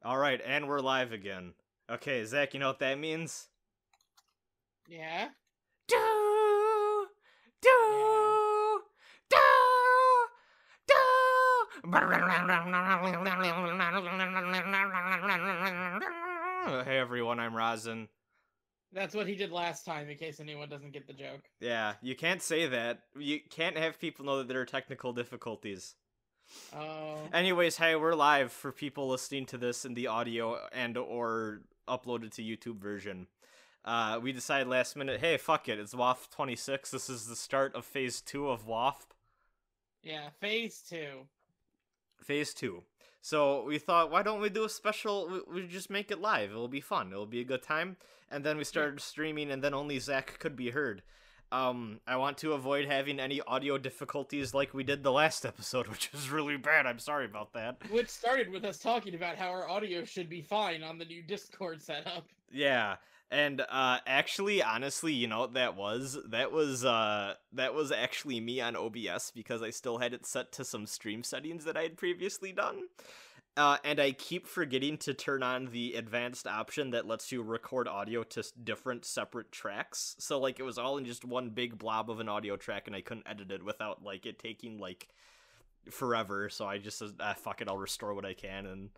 Alright, and we're live again. Okay, Zach, you know what that means? Yeah? Do, do, Yeah. do, do. Hey everyone, I'm Rasen. That's what he did last time, in case anyone doesn't get the joke. Yeah, you can't say that. You can't have people know that there are technical difficulties. Oh. Anyways, hey, we're live for people listening to this in the audio and or uploaded to YouTube version. We decided last minute, hey, fuck it, it's WAFP 26. This is the start of Phase 2 of WAFP. Yeah, Phase 2. Phase 2. So we thought, why don't we do a special, we just make it live. It'll be fun. It'll be a good time. And then we started streaming, and then only Zach could be heard. I want to avoid having any audio difficulties like we did the last episode, which was really bad. I'm sorry about that. Which started with us talking about how our audio should be fine on the new Discord setup. Yeah. And actually, honestly, you know what that was? That was actually me on OBS because I still had it set to some stream settings that I had previously done. And I keep forgetting to turn on the advanced option that lets you record audio to different separate tracks. So, like, it was all in just one big blob of an audio track, and I couldn't edit it without, like, it taking, like, forever. So I just said, fuck it, I'll restore what I can and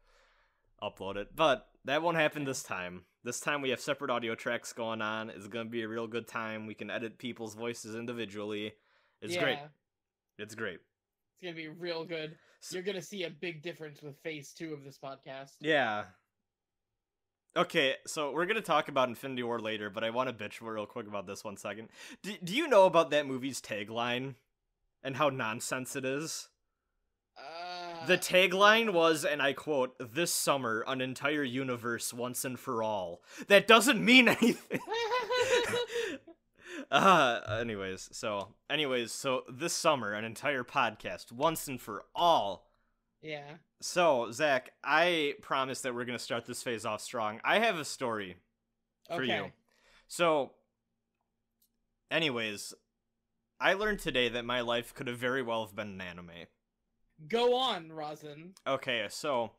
upload it. But that won't happen this time. This time we have separate audio tracks going on. It's going to be a real good time. We can edit people's voices individually. It's great. It's great. It's going to be real good. You're going to see a big difference with Phase 2 of this podcast. Yeah. Okay, so we're going to talk about Infinity War later, but I want to bitch real quick about this 1 second. Do you know about that movie's tagline? And how nonsense it is? The tagline was, and I quote, "This summer, an entire universe once and for all." That doesn't mean anything. Anyways, so this summer, an entire podcast, once and for all. Yeah. So, Zach, I promise that we're going to start this phase off strong. I have a story for you. So, anyways, I learned today that my life could have very well have been an anime. Go on, Rasen. Okay, so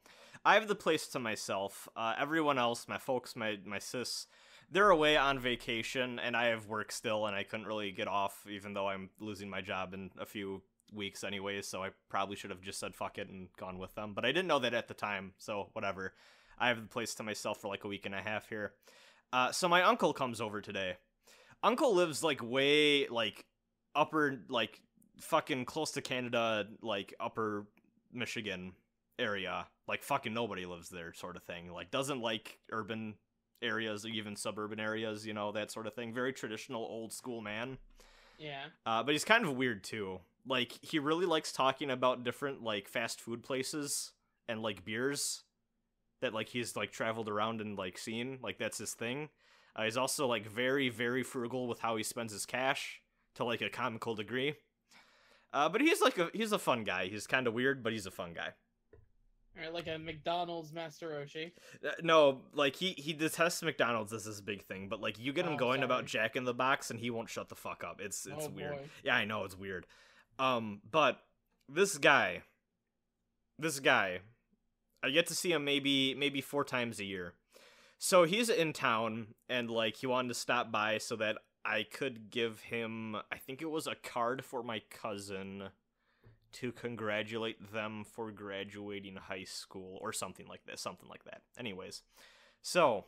I have the place to myself. Everyone else, my folks, my sis, they're away on vacation, and I have work still, and I couldn't really get off, even though I'm losing my job in a few weeks anyways, so I probably should have just said fuck it and gone with them. But I didn't know that at the time, so whatever. I have the place to myself for like a week and a half here. So my uncle comes over today. Uncle lives like way like upper like fucking close to Canada, like upper Michigan area. Like fucking nobody lives there sort of thing. Like doesn't like urban areas or even suburban areas, you know, that sort of thing. Very traditional old school man. Yeah. But he's kind of weird too. Like he really likes talking about different like fast food places and like beers that like he's like traveled around and like seen. Like that's his thing. He's also like very, very frugal with how he spends his cash to like a comical degree. But he's a fun guy. He's kind of weird, but he's a fun guy. Alright, like a McDonald's Master Roshi. No, like he detests McDonald's as his big thing, but like you get him going about Jack in the Box and he won't shut the fuck up. It's weird. Boy. Yeah, I know it's weird. But this guy, I get to see him maybe 4 times a year. So he's in town and like he wanted to stop by so that I could give him, I think it was a card for my cousin to congratulate them for graduating high school or something like that. Anyways, so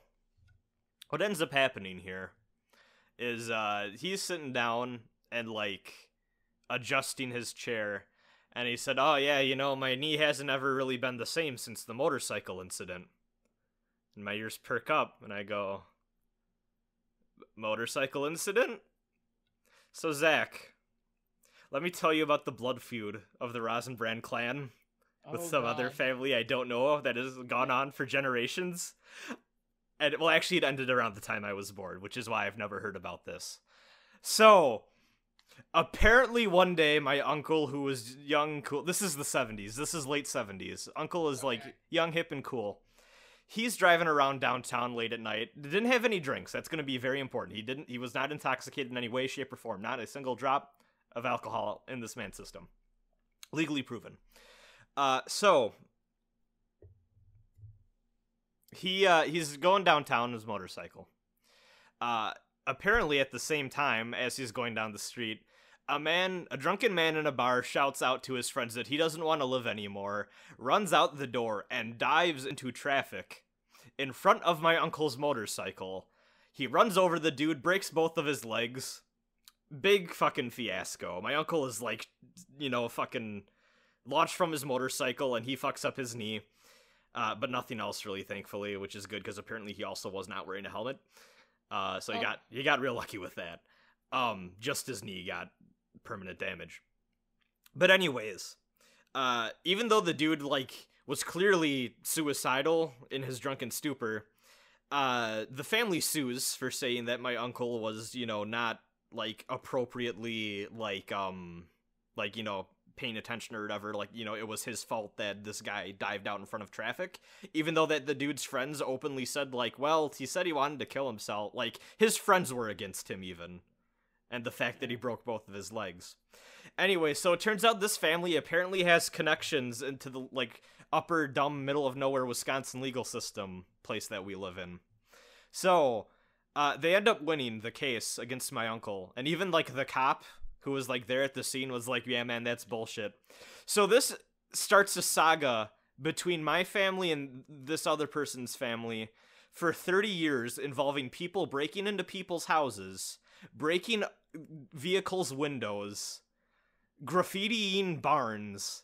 what ends up happening here is he's sitting down and like adjusting his chair, and he said, "Oh yeah, you know, my knee hasn't ever really been the same since the motorcycle incident." And my ears perk up and I go, "Motorcycle incident?" So Zach, let me tell you about the blood feud of the Rosenbrand clan with some other family I don't know of that has gone on for generations. And, well, actually, it ended around the time I was born, which is why I've never heard about this. So, apparently one day, my uncle, who was young, cool... This is the 70s. This is late 70s. Uncle is, like, young, hip, and cool. He's driving around downtown late at night. Didn't have any drinks. That's going to be very important. He was not intoxicated in any way, shape, or form. Not a single drop of alcohol in this man's system. Legally proven. So he's going downtown on his motorcycle. Apparently at the same time as he's going down the street, a drunken man in a bar shouts out to his friends that he doesn't want to live anymore, runs out the door, and dives into traffic in front of my uncle's motorcycle. He runs over the dude, breaks both of his legs. Big fucking fiasco. My uncle is like, fucking launched from his motorcycle, and he fucks up his knee. But nothing else really, thankfully, which is good, because apparently he also was not wearing a helmet. So he got real lucky with that. Just his knee got permanent damage. But anyways, even though the dude, was clearly suicidal in his drunken stupor, the family sues for saying that my uncle was, not, appropriately, paying attention or whatever, it was his fault that this guy dived out in front of traffic, even though that the dude's friends openly said, well, he said he wanted to kill himself, his friends were against him even, and the fact that he broke both of his legs. Anyway, so it turns out this family apparently has connections into the, upper dumb middle of nowhere Wisconsin legal system place that we live in. So, they end up winning the case against my uncle, and even, the cop who was, there at the scene was like, yeah, man, that's bullshit. So this starts a saga between my family and this other person's family for 30 years involving people breaking into people's houses, breaking vehicles' windows, graffitiing barns,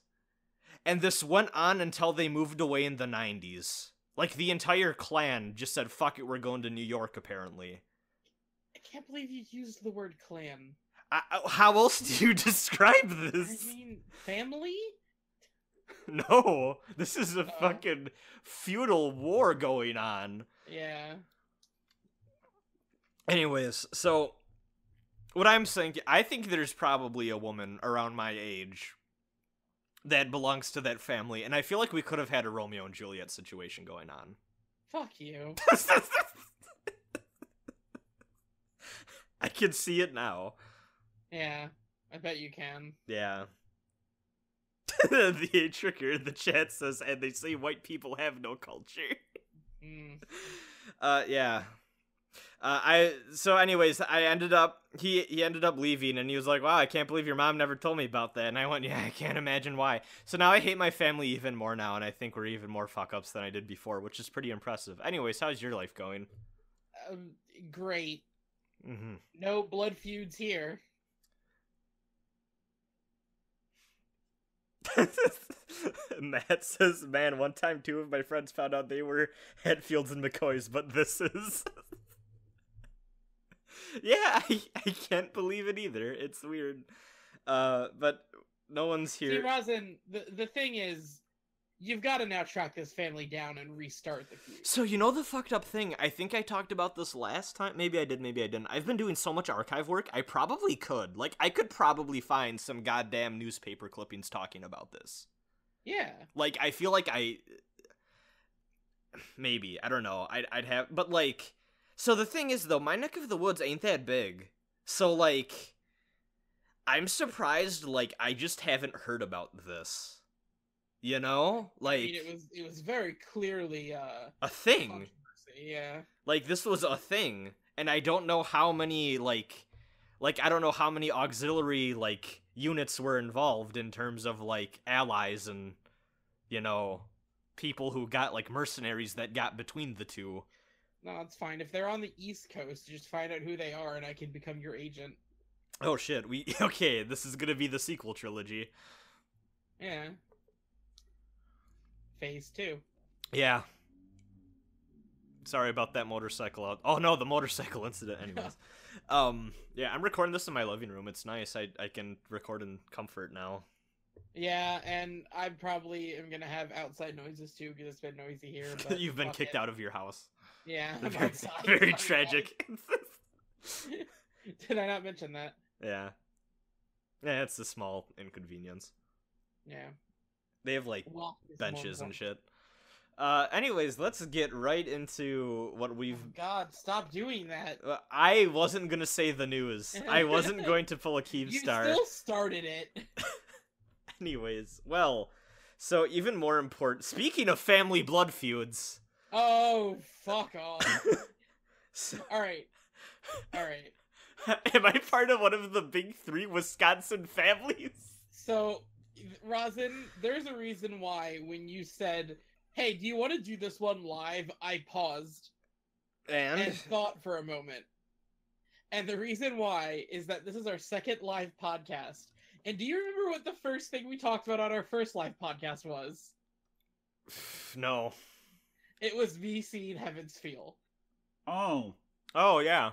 and this went on until they moved away in the 90s. The entire clan just said, fuck it, we're going to New York, apparently. I can't believe you used the word clan. How else do you describe this? I mean, family? No, this is a fucking feudal war going on. Yeah. Anyways, so what I'm saying, I think there's probably a woman around my age that belongs to that family, and I feel like we could have had a Romeo and Juliet situation going on. Fuck you. I can see it now. Yeah, I bet you can. Yeah. The tricker in the chat says, and they say white people have no culture. Yeah. So anyways, he ended up leaving, and he was like, wow, I can't believe your mom never told me about that. And I went, yeah, I can't imagine why. So now I hate my family even more now, and I think we're even more fuck-ups than I did before, which is pretty impressive. Anyways, how's your life going? Great. Mm-hmm. No blood feuds here. Matt says, man, one time 2 of my friends found out they were Hetfields and McCoys, but this is... Yeah, I can't believe it either. It's weird. But no one's here. See, Rasen, the thing is, you've got to now track this family down and restart the feud. So, the fucked up thing, I think I talked about this last time. Maybe I did, maybe I didn't. I've been doing so much archive work, I probably could. I could probably find some goddamn newspaper clippings talking about this. Yeah. I feel like maybe, I don't know, I'd have, but, so the thing is, though, my neck of the woods ain't that big. So, I'm surprised, I just haven't heard about this. I mean, it was very clearly, a thing. Yeah. This was a thing, and I don't know how many, I don't know how many auxiliary, units were involved in terms of, allies and, people who got, mercenaries that got between the two. No, it's fine. If they're on the East Coast, just find out who they are and I can become your agent. Oh shit, okay, this is gonna be the sequel trilogy. Yeah. Phase 2. Yeah. Sorry about that motorcycle oh no, the motorcycle incident anyways. Yeah, I'm recording this in my living room. It's nice. I can record in comfort now. Yeah, and I probably am gonna have outside noises too because it's been noisy here. But you've been kicked out of your house. Yeah, I'm outside. Very tragic. Did I not mention that? Yeah. Yeah, it's a small inconvenience. Yeah. They have benches and shit. Anyways, let's get right into what we've... Oh God, stop doing that. I wasn't gonna say the news. I wasn't going to pull a Keemstar. You still started it. Anyways, well, so even more important... Speaking of family blood feuds... Oh, fuck off. So, All right. am I part of one of the big three Wisconsin families? So, Rasen, there's a reason why when you said, "Hey, do you want to do this one live?" I paused and thought for a moment. And the reason why is that this is our second live podcast. And do you remember what the first thing we talked about on our first live podcast was? No. It was me seeing Heaven's Feel. Oh. Oh, yeah.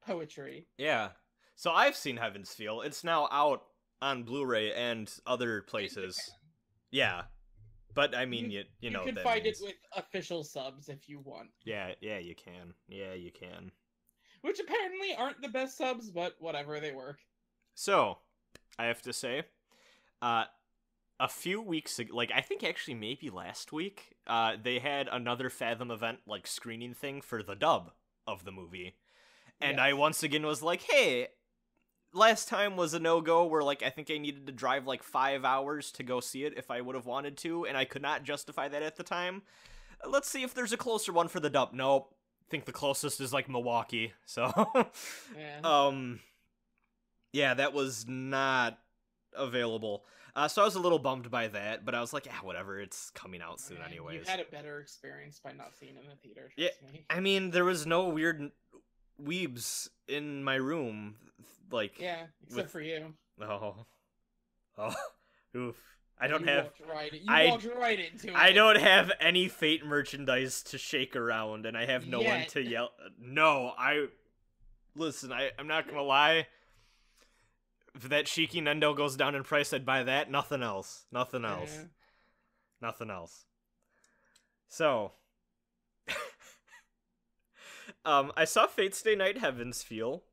Poetry. Yeah. So I've seen Heaven's Feel. It's now out on Blu-ray and other places. Yeah. But, I mean, you know you can that find means. it with official subs if you want. Yeah, you can. Yeah, you can. Which apparently aren't the best subs, but whatever, they work. So, I have to say, a few weeks ago, like, I think actually maybe last week, they had another Fathom event, like, screening thing for the dub of the movie. And Yes. I once again was like, hey, last time was a no-go where, like, I think I needed to drive, like, 5 hours to go see it if I would have wanted to, and I could not justify that at the time. Let's see if there's a closer one for the dub. Nope. I think the closest is, like, Milwaukee, so... Yeah. Yeah, that was not available. So I was a little bummed by that, but I was like, yeah, whatever, it's coming out soon Man, anyways. You had a better experience by not seeing it in the theater, Yeah, trust me. I mean, there was no weird weebs in my room, like... Yeah, except with- for you. Oh. Oof. I You walked right into it. I don't have any Fate merchandise to shake around, and I have no one Yet. to yell. No, listen, I'm not gonna lie. If that Shiki Nendo goes down in price, I'd buy that. Nothing else. Nothing else. Yeah. Nothing else. So, I saw Fate Stay Night Heaven's Feel.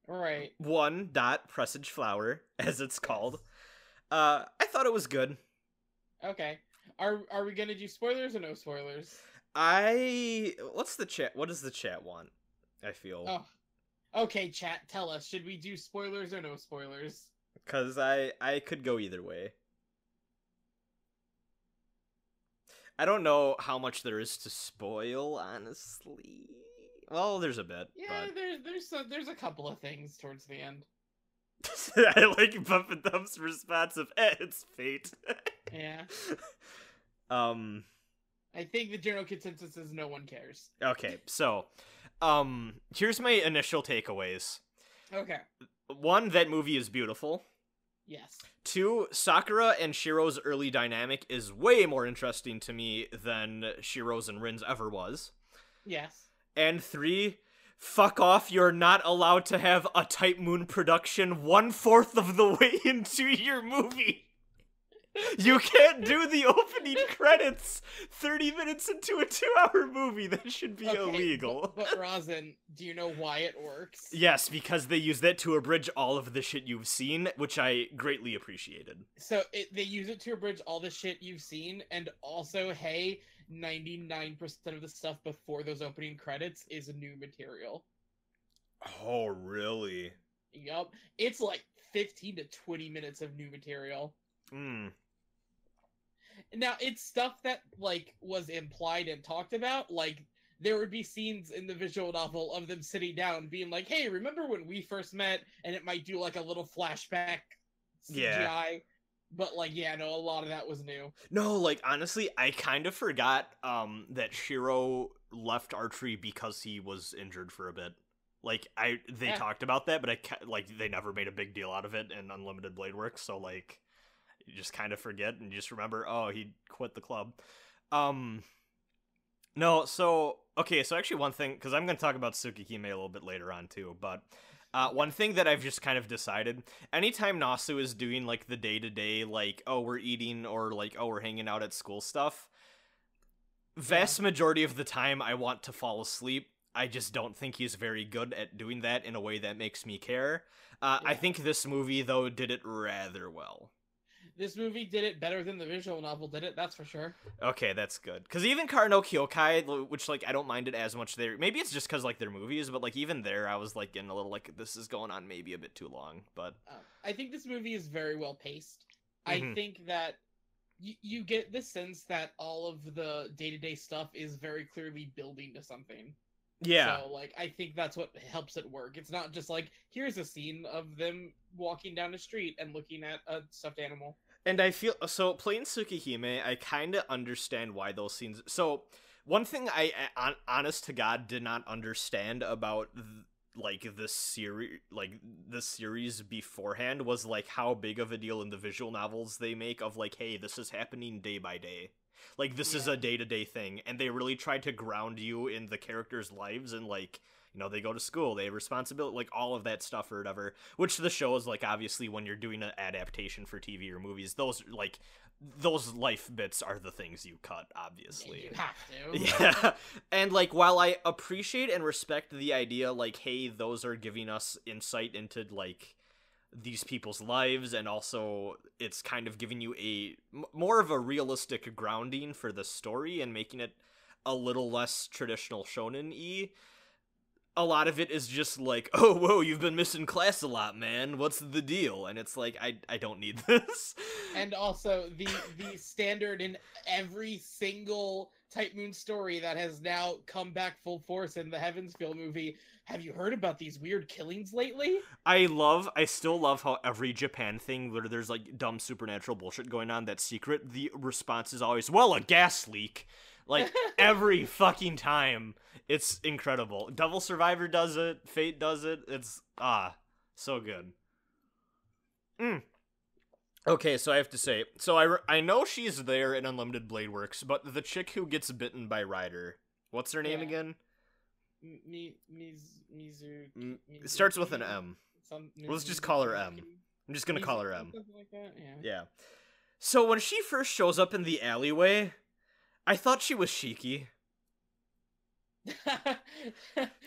Right. Presage Flower, as it's called. I thought it was good. Okay. Are we gonna do spoilers or no spoilers? What does the chat want? I feel. Oh. Okay, chat, tell us. Should we do spoilers or no spoilers? Because I could go either way. I don't know how much there is to spoil, honestly. Well, there's a bit. Yeah, but... there's a couple of things towards the end. I like Buff and Thumb's response of, it's fate. Yeah. I think the general consensus is no one cares. Okay, so, here's my initial takeaways. Okay. 1, that movie is beautiful. Yes. 2, Sakura and Shiro's early dynamic is way more interesting to me than Shiro's and Rin's ever was. Yes. And 3, fuck off, you're not allowed to have a Type Moon production 1/4 of the way into your movie. You can't do the opening credits 30 minutes into a 2-hour movie. That should be illegal. But Rasen, do you know why it works? Yes, because they use that to abridge all of the shit you've seen, which I greatly appreciated. So they use it to abridge all the shit you've seen, and also, hey, 99% of the stuff before those opening credits is new material. Oh, really? Yup. It's like 15 to 20 minutes of new material. Now, it's stuff that, like, was implied and talked about. Like, there would be scenes in the visual novel of them sitting down being like, hey, remember when we first met? And it might do, like, a little flashback CGI. Yeah. But, like, yeah, no, a lot of that was new. No, like, honestly, I kind of forgot that Shiro left archery because he was injured for a bit. Like, they talked about that, but they never made a big deal out of it in Unlimited Blade Works, so, like, you just kind of forget and you just remember, oh, he quit the club. No, so actually one thing, because I'm going to talk about Tsukihime a little bit later on too, but one thing that I've just kind of decided, anytime Nasu is doing, like, the day-to-day, like, oh, we're eating, or, like, oh, we're hanging out at school stuff, vast majority of the time I want to fall asleep. I just don't think he's very good at doing that in a way that makes me care. I think this movie, though, did it rather well. This movie did it better than the visual novel did it, that's for sure. Okay, that's good. Because even Karno Kyokai, which, like, I don't mind it as much there. Maybe it's just because, like, they're movies, but, like, even there, I was, like, getting a little, like, this is going on maybe a bit too long, but... I think this movie is very well paced. Mm-hmm. I think that you get the sense that all of the day-to-day stuff is very clearly building to something. Yeah. So, like, I think that's what helps it work. It's not just like, here's a scene of them walking down the street and looking at a stuffed animal. And I feel, so playing Tsukihime, I kind of understand why those scenes. So, one thing I, honest to God, did not understand about, like, the series beforehand was, like, how big of a deal in the visual novels they make of, like, hey, this is happening day by day. Like, this is a day-to-day thing, and they really tried to ground you in the characters' lives, and, like, you know, they go to school, they have responsibility, like, all of that stuff or whatever, which the show is, like, obviously, when you're doing an adaptation for TV or movies, those life bits are the things you cut, obviously. Yeah, you have to. Yeah, and, like, while I appreciate and respect the idea, like, hey, those are giving us insight into, like, these people's lives, and also it's kind of giving you more of a realistic grounding for the story and making it a little less traditional shonen-y. A lot of it is just like, oh, whoa, you've been missing class a lot, man. What's the deal? And it's like, I don't need this. And also, the standard in every single Type Moon story that has now come back full force in the Heavensfield movie. Have you heard about these weird killings lately? I still love how every Japan thing where there's, like, dumb supernatural bullshit going on that's secret, the response is always, well, a gas leak. Like, every fucking time. It's incredible. Devil Survivor does it. Fate does it. It's, so good. Okay, so I have to say, so I know she's there in Unlimited Blade Works, but the chick who gets bitten by Ryder, what's her name again? It starts with an M. Let's just call her M. I'm just gonna call her M. Like that? Yeah. So when she first shows up in the alleyway, I thought she was Shiki.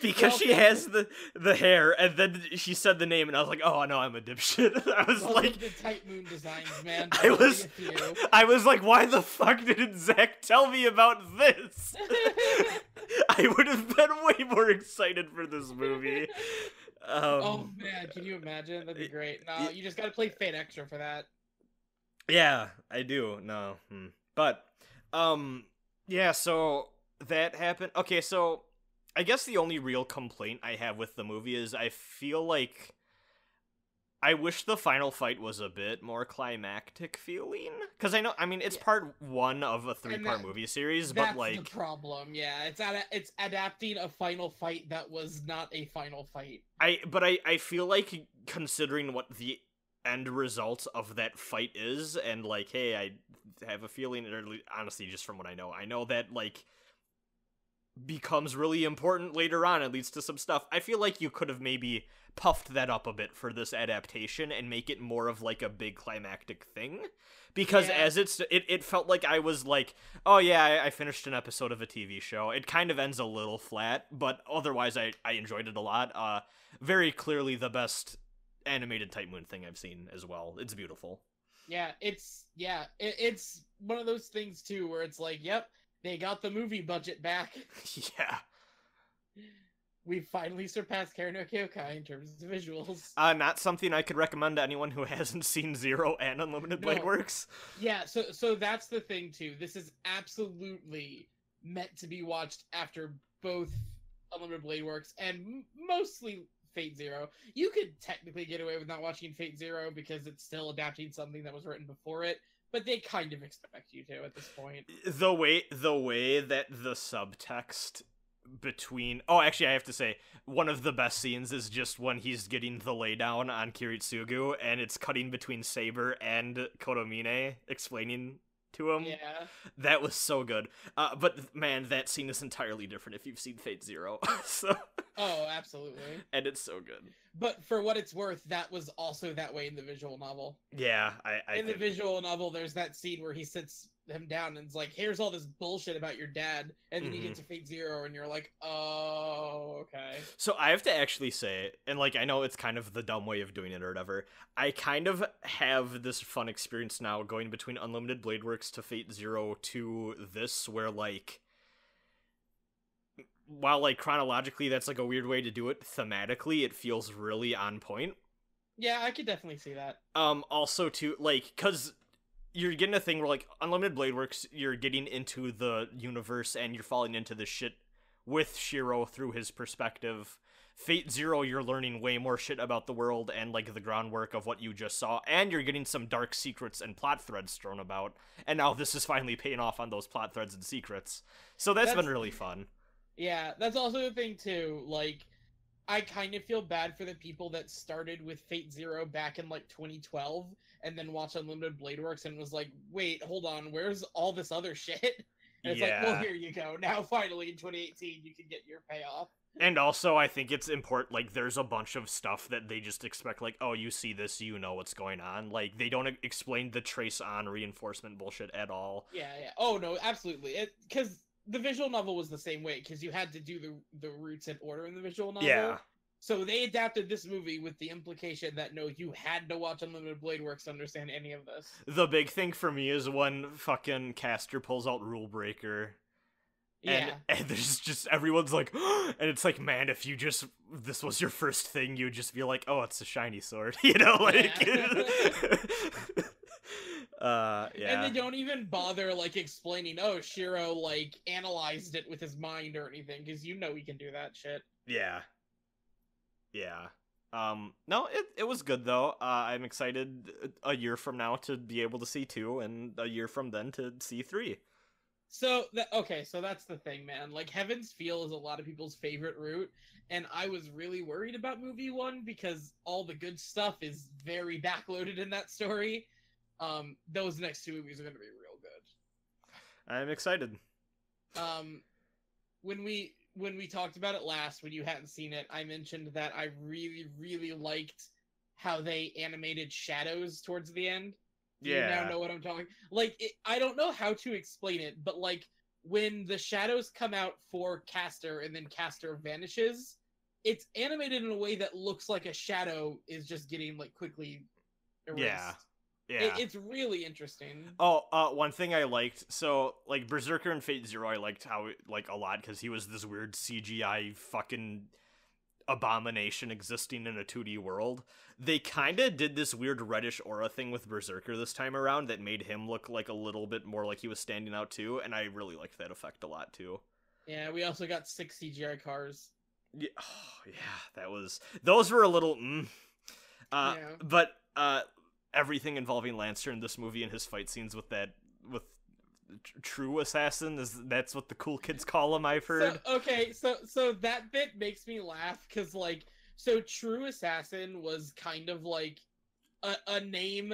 Because she has the hair, and then she said the name, and I was like, oh no, I'm a dipshit. I was like, the Type Moon designs, man. I was like, why the fuck didn't Zach tell me about this? I would have been way more excited for this movie. Oh man, can you imagine? That'd be great. No, you just gotta play Fate Extra for that. Yeah, I do. No, but yeah. So that happened. Okay, so I guess the only real complaint I have with the movie is I feel like I wish the final fight was a bit more climactic feeling. Because I mean, it's part one of a 3-part movie series, but like... That's the problem, yeah. It's adapting a final fight that was not a final fight. I feel like, considering what the end result of that fight is, and like, hey, I have a feeling, or honestly, just from what I know that, like, becomes really important later on, it leads to some stuff. I feel like you could have maybe puffed that up a bit for this adaptation and make it more of like a big climactic thing, because as it felt like I was like, oh yeah, I finished an episode of a TV show. It kind of ends a little flat, but otherwise I enjoyed it a lot. Very clearly the best animated Type Moon thing I've seen as well. It's beautiful. It's one of those things too where it's like, yep, they got the movie budget back. Yeah. We finally surpassed Karen no Kyokai in terms of visuals. Not something I could recommend to anyone who hasn't seen Zero and Unlimited Blade Works. Yeah, so that's the thing too. This is absolutely meant to be watched after both Unlimited Blade Works and mostly Fate Zero. You could technically get away with not watching Fate Zero because it's still adapting something that was written before it, but they kind of expect you to at this point. The way that the subtext between... Oh, actually, I have to say, one of the best scenes is just when he's getting the laydown on Kiritsugu, and it's cutting between Saber and Kotomine, explaining to him. Yeah. That was so good. But, man, that scene is entirely different if you've seen Fate Zero. So... Oh, absolutely. And it's so good. But for what it's worth, that was also that way in the visual novel. Yeah, In the visual novel, there's that scene where he sits him down and it's like, here's all this bullshit about your dad, and then you get to Fate Zero and you're like, oh, okay. So I have to actually say, and like, I know it's kind of the dumb way of doing it or whatever, I kind of have this fun experience now going between Unlimited Blade Works to Fate Zero to this, where like, while like chronologically that's like a weird way to do it, thematically it feels really on point. Yeah, I could definitely see that. Also too, like, cause you're getting a thing where, like, Unlimited Blade Works, you're getting into the universe and you're falling into the shit with Shiro through his perspective. Fate Zero, you're learning way more shit about the world and, like, the groundwork of what you just saw, and you're getting some dark secrets and plot threads thrown about, and now this is finally paying off on those plot threads and secrets. So that's been really fun. Yeah, that's also the thing, too. Like, I kind of feel bad for the people that started with Fate Zero back in, like, 2012, and then watched Unlimited Blade Works and was like, wait, hold on, where's all this other shit? And it's like, well, here you go. Now, finally, in 2018, you can get your payoff. And also, I think it's important, like, there's a bunch of stuff that they just expect, like, oh, you see this, you know what's going on. Like, they don't explain the trace-on reinforcement bullshit at all. Yeah. Oh, no, absolutely. Because the visual novel was the same way, because you had to do the roots in order in the visual novel. Yeah. So they adapted this movie with the implication that, no, you had to watch Unlimited Blade Works to understand any of this. The big thing for me is when fucking Caster pulls out Rule Breaker. And there's just, everyone's like, and it's like, man, if you just, this was your first thing, you'd just be like, oh, it's a shiny sword, you know, like, yeah. And they don't even bother, like, explaining, oh, Shiro, like, analyzed it with his mind or anything, because you know he can do that shit. Yeah. No, it was good, though. I'm excited a year from now to be able to see 2, and a year from then to see 3. So, so that's the thing, man. Like, Heaven's Feel is a lot of people's favorite route, and I was really worried about movie 1 because all the good stuff is very backloaded in that story. Those next 2 movies are going to be real good. I'm excited. When we talked about it last, when you hadn't seen it, I mentioned that I really, really liked how they animated shadows towards the end. You now know what I'm talking. Like, I don't know how to explain it, but like when the shadows come out for Caster and then Caster vanishes, it's animated in a way that looks like a shadow is just getting like quickly erased. Yeah. It's really interesting. One thing I liked, so like Berserker and Fate Zero, I liked how like a lot because he was this weird CGI fucking abomination existing in a 2D world. They kind of did this weird reddish aura thing with Berserker this time around that made him look like a little bit more like he was standing out too, and I really liked that effect a lot too. Yeah, we also got 6 CGI cars. Yeah, those were a little but everything involving Lancer in this movie and his fight scenes with True Assassin, that's what the cool kids call him, I've heard. So that bit makes me laugh because like, so True Assassin was kind of like a name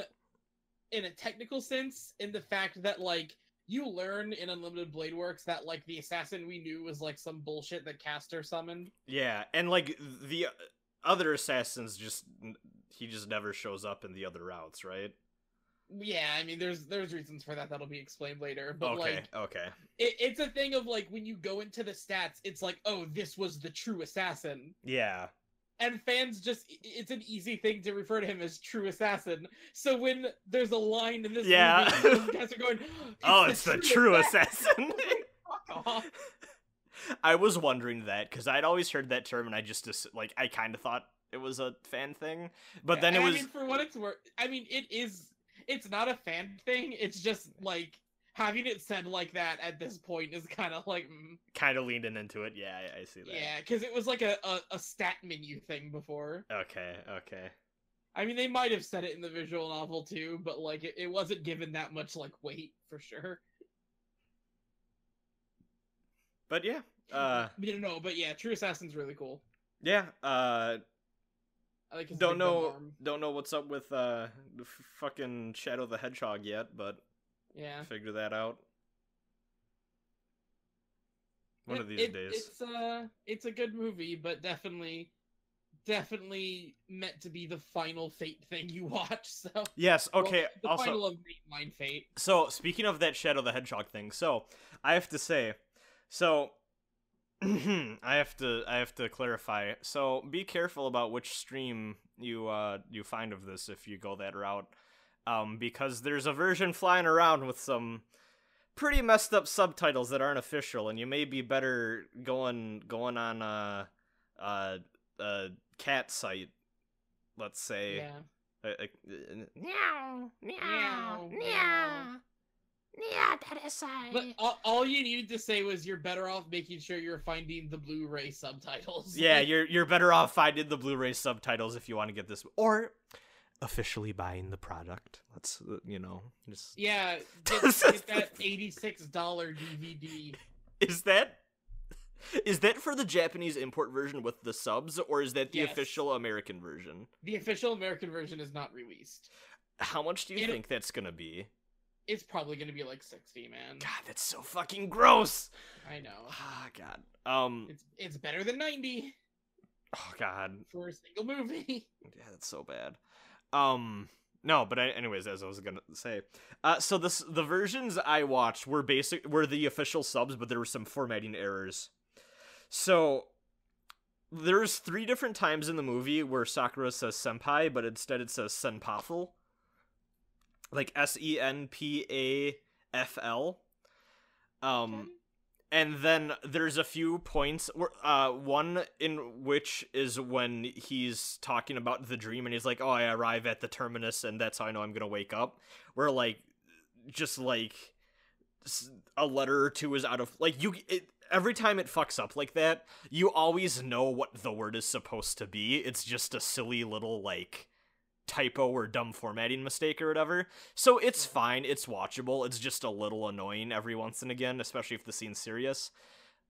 in a technical sense, in the fact that like you learn in Unlimited Blade Works that like the assassin we knew was like some bullshit that Caster summoned. Yeah, and like the other assassins he just never shows up in the other routes, right? Yeah, I mean, there's reasons for that that'll be explained later, but okay. It's a thing of like when you go into the stats, it's like, oh, this was the true assassin. Yeah. And fans it's an easy thing to refer to him as True Assassin. So when there's a line in this movie, those guys are going, it's the True Assassin. Fuck off. I was wondering that because I'd always heard that term, and I just like I kind of thought it was a fan thing, but then it was. I mean, for what it's worth, I mean, it is. It's not a fan thing. It's just like having it said like that at this point is kind of like kind of leaning into it. Yeah, I see that. Yeah, because it was like a stat menu thing before. Okay. I mean, they might have said it in the visual novel too, but like it wasn't given that much like weight for sure. But yeah, but yeah, True Assassin's really cool. Yeah, I like don't know what's up with the fucking Shadow the Hedgehog yet, but yeah, figure that out one of these days. It's a good movie, but definitely meant to be the final Fate thing you watch. So yes, okay. The final of mainline Fate. So speaking of that Shadow the Hedgehog thing, so I have to say, I have to clarify. So be careful about which stream you find of this if you go that route, because there's a version flying around with some pretty messed up subtitles that aren't official, and you may be better going on a cat site, let's say. Yeah. Meow, meow, meow. Yeah, that is But all you needed to say was you're better off making sure you're finding the Blu-ray subtitles. Yeah, you're better off finding the Blu-ray subtitles if you want to get this, or officially buying the product. Let's just get that $86 DVD. Is that for the Japanese import version with the subs, or is that the official American version? The official American version is not released. How much do you think that's gonna be? It's probably gonna be like 60, man. God, that's so fucking gross. I know. Ah, God. It's better than 90. Oh God. For a single movie. Yeah, that's so bad. No, but anyways, as I was gonna say, so the versions I watched were the official subs, but there were some formatting errors. So there's 3 different times in the movie where Sakura says senpai, but instead it says senpafel. Like SENPAFL. And then there's a few points where, one in which is when he's talking about the dream and he's like, oh, I arrive at the terminus and that's how I know I'm gonna wake up. Where just a letter or two is out of, every time it fucks up like that, you always know what the word is supposed to be. It's just a silly little, typo or dumb formatting mistake or whatever. So it's fine, it's watchable, it's just a little annoying every once and again, especially if the scene's serious.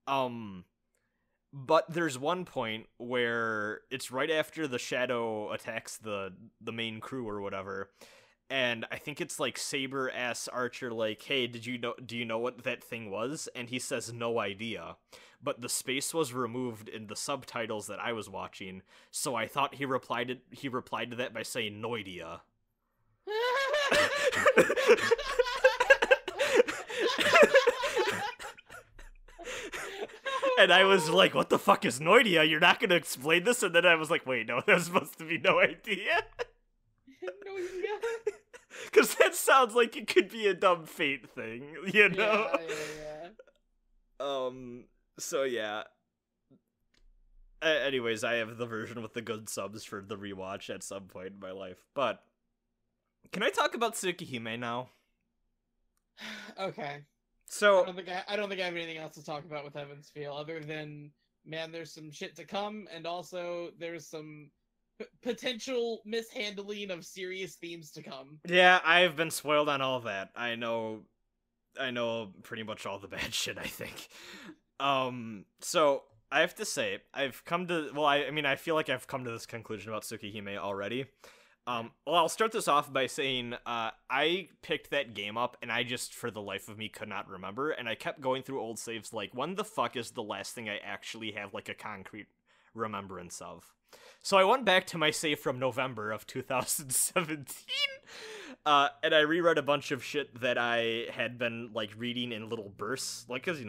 But there's one point where it's right after the shadow attacks the main crew or whatever, and I think it's Saber asks Archer hey, do you know what that thing was? And he says no idea. But the space was removed in the subtitles that I was watching, so I thought he replied to that by saying no idea. And I was like, what the fuck is no idea? You're not gonna explain this? And then I was like, wait, no, that's supposed to be no idea. No idea. Because that sounds like it could be a dumb Fate thing, you know? Yeah. So yeah. Anyways, I have the version with the good subs for the rewatch at some point in my life. But can I talk about Tsukihime now? Okay. So I don't think I have anything else to talk about with Heaven's Feel other than, man, there's some shit to come, and also there's some potential mishandling of serious themes to come. Yeah, I've been spoiled on all of that. I know pretty much all the bad shit, I think. So I have to say, I've come to, I feel like I've come to this conclusion about Tsukihime already. Well, I'll start this off by saying, I picked that game up, and I just, for the life of me, could not remember, and I kept going through old saves, when the fuck is the last thing I actually have, a concrete remembrance of? So I went back to my save from November of 2017, and I reread a bunch of shit that I had been, reading in little bursts, because,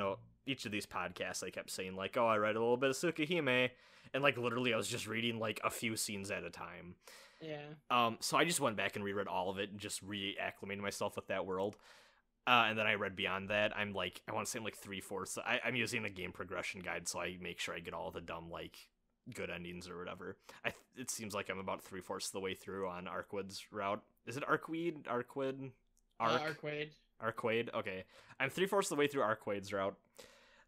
each of these podcasts I kept saying, oh, I read a little bit of Tsukihime, and, literally I was just reading, a few scenes at a time. Yeah. So I just went back and reread all of it and just reacclimated myself with that world. And then I read beyond that. I'm I want to say I'm 3/4. I'm using a game progression guide, so I make sure I get all the dumb, good endings or whatever. It seems like I'm about 3/4 of the way through on Arquid's route. Is it Arquid? Arquid? Arquade. Arquade? Okay. I'm 3/4 of the way through Arquade's route.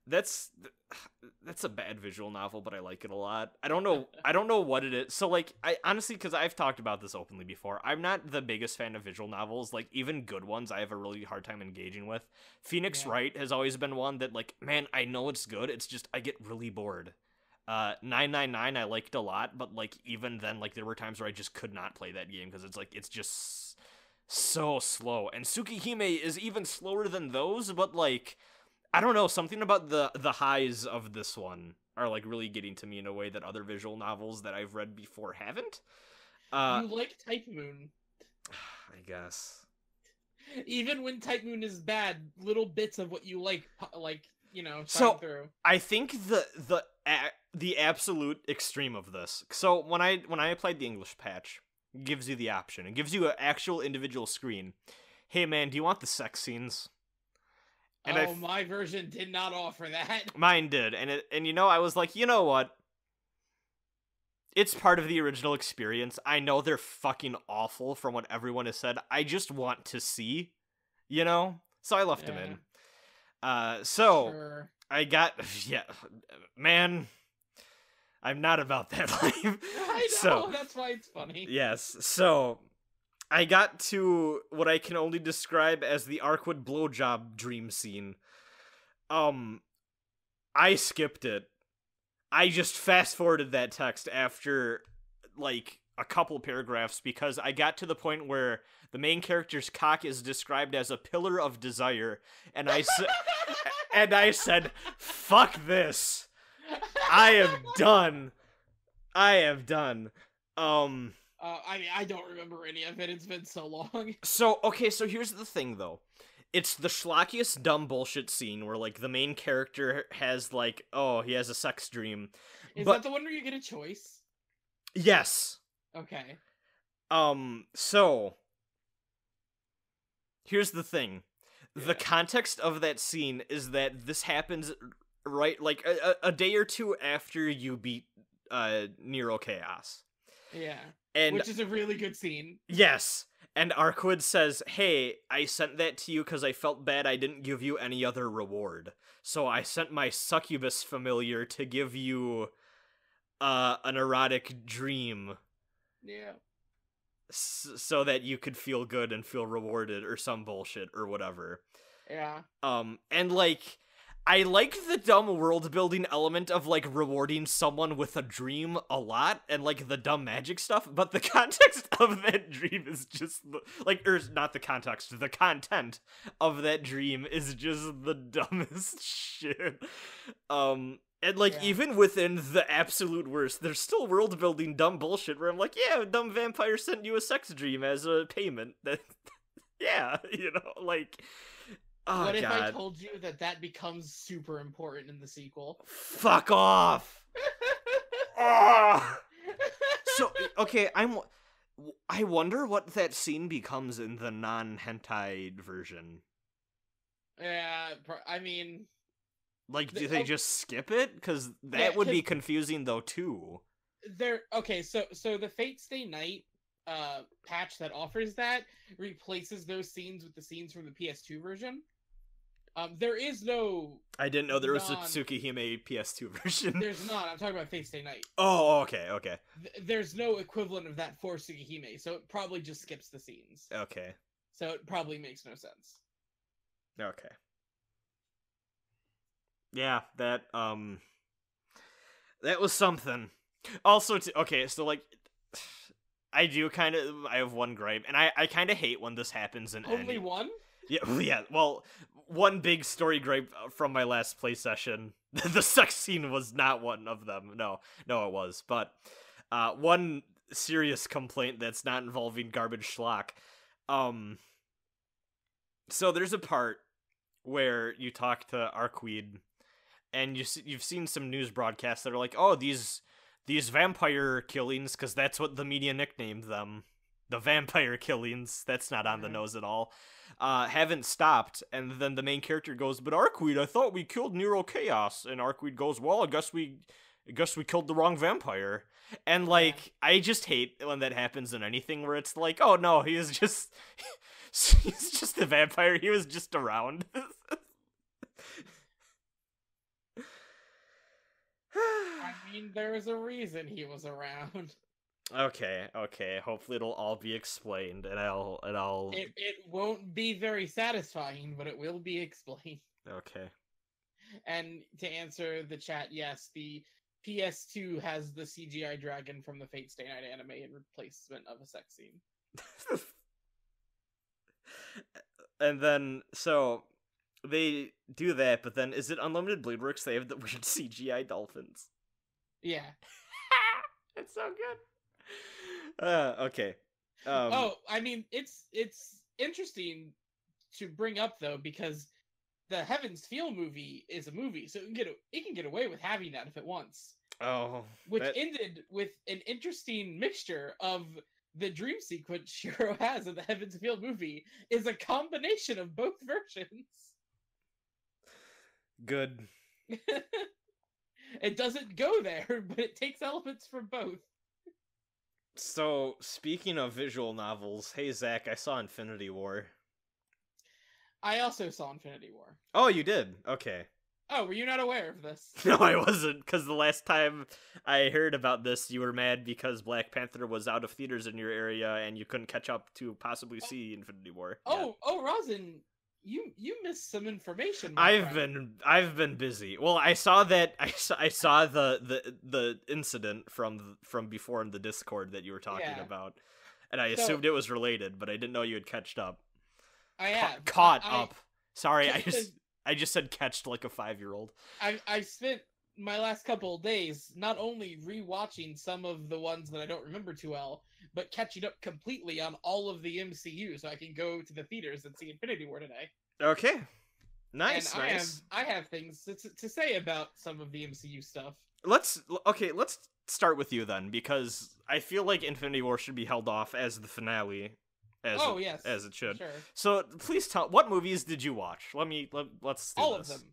That's a bad visual novel, but I like it a lot. I don't know what it is. So I honestly, because I've talked about this openly before, I'm not the biggest fan of visual novels. Even good ones I have a really hard time engaging with. Phoenix Wright has always been one that man, I know it's good, it's just I get really bored. 999 I liked a lot, but even then there were times where I just could not play that game because it's just so slow. And Tsukihime is even slower than those, but I don't know, something about the highs of this one are really getting to me in a way that other visual novels that I've read before haven't. You like Type Moon. I guess. Even when Type Moon is bad, little bits of what you like so through. I think the absolute extreme of this. So when I applied the English patch, it gives you the option. It gives you an actual individual screen. Hey man, do you want the sex scenes? And my version did not offer that. Mine did, and I was like, you know what? it's part of the original experience. I know they're fucking awful from what everyone has said. I just want to see, you know? So I left them in. So Sure. I got, yeah, man, I'm not about that life. I know, So, that's why it's funny. Yes, so I got to what I can only describe as the Arkwood blowjob dream scene. I skipped it. I just fast-forwarded that text after, like, a couple paragraphs because I got to the point where the main character's cock is described as a pillar of desire, and I said, fuck this. I am done. I mean, I don't remember any of it. It's been so long. So here's the thing, though. It's the schlockiest dumb bullshit scene where, like, the main character has, like, he has a sex dream. Is that the one where you get a choice? Yes. Okay. So here's the thing. Yeah. The context of that scene is that this happens right, like, a day or two after you beat Nero Chaos. Yeah. And which is a really good scene. Yes. And Arkwood says, hey, I sent that to you because I felt bad I didn't give you any other reward. So I sent my succubus familiar to give you an erotic dream. Yeah. So that you could feel good and feel rewarded or some bullshit or whatever. Yeah. And, like, I like the dumb world-building element of, like, rewarding someone with a dream a lot, and, like, the dumb magic stuff, but the context of that dream is just, not the context, the content of that dream is just the dumbest shit. And, like, even within the absolute worst, there's still world-building dumb bullshit where I'm like, yeah, a dumb vampire sent you a sex dream as a payment. Yeah, you know, like... Oh, what if God. I told you that becomes super important in the sequel? Fuck off! Oh! So, okay, I wonder what that scene becomes in the non-hentai version. Yeah, I mean... Like, do they just skip it? Because that would be confusing, though, too. Okay, so the Fate Stay Night patch that offers that replaces those scenes with the scenes from the PS2 version. There is no... I didn't know there was a Tsukihime PS2 version. There's not. I'm talking about Fate Stay Night. Oh, okay. There's no equivalent of that for Tsukihime, so it probably just skips the scenes. Okay. So it probably makes no sense. Okay. Yeah, that was something. Also, okay, so, like, I have one gripe, and I kind of hate when this happens in Only one? Yeah, well, one big story gripe from my last play session. The sex scene was not one of them. No, it was. But one serious complaint that's not involving garbage schlock. So there's a part where you talk to Arkweed, and you've seen some news broadcasts that are like, oh, these vampire killings, because that's what the media nicknamed them. The vampire killings. That's not on the nose at all. Haven't stopped, and then the main character goes, but Arkweed, I thought we killed Nero Chaos, and Arkweed goes, well, I guess we killed the wrong vampire. And, like, I just hate when that happens in anything where it's like, oh no, he's just a vampire, he was just around. I mean, there's a reason he was around. Okay. Hopefully it'll all be explained, and I'll. It won't be very satisfying, but it will be explained. Okay. And to answer the chat, yes, the PS2 has the CGI dragon from the Fate Stay Night anime in replacement of a sex scene. And then, so they do that, but then is it Unlimited Bleedworks? They have the weird CGI dolphins. Yeah. It's so good. Okay. I mean, it's interesting to bring up, though, because the Heaven's Feel movie is a movie, so it can get away with having that if it wants. Oh. Which ended with an interesting mixture of the dream sequence Shiro has in the Heaven's Feel movie is a combination of both versions. Good. It doesn't go there, but it takes elements from both. So, speaking of visual novels, hey Zach, I saw Infinity War. I also saw Infinity War. Oh, you did? Okay. Oh, were you not aware of this? No, I wasn't, because the last time I heard about this, you were mad because Black Panther was out of theaters in your area and you couldn't catch up to possibly see Infinity War. Oh, Rosin, you missed some information. I've been busy. Well, I saw that I saw the incident from before in the Discord that you were talking about, and I assumed it was related, but I didn't know you had catched up. I have caught up. Sorry, I just said catched like a 5-year-old. I spent my last couple of days not only rewatching some of the ones that I don't remember too well, but catching up completely on all of the MCU so I can go to the theaters and see Infinity War today. Okay. Nice, and nice. I have things to say about some of the MCU stuff. Let's start with you then, because I feel like Infinity War should be held off as the finale. As it should. Sure. So please tell, what movies did you watch? Let's do all this. Of them.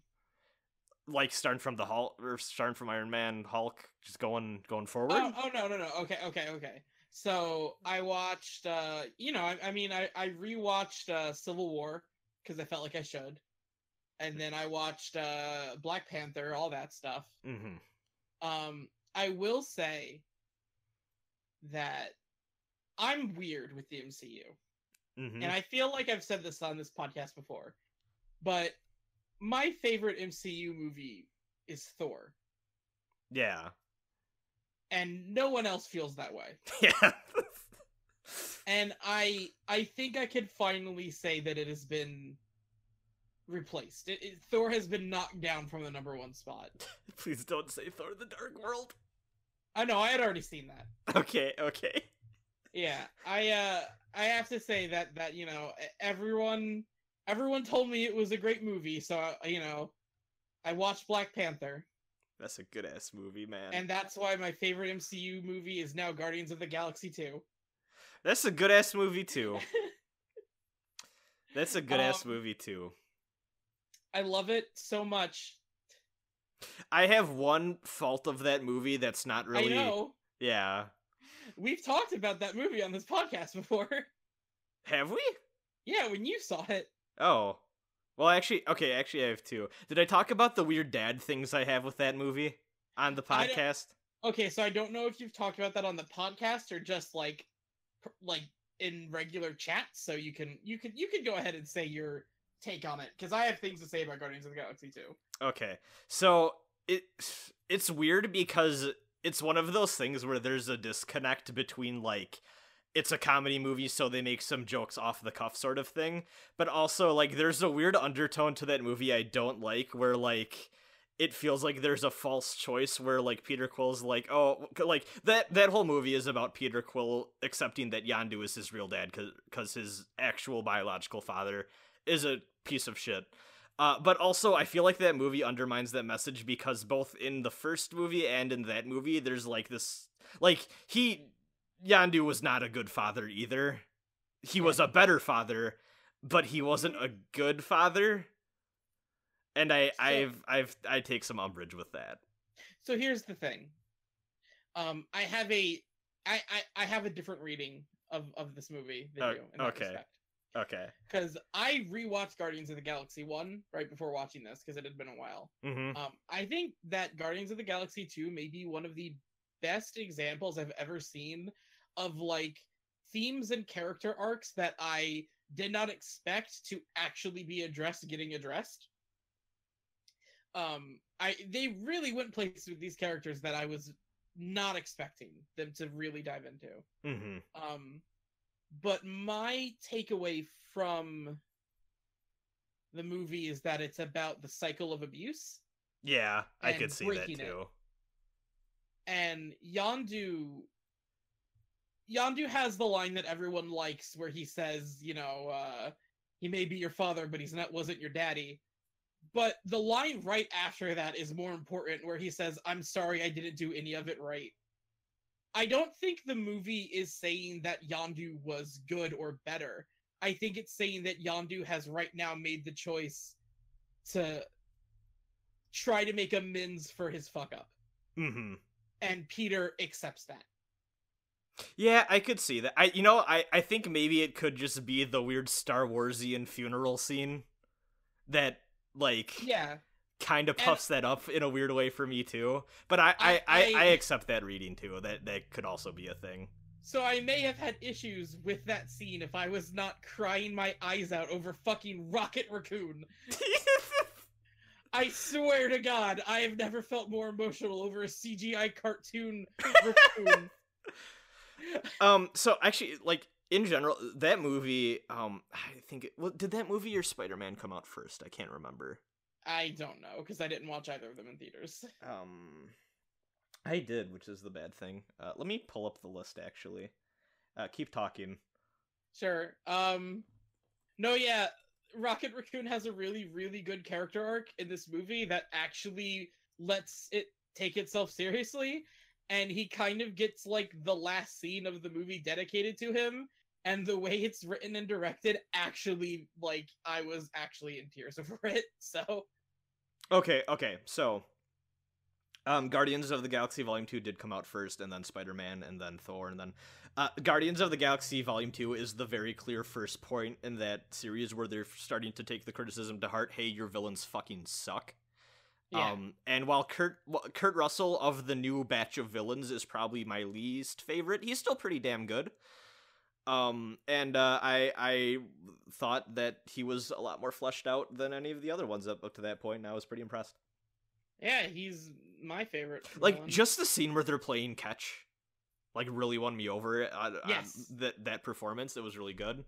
Like starting from the Hulk, or starting from Iron Man, Hulk, just going forward. Oh no. Okay. So I watched. I rewatched Civil War because I felt like I should, and then I watched Black Panther, all that stuff. Mm-hmm. I will say that I'm weird with the MCU. Mm-hmm. And I feel like I've said this on this podcast before, but my favorite MCU movie is Thor. Yeah. And no one else feels that way. Yeah. And I think I could finally say that it has been replaced. Thor has been knocked down from the #1 spot. Please don't say Thor: The Dark World. I know, I had already seen that. Okay. Yeah, I have to say that everyone told me it was a great movie, so I watched Black Panther. That's a good ass movie, man. And that's why my favorite MCU movie is now Guardians of the Galaxy 2. That's a good ass movie too. That's a good ass movie too. I love it so much. I have one fault of that movie that's not really. I know. Yeah. We've talked about that movie on this podcast before. Have we? Yeah, when you saw it. Oh. Well, actually, I have two. Did I talk about the weird dad things I have with that movie on the podcast? Okay, so I don't know if you've talked about that on the podcast or just like in regular chat. So you can go ahead and say your take on it, because I have things to say about Guardians of the Galaxy too. Okay, so it's weird because it's one of those things where there's a disconnect between, like, it's a comedy movie, so they make some jokes off the cuff sort of thing, but also, like, there's a weird undertone to that movie I don't like, where, like, it feels like there's a false choice where, like, Peter Quill's like, oh, like, that whole movie is about Peter Quill accepting that Yondu is his real dad, because his actual biological father is a piece of shit. But also, I feel like that movie undermines that message, because both in the first movie and in that movie, there's, like, this, like, Yondu was not a good father either. He was a better father, but he wasn't a good father. And I take some umbrage with that. So here's the thing. I have a different reading of this movie than you in that respect. Okay. Because I rewatched Guardians of the Galaxy 1 right before watching this, because it had been a while. Mm-hmm. I think that Guardians of the Galaxy 2 may be one of the best examples I've ever seen of, like, themes and character arcs that I did not expect to actually be getting addressed. They really went places with these characters that I was not expecting them to really dive into. Mm-hmm. But my takeaway from the movie is that it's about the cycle of abuse. Yeah, I could see that too. And Yondu has the line that everyone likes, where he says, he may be your father, but wasn't your daddy. But the line right after that is more important, where he says, I'm sorry I didn't do any of it right. I don't think the movie is saying that Yondu was good or better. I think it's saying that Yondu has right now made the choice to try to make amends for his fuck up. Mm-hmm. And Peter accepts that. Yeah, I could see that. I think maybe it could just be the weird Star Warsian funeral scene that, like, Yeah. kind of And puffs that up in a weird way for me too. But I accept that reading too. That could also be a thing. So I may have had issues with that scene if I was not crying my eyes out over fucking Rocket Raccoon. I swear to God, I have never felt more emotional over a CGI cartoon raccoon. So actually, like, in general, that movie, I think, did that movie or Spider-Man come out first? I can't remember. I don't know, because I didn't watch either of them in theaters. I did, which is the bad thing. Let me pull up the list, actually. Keep talking. Sure. No, yeah, Rocket Raccoon has a really, really good character arc in this movie that actually lets it take itself seriously, and he kind of gets, like, the last scene of the movie dedicated to him, and the way it's written and directed actually, like, I was actually in tears over it, so... Okay, so... Guardians of the Galaxy Volume 2 did come out first, and then Spider-Man, and then Thor, and then... Guardians of the Galaxy Volume 2 is the very clear first point in that series where they're starting to take the criticism to heart, hey, your villains fucking suck. Yeah. And while Kurt Russell of the new batch of villains is probably my least favorite, he's still pretty damn good. I thought that he was a lot more fleshed out than any of the other ones up to that point, and I was pretty impressed. Yeah, he's my favorite Like, villain. just the scene where they're playing catch, like, really won me over. Yes. That performance, it was really good.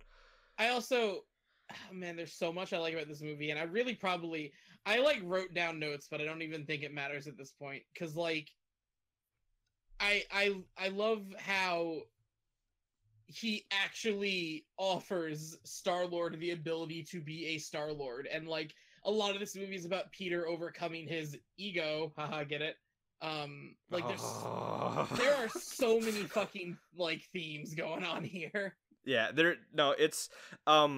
I also... Oh, man, there's so much I like about this movie, and I really probably... I, like, wrote down notes, but I don't even think it matters at this point, because, like... I love how he actually offers Star-Lord the ability to be a Star-Lord, and, like, a lot of this movie is about Peter overcoming his ego. Haha, get it? Like, there are so many fucking, like, themes going on here. Yeah, it's, oh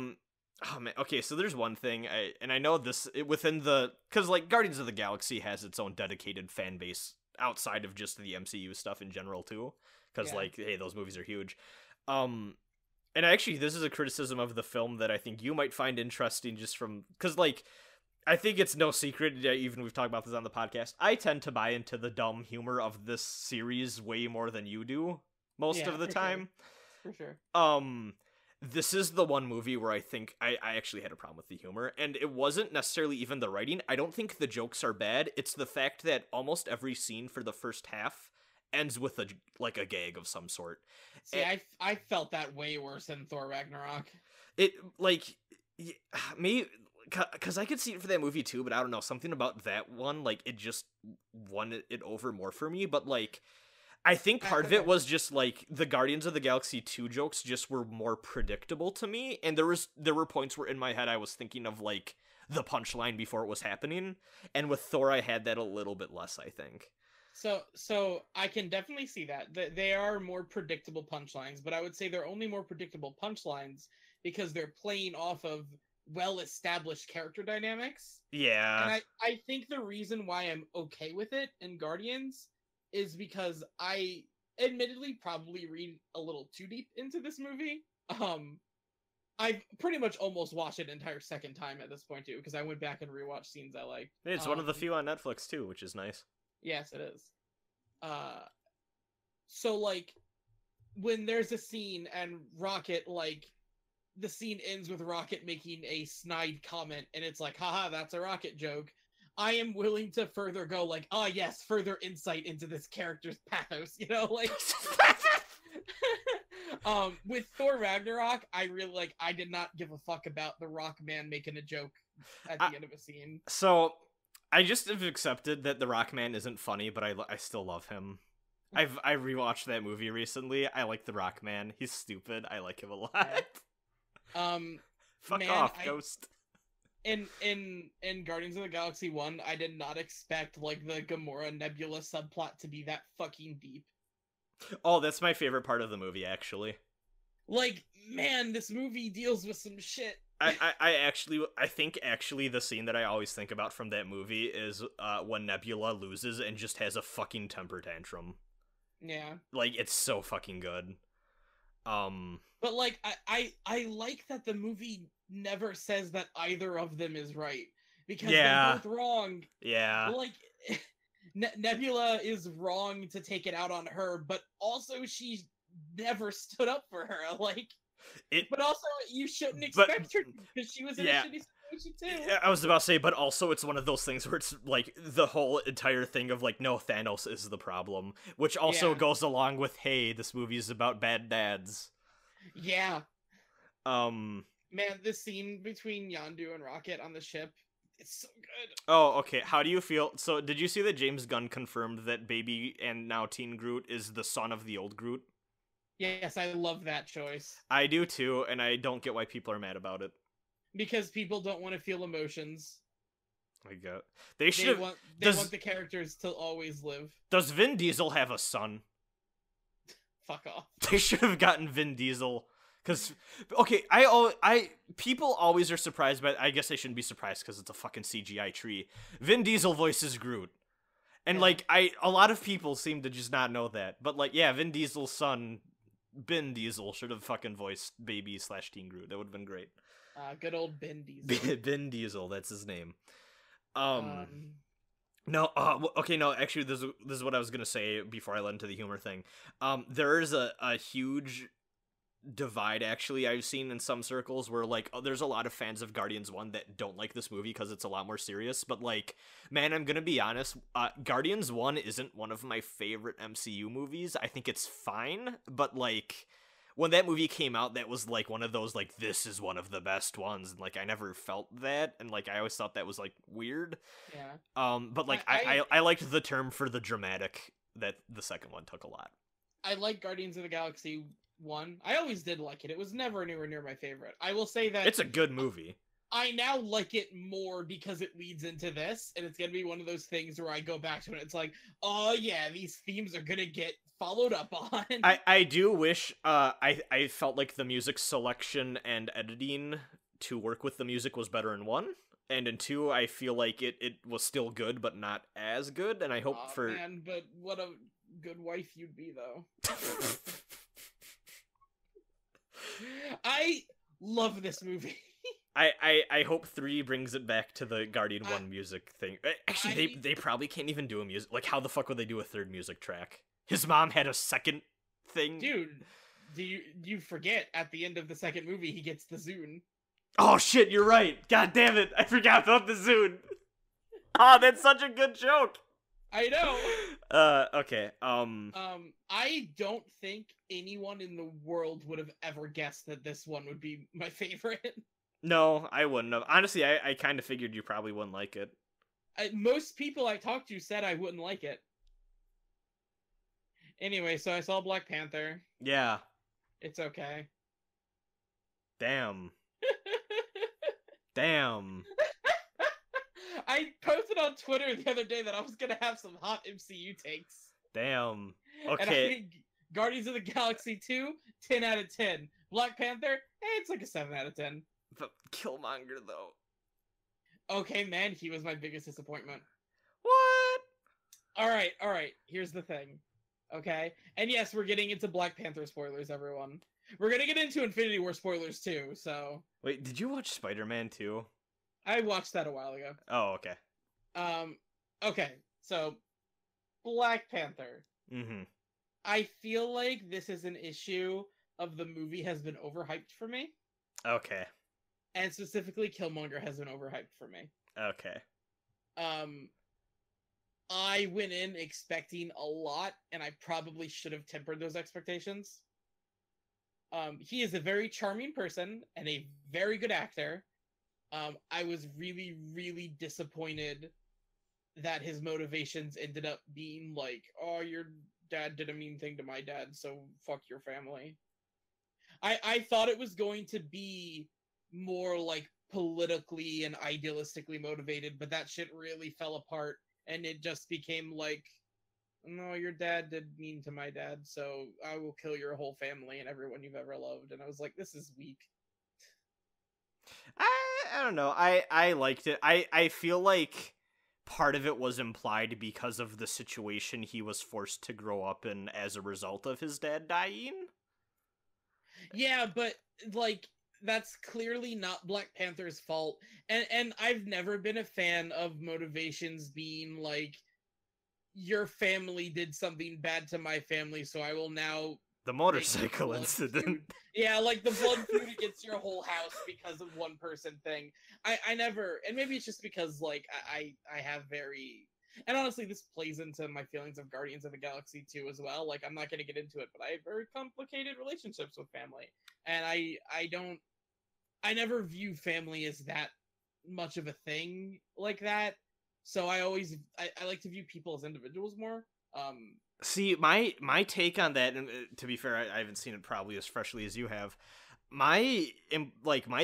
man, okay, so there's one thing, I know this, within the, because, like, Guardians of the Galaxy has its own dedicated fan base outside of just the MCU stuff in general, too, because, Yeah. like, hey, those movies are huge. And actually, this is a criticism of the film that I think you might find interesting just from, because, like, I think it's no secret, even we've talked about this on the podcast, I tend to buy into the dumb humor of this series way more than you do, most of the time. Sure. For sure. This is the one movie where I think I actually had a problem with the humor, and it wasn't necessarily even the writing. I don't think the jokes are bad. It's the fact that almost every scene for the first half ends with a gag of some sort. See, I felt that way worse than Thor Ragnarok. It, like, maybe, because I could see it for that movie too, but I don't know, something about that one, like, it just won it over more for me, but, like, I think part of it was just, like, the Guardians of the Galaxy 2 jokes just were more predictable to me, and there were points where in my head I was thinking of, like, the punchline before it was happening, and with Thor I had that a little bit less, I think. So I can definitely see that. They are more predictable punchlines, but I would say they're only more predictable punchlines because they're playing off of well-established character dynamics. Yeah. And I think the reason why I'm okay with it in Guardians is because I admittedly probably read a little too deep into this movie. I've pretty much almost watched it an entire second time at this point too, because I went back and rewatched scenes I liked. It's one of the few on Netflix too, which is nice. Yes, it is. So, like, when there's a scene and Rocket, like, the scene ends with Rocket making a snide comment, and it's like, haha, that's a Rocket joke. I am willing to further go, like, oh yes, further insight into this character's pathos, you know, like... With Thor Ragnarok, I really, like, I did not give a fuck about the Rock Man making a joke at the end of a scene. So... I just have accepted that the Rockman isn't funny, but I still love him. I rewatched that movie recently. I like the Rockman. He's stupid. I like him a lot. Fuck off, Ghost. In Guardians of the Galaxy 1, I did not expect, like, the Gamora Nebula subplot to be that fucking deep. Oh, that's my favorite part of the movie, actually. Like, man, this movie deals with some shit. I think the scene that I always think about from that movie is when Nebula loses and just has a fucking temper tantrum. Yeah. Like, it's so fucking good. But like, I like that the movie never says that either of them is right, because they're both wrong. Yeah. Like, Nebula is wrong to take it out on her, but also she never stood up for her. Like, but also you shouldn't expect her because she was in a shitty situation too. I was about to say, but also it's one of those things where it's like the whole entire thing of like, no, Thanos is the problem, which also goes along with, hey, this movie is about bad dads. Yeah. Man, this scene between Yondu and Rocket on the ship, it's so good. Oh, okay. How do you feel? So, did you see that James Gunn confirmed that baby and now teen Groot is the son of the old Groot? Yes, I love that choice. I do too, and I don't get why people are mad about it. Because people don't want to feel emotions. I get. They want the characters to always live. Does Vin Diesel have a son? Fuck off. They should have gotten Vin Diesel. Because, okay, people always are surprised, but I guess they shouldn't be surprised because it's a fucking CGI tree. Vin Diesel voices Groot. And, like, a lot of people seem to just not know that. But, like, yeah, Vin Diesel's son, Ben Diesel, should have fucking voiced baby/teen Groot. That would have been great. Good old Ben Diesel. Ben Diesel, that's his name. No, okay, no, actually, this is what I was gonna say before I led into the humor thing. There is a huge divide, actually, I've seen in some circles where, like, there's a lot of fans of Guardians 1 that don't like this movie because it's a lot more serious, but, like, man, I'm gonna be honest, Guardians 1 isn't one of my favorite MCU movies. I think it's fine, but, like, when that movie came out, that was, like, one of those, like, this is one of the best ones, and, like, I never felt that, and, like, I always thought that was, like, weird. Yeah. But, like, I liked the term for the dramatic that the second one took a lot. I like Guardians of the Galaxy 1. I always did like it. It was never anywhere near my favorite. I will say that... It's a good movie. I now like it more because it leads into this, and it's gonna be one of those things where I go back to it, it's like, oh yeah, these themes are gonna get followed up on. I do wish I felt like the music selection and editing to work with the music was better in 1, and in 2 I feel like it was still good but not as good, and I hope man, but what a good wife you'd be, though. I love this movie. I hope 3 brings it back to the Guardian 1 music thing. Actually, they probably can't even do a music... Like, how the fuck would they do a third music track? His mom had a second thing? Dude, do you forget, at the end of the second movie, he gets the Zune. Oh shit, you're right! God damn it, I forgot about the Zune! Oh, that's such a good joke! I know! Okay, I don't think anyone in the world would have ever guessed that this one would be my favorite. No, I wouldn't have. Honestly, I kind of figured you probably wouldn't like it. Most people I talked to said I wouldn't like it. Anyway, so I saw Black Panther. Yeah. It's okay. Damn. Damn. I posted on Twitter the other day that I was gonna have some hot MCU takes. Damn. Okay. And I think Guardians of the Galaxy 2, 10 out of 10. Black Panther, it's like a 7 out of 10. But Killmonger, though. Okay, man, he was my biggest disappointment. What? Alright, here's the thing. Okay? And yes, we're getting into Black Panther spoilers, everyone. We're gonna get into Infinity War spoilers, too, so... Wait, did you watch Spider-Man 2? I watched that a while ago. Oh, okay. Okay, so... Black Panther. Mm-hmm. I feel like this is an issue of the movie has been overhyped for me. Okay. And specifically, Killmonger has been overhyped for me. Okay. I went in expecting a lot, and I probably should have tempered those expectations. He is a very charming person and a very good actor. I was really, really disappointed that his motivations ended up being like, oh, your dad did a mean thing to my dad, so fuck your family. I thought it was going to be more like politically and idealistically motivated, but that shit really fell apart, and it just became like, no, your dad did mean to my dad, so I will kill your whole family and everyone you've ever loved. And I was like, this is weak. I don't know. I liked it. I feel like part of it was implied because of the situation he was forced to grow up in as a result of his dad dying. Yeah, but like that's clearly not Black Panther's fault. And I've never been a fan of motivations being like your family did something bad to my family, so I will now the motorcycle incident. Feud. Yeah, like the blood feud against your whole house because of one person thing. I never, and maybe it's just because like I have very, and honestly this plays into my feelings of Guardians of the Galaxy 2 as well. Like I'm not going to get into it, but I have very complicated relationships with family, and I never view family as that much of a thing like that. So I like to view people as individuals more. See, my take on that, and to be fair, I haven't seen it probably as freshly as you have. My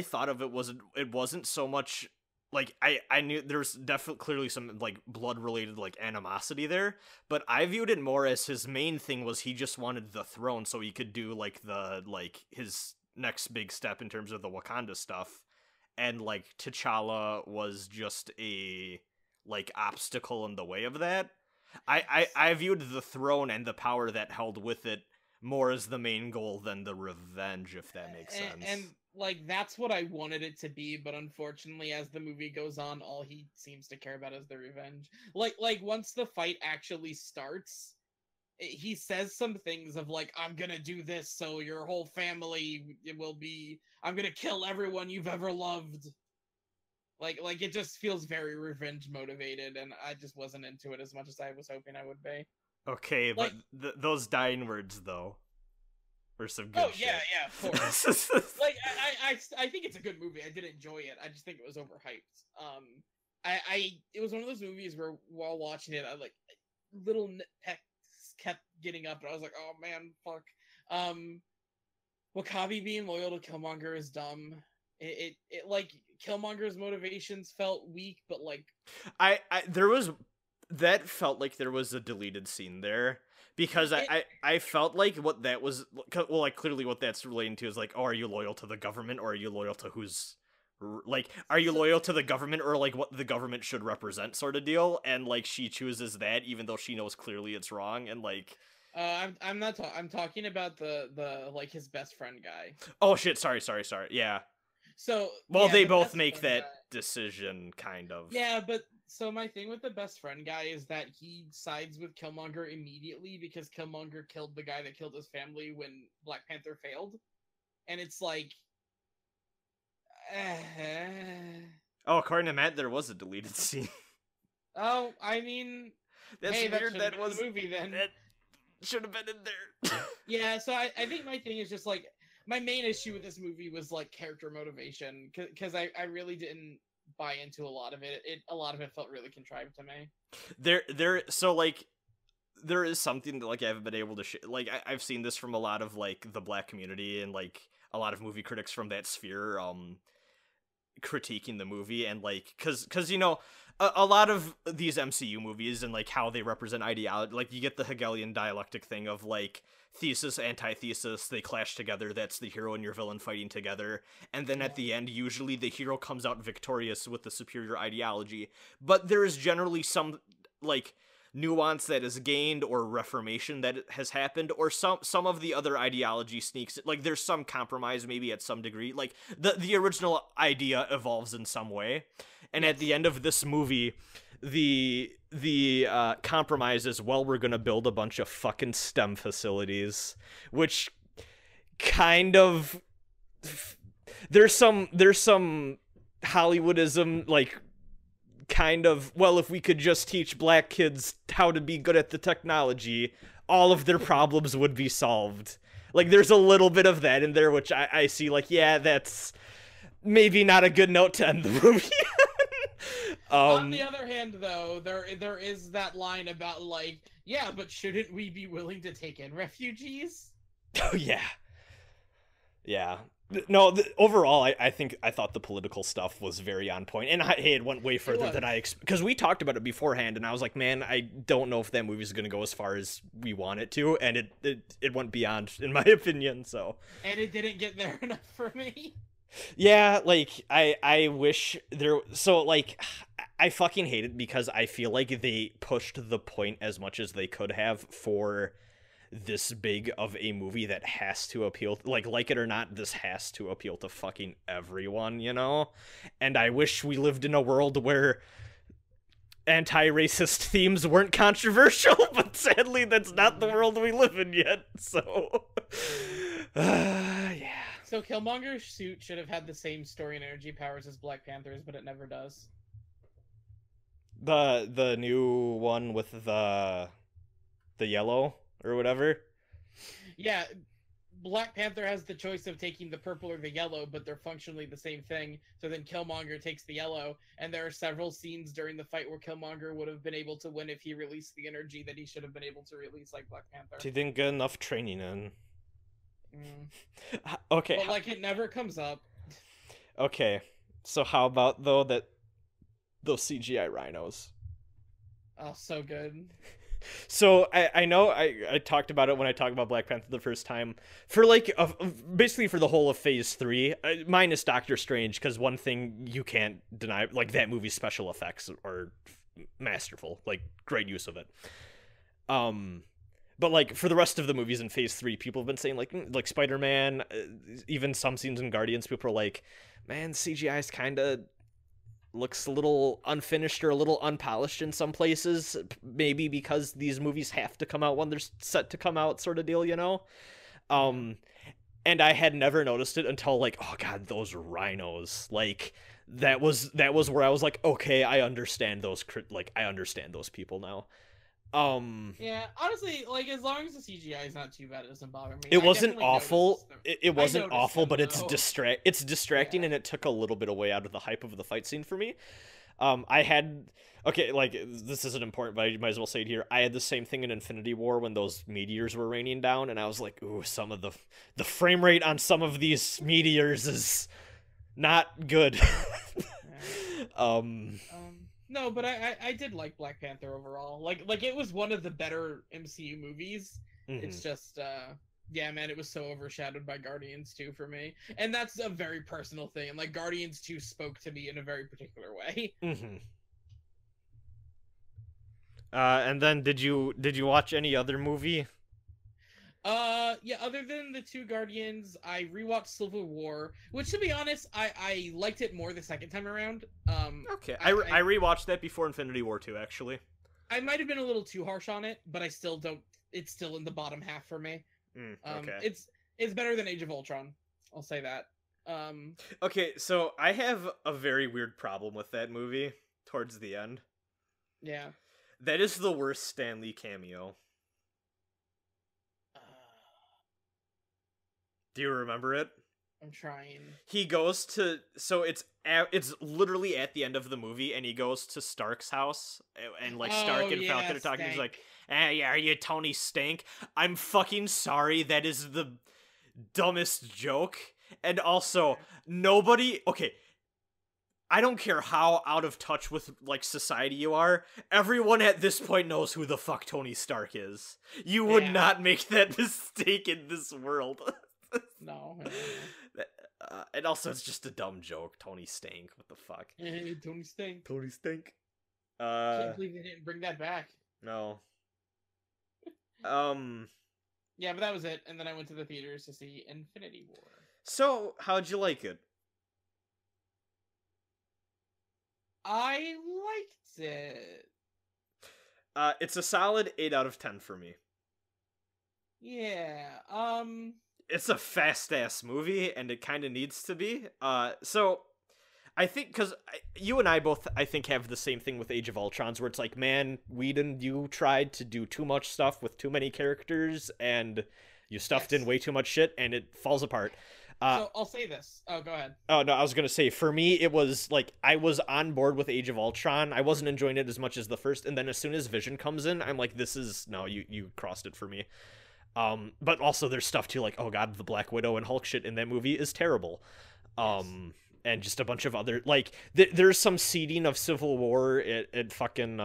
thought of it wasn't so much like I knew there's definitely clearly some like blood related like animosity there, but I viewed it more as his main thing was he just wanted the throne so he could do like his next big step in terms of the Wakanda stuff, and like T'Challa was just a like obstacle in the way of that. I viewed the throne and the power that held with it more as the main goal than the revenge, if that makes sense. And like that's what I wanted it to be, but unfortunately, as the movie goes on, all he seems to care about is the revenge. Like once the fight actually starts, he says some things of like, "I'm gonna do this, so your whole family will be. I'm gonna kill everyone you've ever loved." Like it just feels very revenge motivated, and I just wasn't into it as much as I was hoping I would be. Okay, like, but those dying words though were some good shit. Yeah, of course. Like I think it's a good movie. I did enjoy it. I just think it was overhyped. It was one of those movies where while watching it, I like little nitpicks kept getting up, and I was like, oh man, fuck. Wakabi being loyal to Killmonger is dumb. It like Killmonger's motivations felt weak, but like there was that felt like there was a deleted scene there because I felt like what that was, well, like clearly what that's relating to is like, oh, are you loyal to the government or are you loyal to who's like, are you loyal to the government or like what the government should represent sort of deal, and like she chooses that even though she knows clearly it's wrong, and like I'm not I'm talking about the like his best friend guy. Oh shit, sorry, yeah. So well, yeah, they both make that decision, kind of. Yeah, but so my thing with the best friend guy is that he sides with Killmonger immediately because Killmonger killed the guy that killed his family when Black Panther failed, and it's like, oh, according to Matt, there was a deleted scene. Oh, I mean, that's hey, weird. That was the movie then. That should have been in there. Yeah, so I think my thing is just like, my main issue with this movie was like character motivation, because I really didn't buy into a lot of it. A lot of it felt really contrived to me. So like there is something that like I haven't been able to like I've seen this from a lot of like the Black community and like a lot of movie critics from that sphere critiquing the movie, and like because you know a lot of these MCU movies and like how they represent ideology, like you get the Hegelian dialectic thing of like thesis, antithesis, they clash together, that's the hero and your villain fighting together, and then at the end usually the hero comes out victorious with the superior ideology, but there is generally some like nuance that is gained or reformation that has happened, or some of the other ideology sneaks, like there's some compromise maybe at some degree, like the original idea evolves in some way, and at the end of this movie the compromise is, well, we're gonna build a bunch of fucking STEM facilities, which kind of there's some Hollywoodism, like kind of, well, if we could just teach Black kids how to be good at the technology, all of their problems would be solved. Like there's a little bit of that in there, which I see like, yeah, that's maybe not a good note to end the movie. On the other hand, though, there is that line about like, yeah, but shouldn't we be willing to take in refugees? Oh yeah. No, overall, I thought the political stuff was very on point, and it went way further than because we talked about it beforehand, and I was like, man, I don't know if that movie's gonna go as far as we want it to, and it went beyond, in my opinion. So. And it didn't get there enough for me. Yeah, like I wish there. So like, I fucking hate it because I feel like they pushed the point as much as they could have for this big of a movie that has to appeal, like it or not, this has to appeal to fucking everyone, you know? And I wish we lived in a world where anti-racist themes weren't controversial, but sadly that's not the world we live in yet, so... yeah. So Killmonger's suit should have had the same story and energy powers as Black Panther's, but it never does. The new one with the yellow or whatever? Yeah, Black Panther has the choice of taking the purple or the yellow, but they're functionally the same thing. So then Killmonger takes the yellow, and there are several scenes during the fight where Killmonger would have been able to win if he released the energy that he should have been able to release, like Black Panther. He didn't get enough training in. Mm. Okay. But, like, it never comes up. Okay, so how about, though, that those CGI rhinos? Oh, so good. So I know I talked about it when I talked about Black Panther the first time for like basically for the whole of Phase 3 minus Doctor Strange, because one thing you can't deny, like, that movie's special effects are masterful, like great use of it. But like for the rest of the movies in Phase 3, people have been saying like Spider-Man, even some scenes in Guardians, people are like, man, CGI's kind of looks a little unfinished or a little unpolished in some places, maybe because these movies have to come out when they're set to come out, sort of deal, you know? And I had never noticed it until, like, oh god, those rhinos, like, that was where I was like, okay, I understand those people now. Yeah, honestly, like, as long as the CGI is not too bad, it doesn't bother me. It wasn't awful. It wasn't awful, but it's though. it's distracting, yeah. And it took a little bit away out of the hype of the fight scene for me. Okay, like, this isn't important, but I might as well say it here. I had the same thing in Infinity War when those meteors were raining down, and I was like, ooh, some of the frame rate on some of these meteors is not good. No, but I did like Black Panther overall. Like it was one of the better MCU movies. Mm-hmm. It's just yeah, man, it was so overshadowed by Guardians 2 for me. And that's a very personal thing. And like Guardians 2 spoke to me in a very particular way. Mm-hmm. And then did you watch any other movie? Yeah, other than the two Guardians, I rewatched Civil War, which, to be honest, I liked it more the second time around. Okay, I rewatched that before Infinity War 2, actually. I might have been a little too harsh on it, but I still don't. It's still in the bottom half for me. Okay. It's better than Age of Ultron. I'll say that. Okay, so I have a very weird problem with that movie towards the end. Yeah. That is the worst Stan Lee cameo. Do you remember it? I'm trying. He goes to... So it's literally at the end of the movie, and he goes to Stark's house, and like Stark and Falcon are talking. He's like, yeah, are you Tony Stank? I'm fucking sorry, that is the dumbest joke. And also, nobody... Okay, I don't care how out of touch with, like, society you are, everyone at this point knows who the fuck Tony Stark is. You would not make that mistake in this world. No. And also, it's just a dumb joke. Tony Stank. What the fuck? Hey, Tony Stank. Tony Stank. Can't believe they didn't bring that back. No. Yeah, but that was it. And then I went to the theaters to see Infinity War. So, how'd you like it? I liked it. It's a solid 8 out of 10 for me. Yeah. It's a fast-ass movie, and it kind of needs to be. So, I think, because you and I both, I think, have the same thing with Age of Ultron, where it's like, man, Whedon, you tried to do too much stuff with too many characters, and you stuffed in way too much shit, and it falls apart. So, I'll say this. Oh, go ahead. Oh, no, I was going to say, for me, it was, like, I was on board with Age of Ultron. I wasn't enjoying it as much as the first, and then as soon as Vision comes in, I'm like, no, you crossed it for me. But also there's stuff too, like, oh god, the Black Widow and Hulk shit in that movie is terrible. And just a bunch of other, like, there's some seeding of Civil War at fucking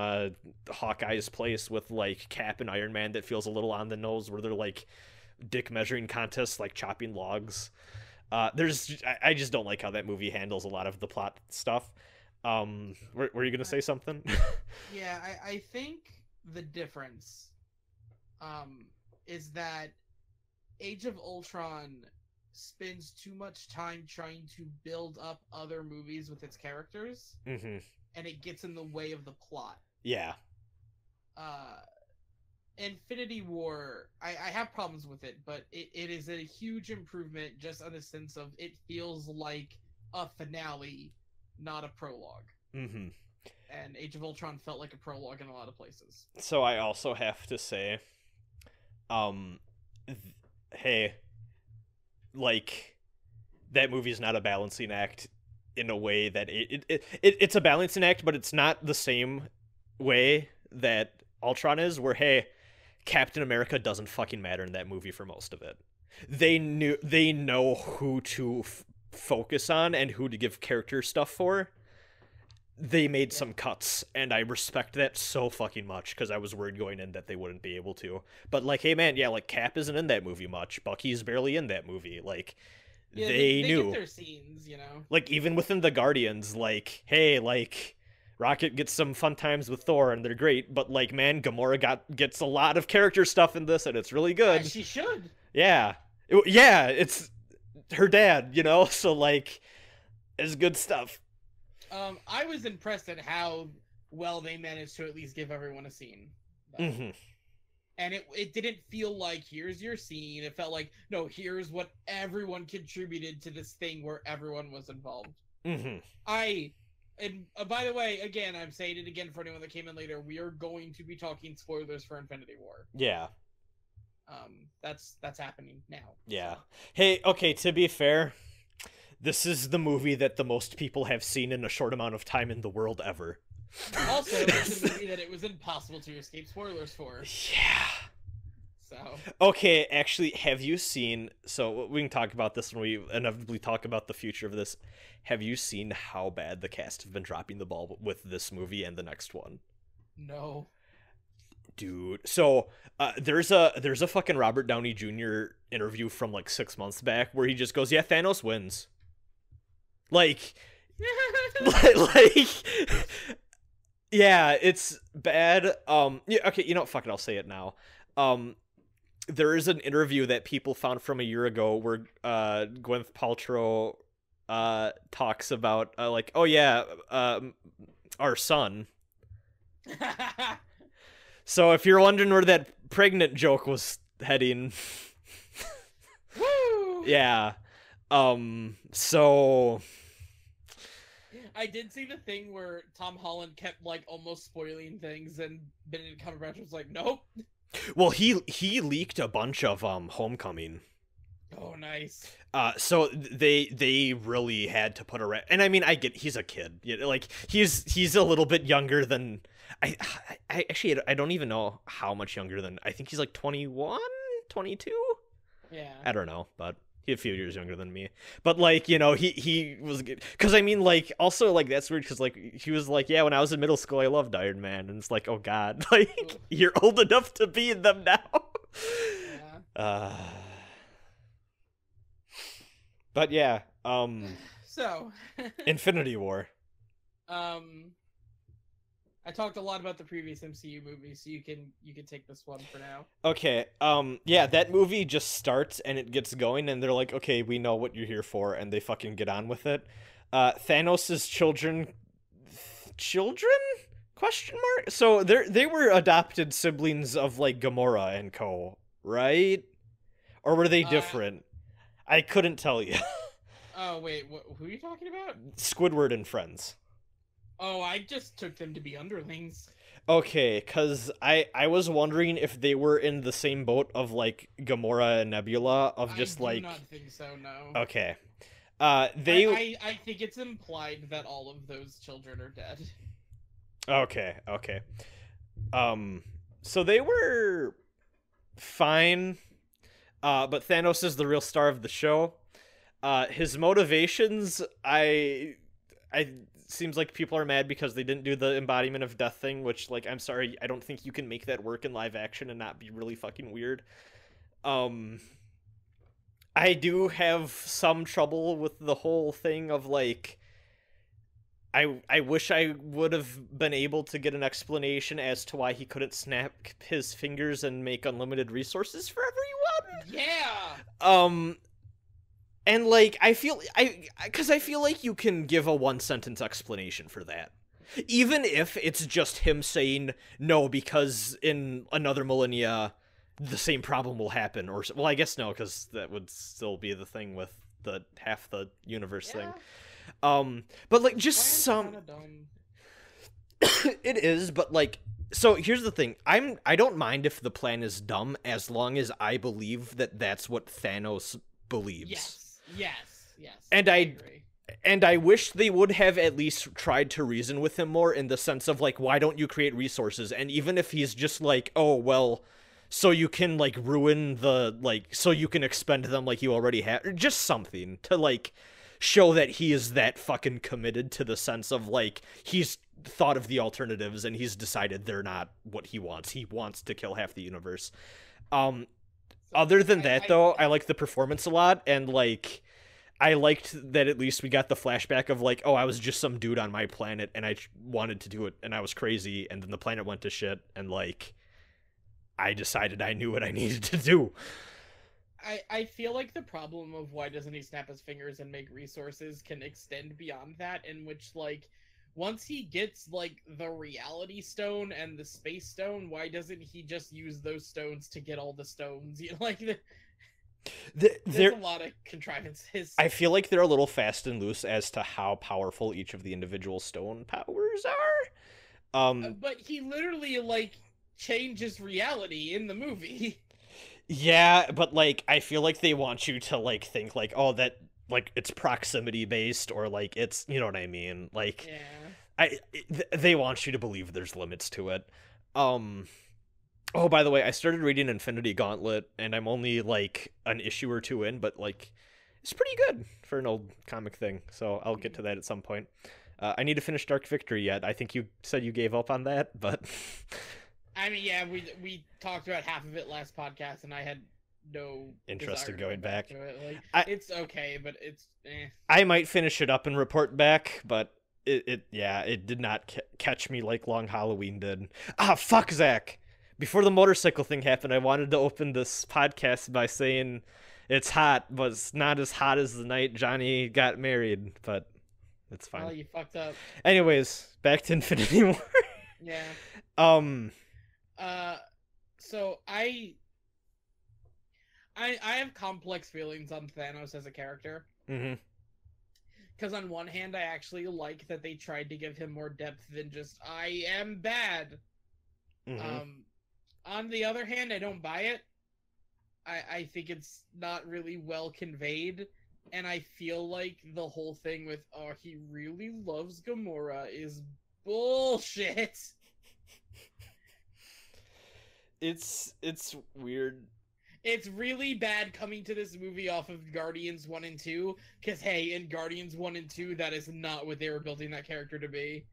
Hawkeye's place with, like, Cap and Iron Man that feels a little on the nose, where they're, like, dick measuring contests, like chopping logs. I just don't like how that movie handles a lot of the plot stuff. Were you gonna say something? Yeah, I think the difference is that Age of Ultron spends too much time trying to build up other movies with its characters, Mm-hmm. and it gets in the way of the plot. Yeah. Infinity War, I have problems with it, but it is a huge improvement just in the sense of it feels like a finale, not a prologue. Mm-hmm. And Age of Ultron felt like a prologue in a lot of places. So I also have to say, hey, like, that movie's not a balancing act in a way that it's a balancing act, but it's not the same way that Ultron is, where, hey, Captain America doesn't fucking matter in that movie for most of it. They know who to focus on and who to give character stuff for. They made some cuts, and I respect that so fucking much, because I was worried going in that they wouldn't be able to. But, like, hey, man, yeah, like, Cap isn't in that movie much. Bucky's barely in that movie. Like, yeah, they knew. Get their scenes, you know? Like, even within the Guardians, like, hey, like, Rocket gets some fun times with Thor, and they're great, but, like, man, Gamora gets a lot of character stuff in this, and it's really good. She should. Yeah. It's her dad, you know? So, like, it's good stuff. I was impressed at how well they managed to at least give everyone a scene. Mm-hmm. And it didn't feel like, here's your scene. It felt like, no, here's what everyone contributed to this thing where everyone was involved. Mm-hmm. And by the way, again, I'm saying it again for anyone that came in later, we are going to be talking spoilers for Infinity War. Yeah. That's happening now. Yeah. So. Hey, okay, to be fair, this is the movie that the most people have seen in a short amount of time in the world ever. Also, it's a movie that it was impossible to escape spoilers for. Yeah. So. Okay, actually, have you seen... So, we can talk about this when we inevitably talk about the future of this. Have you seen how bad the cast have been dropping the ball with this movie and the next one? No. Dude. So, there's a fucking Robert Downey Jr. interview from, like, 6 months back where he just goes, yeah, Thanos wins. Like, yeah, it's bad. Yeah, okay, you know what, fuck it, I'll say it now. There is an interview that people found from a year ago where Gwyneth Paltrow talks about like, oh yeah, our son. So if you're wondering where that pregnant joke was heading, woo! Yeah. So I did see the thing where Tom Holland kept like almost spoiling things, and Benedict Cumberbatch was like, "Nope." Well, he leaked a bunch of Homecoming. Oh, nice. So they really had to put and I mean, I get he's a kid, like he's a little bit younger than I actually I don't even know how much younger than, I think he's like 21, 22. Yeah. I don't know, but he's a few years younger than me. But like, you know, he was good. Because I mean, like, also like that's weird because like he was like, yeah, when I was in middle school I loved Iron Man, and it's like, oh god, like you're old enough to be in them now. Yeah. But yeah, so Infinity War. I talked a lot about the previous MCU movie, so you can take this one for now. Okay. Yeah, that movie just starts and it gets going, and they're like, okay, we know what you're here for, and they fucking get on with it. Thanos' children? Question mark? So they were adopted siblings of like Gamora and co, right? Or were they different? I couldn't tell you. Oh wait, who are you talking about? Squidward and friends. Oh, I just took them to be underlings. Okay, because I was wondering if they were in the same boat of, like, Gamora and Nebula, of just, like... I do not think so, no. Okay. I think it's implied that all of those children are dead. Okay. So they were fine, but Thanos is the real star of the show. His motivations, seems like people are mad because they didn't do the embodiment of death thing, which, like, I'm sorry, I don't think you can make that work in live action and not be really fucking weird. I do have some trouble with the whole thing of, like, I wish I would have been able to get an explanation as to why he couldn't snap his fingers and make unlimited resources for everyone. Yeah. And like I feel like you can give a one sentence explanation for that. Even if it's just him saying no because in another millennia the same problem will happen, or well, I guess no, because that would still be the thing with the half the universe thing. But like just some it is, but like, so here's the thing. I don't mind if the plan is dumb as long as I believe that that's what Thanos believes. Yes. And I agree. And I wish they would have at least tried to reason with him more in the sense of like, why don't you create resources? And even if he's just like, oh well, so you can like ruin the like, so you can expend them like you already have, or just something to like show that he is that fucking committed to the sense of like he's thought of the alternatives and he's decided they're not what he wants. He wants to kill half the universe. Other than that, though, I like the performance a lot, and like I liked that at least we got the flashback of like, oh, I was just some dude on my planet and I wanted to do it and I was crazy, and then the planet went to shit and like I decided I knew what I needed to do. I feel like the problem of why doesn't he snap his fingers and make resources can extend beyond that, in which like once he gets like the reality stone and the space stone, why doesn't he just use those stones to get all the stones? You know, like there's a lot of contrivances. I feel like they're a little fast and loose as to how powerful each of the individual stone powers are. But he literally like changes reality in the movie. Yeah, but like I feel like they want you to like think like, oh, that like it's proximity based, or like it's, you know what I mean? Like yeah. They want you to believe there's limits to it. Oh, by the way, I started reading Infinity Gauntlet and I'm only like an issue or two in, but like it's pretty good for an old comic thing. So I'll get to that at some point. I need to finish Dark Victory yet. I think you said you gave up on that, but I mean, yeah, we talked about half of it last podcast, and I had no interest in going back. To it. Like, it's okay, but it's I might finish it up and report back, but it did not catch me like Long Halloween did. Ah, fuck, Zach. Before the motorcycle thing happened, I wanted to open this podcast by saying it's hot, but it's not as hot as the night Johnny got married, but it's fine. Oh, you fucked up. Anyways, back to Infinity War. Yeah. So I have complex feelings on Thanos as a character. Mm-hmm. Because on one hand, I actually like that they tried to give him more depth than just, I am bad. Mm-hmm. On the other hand, I don't buy it. I think it's not really well conveyed. And I feel like the whole thing with, oh, he really loves Gamora is bullshit. It's weird. It's really bad coming to this movie off of Guardians 1 and 2, because, hey, in Guardians 1 and 2, that is not what they were building that character to be.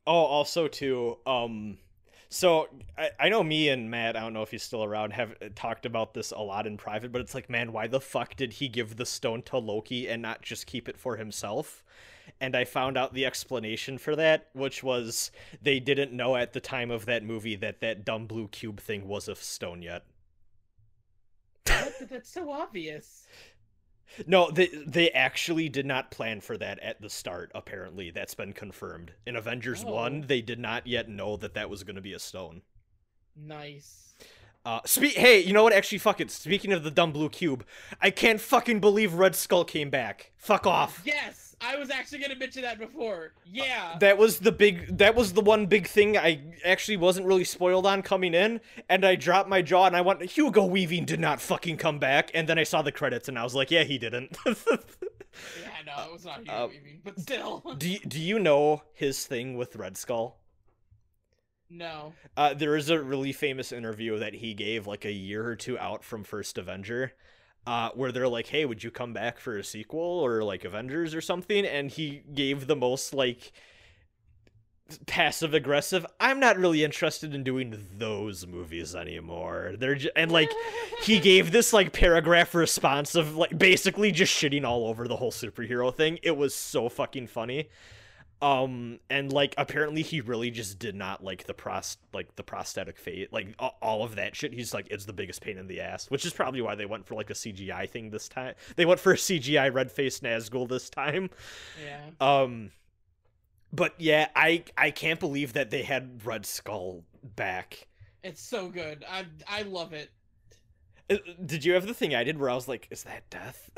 Also, too, so I know me and Matt, I don't know if he's still around, have talked about this a lot in private, but it's like, man, why the fuck did he give the stone to Loki and not just keep it for himself? And I found out the explanation for that, which was they didn't know at the time of that movie that dumb blue cube thing was a stone yet. What? But that's so obvious. No, they actually did not plan for that at the start, apparently. That's been confirmed. In Avengers 1, they did not yet know that was going to be a stone. Nice. Hey, you know what? Actually, fuck it. Speaking of the dumb blue cube, I can't fucking believe Red Skull came back. Fuck off. Yes! I was actually going to mention that before. Yeah. That was the one big thing I actually wasn't really spoiled on coming in, and I dropped my jaw and I went, Hugo Weaving did not fucking come back, and then I saw the credits and I was like, yeah, he didn't. Yeah, no, it was not Hugo Weaving, but still. Do you know his thing with Red Skull? No. There is a really famous interview that he gave like a year or two out from First Avenger, where they're like, hey, would you come back for a sequel or like Avengers or something? And he gave the most like passive aggressive. I'm not really interested in doing those movies anymore. And like he gave this like paragraph response of like basically just shitting all over the whole superhero thing. It was so fucking funny. And like apparently he really just did not like the prosthetic fate, like all of that shit. He's like, it's the biggest pain in the ass, which is probably why they went for like a CGI thing this time. They went for a CGI red-faced Nazgul this time. Yeah. But yeah, I can't believe that they had Red Skull back. It's so good. I love it. Did you have the thing I did where I was like, is that death?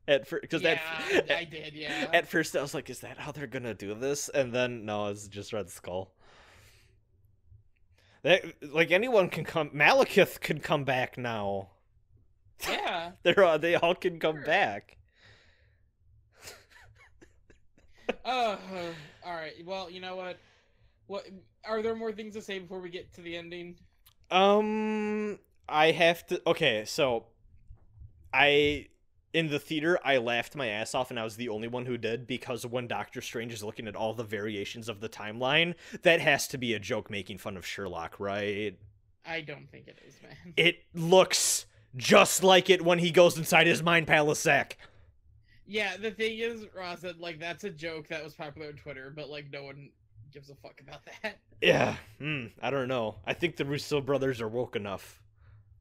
At first, because I did, yeah. At first, I was like, "Is that how they're gonna do this?" And then, no, it's just Red Skull. Like anyone can come. Malekith could come back now. Yeah, they all can come back. All right. Well, you know what? What are there more things to say before we get to the ending? I have to. Okay, so in the theater, I laughed my ass off, and I was the only one who did, because when Doctor Strange is looking at all the variations of the timeline, that has to be a joke making fun of Sherlock, right? I don't think it is, man. It looks just like it when he goes inside his mind palace sack. Yeah, the thing is, Ross, that, like, that's a joke that was popular on Twitter, but, like, no one gives a fuck about that. Yeah, I don't know. I think the Russo brothers are woke enough.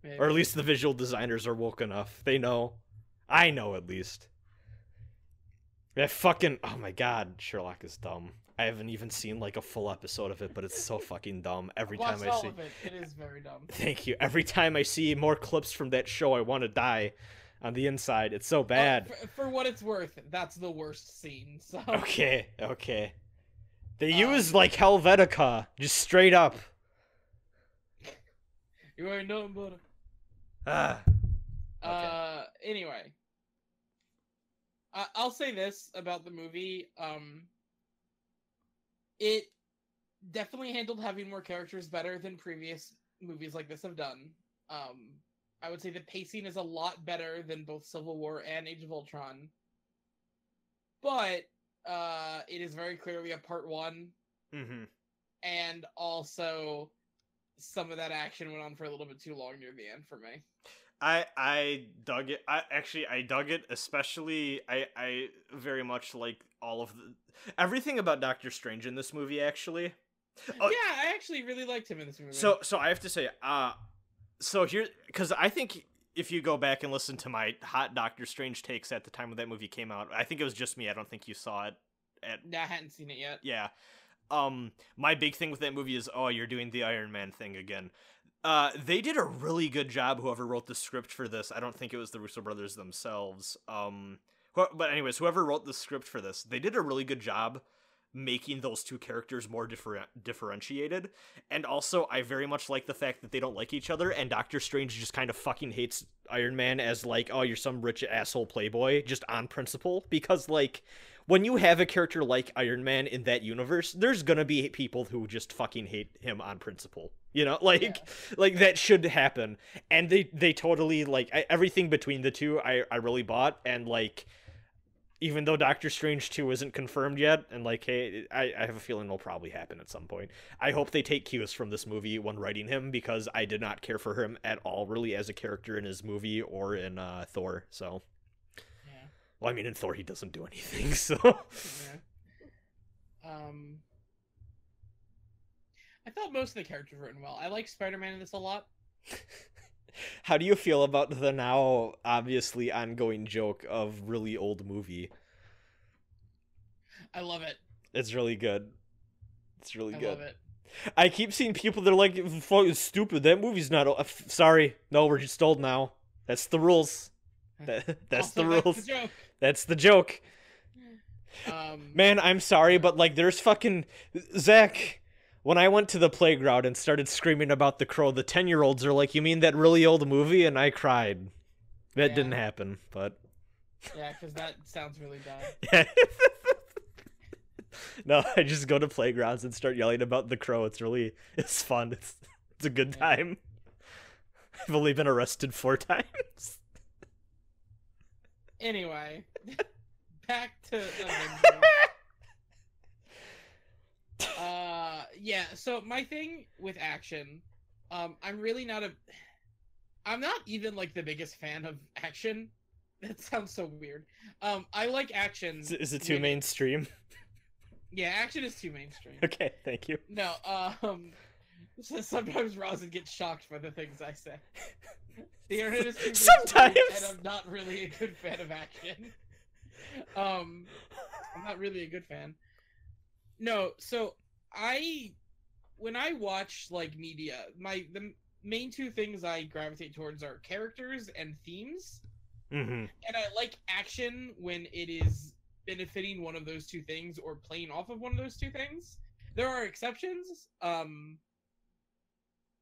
Maybe. Or at least the visual designers are woke enough. They know. I know, at least. That fucking... Oh my god, Sherlock is dumb. I haven't even seen, like, a full episode of it, but it's so fucking dumb. Every time I see... It is very dumb. Thank you. Every time I see more clips from that show, I want to die on the inside. It's so bad. For what it's worth, that's the worst scene, so... Okay. They use, like, Helvetica. Just straight up. You ain't nothing but Okay. Anyway. I'll say this about the movie. It definitely handled having more characters better than previous movies like this have done. I would say the pacing is a lot better than both Civil War and Age of Ultron. But it is very clearly a part one. Mm-hmm. And also, some of that action went on for a little bit too long near the end for me. I dug it. I dug it, especially I very much like all of everything about Doctor Strange in this movie, actually. Oh, yeah, I actually really liked him in this movie. So I have to say, so here, because I think if you go back and listen to my hot Doctor Strange takes at the time when that movie came out, I think it was just me. I don't think you saw it. I hadn't seen it yet. Yeah. My big thing with that movie is, oh, you're doing the Iron Man thing again. They did a really good job, whoever wrote the script for this. I don't think it was the Russo brothers themselves. But anyways, whoever wrote the script for this, they did a really good job making those two characters more differentiated. And also, I very much like the fact that they don't like each other, and Doctor Strange just kind of fucking hates Iron Man as, like, oh, you're some rich asshole playboy, just on principle. Because, like, when you have a character like Iron Man in that universe, there's gonna be people who just fucking hate him on principle. You know, like that should happen. And they totally, like, everything between the two, I really bought. And, like, even though Doctor Strange 2 isn't confirmed yet, and, like, hey, I have a feeling it'll probably happen at some point. I hope they take cues from this movie when writing him, because I did not care for him at all, really, as a character in his movie or in Thor, so... Well, I mean, in Thor, he doesn't do anything, so... Yeah. I thought most of the characters were written well. I like Spider-Man in this a lot. How do you feel about the now obviously ongoing joke of really old movie? I love it. It's really good. It's really good. I love it. I keep seeing people that are like, fucking stupid, that movie's not old. Sorry. No, we're just old now. That's the rules. That's the rules. That's the joke. That's the joke. Man, I'm sorry, but, like, there's fucking... Zach, when I went to the playground and started screaming about The Crow, the 10-year-olds are like, you mean that really old movie? And I cried. That didn't happen, but... Yeah, because that sounds really bad. Yeah. No, I just go to playgrounds and start yelling about The Crow. It's fun. It's a good time. I've only been arrested 4 times. Anyway, back to Avengers. Yeah, so my thing with action, I'm really not I'm not even, like, the biggest fan of action. That sounds so weird. I like action. Is it too mainstream? Yeah, action is too mainstream. Okay, thank you. No, so sometimes Rosin gets shocked by the things I say. The internet is too sometimes, and I'm not really a good fan of action. I'm not really a good fan. No, so when I watch, like, media, the main two things I gravitate towards are characters and themes. Mm-hmm. And I like action when it is benefiting one of those two things or playing off of one of those two things. There are exceptions.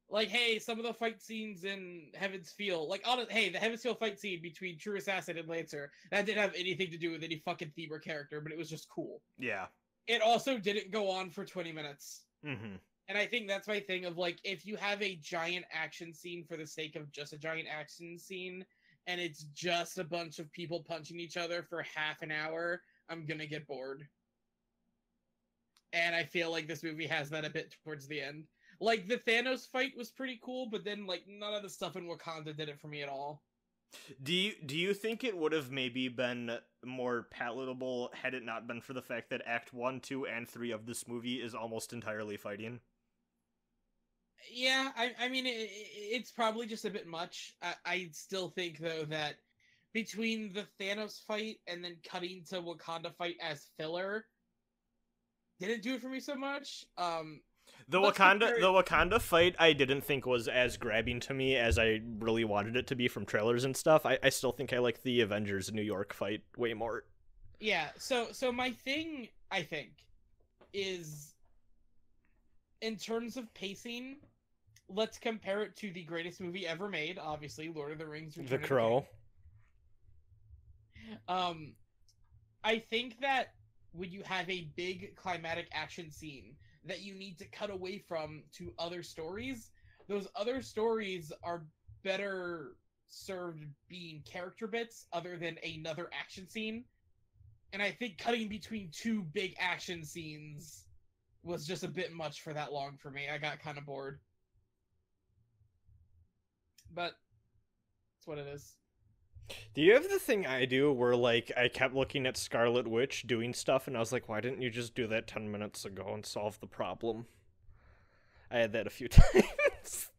Like, hey, some of the fight scenes in Heaven's Feel, like, hey, the Heaven's Feel fight scene between True Assassin and Lancer, that didn't have anything to do with any fucking theme or character, but it was just cool. Yeah. It also didn't go on for 20 minutes. Mm-hmm. And I think that's my thing of, like, if you have a giant action scene for the sake of just a giant action scene, and it's just a bunch of people punching each other for half an hour, I'm gonna get bored. And I feel like this movie has that a bit towards the end. Like, the Thanos fight was pretty cool, but then, like, none of the stuff in Wakanda did it for me at all. Do you think it would have maybe been more palatable had it not been for the fact that Act 1, 2, and 3 of this movie is almost entirely fighting? Yeah, I mean, it's probably just a bit much. I still think, though, that between the Thanos fight and then cutting to Wakanda fight as filler, didn't do it for me so much. The Wakanda fight I didn't think was as grabbing to me as I really wanted it to be from trailers and stuff. I still think I like the Avengers New York fight way more. Yeah, so my thing, I think, is in terms of pacing, let's compare it to the greatest movie ever made, obviously, Lord of the Rings: Return The of the Crow. King. I think that when you have a big climatic action scene that you need to cut away from to other stories, those other stories are better served being character bits other than another action scene. And I think cutting between two big action scenes was just a bit much for that long for me. I got kind of bored. But that's what it is. Do you have the thing I do where, like, I kept looking at Scarlet Witch doing stuff and I was like, why didn't you just do that 10 minutes ago and solve the problem? I had that a few times.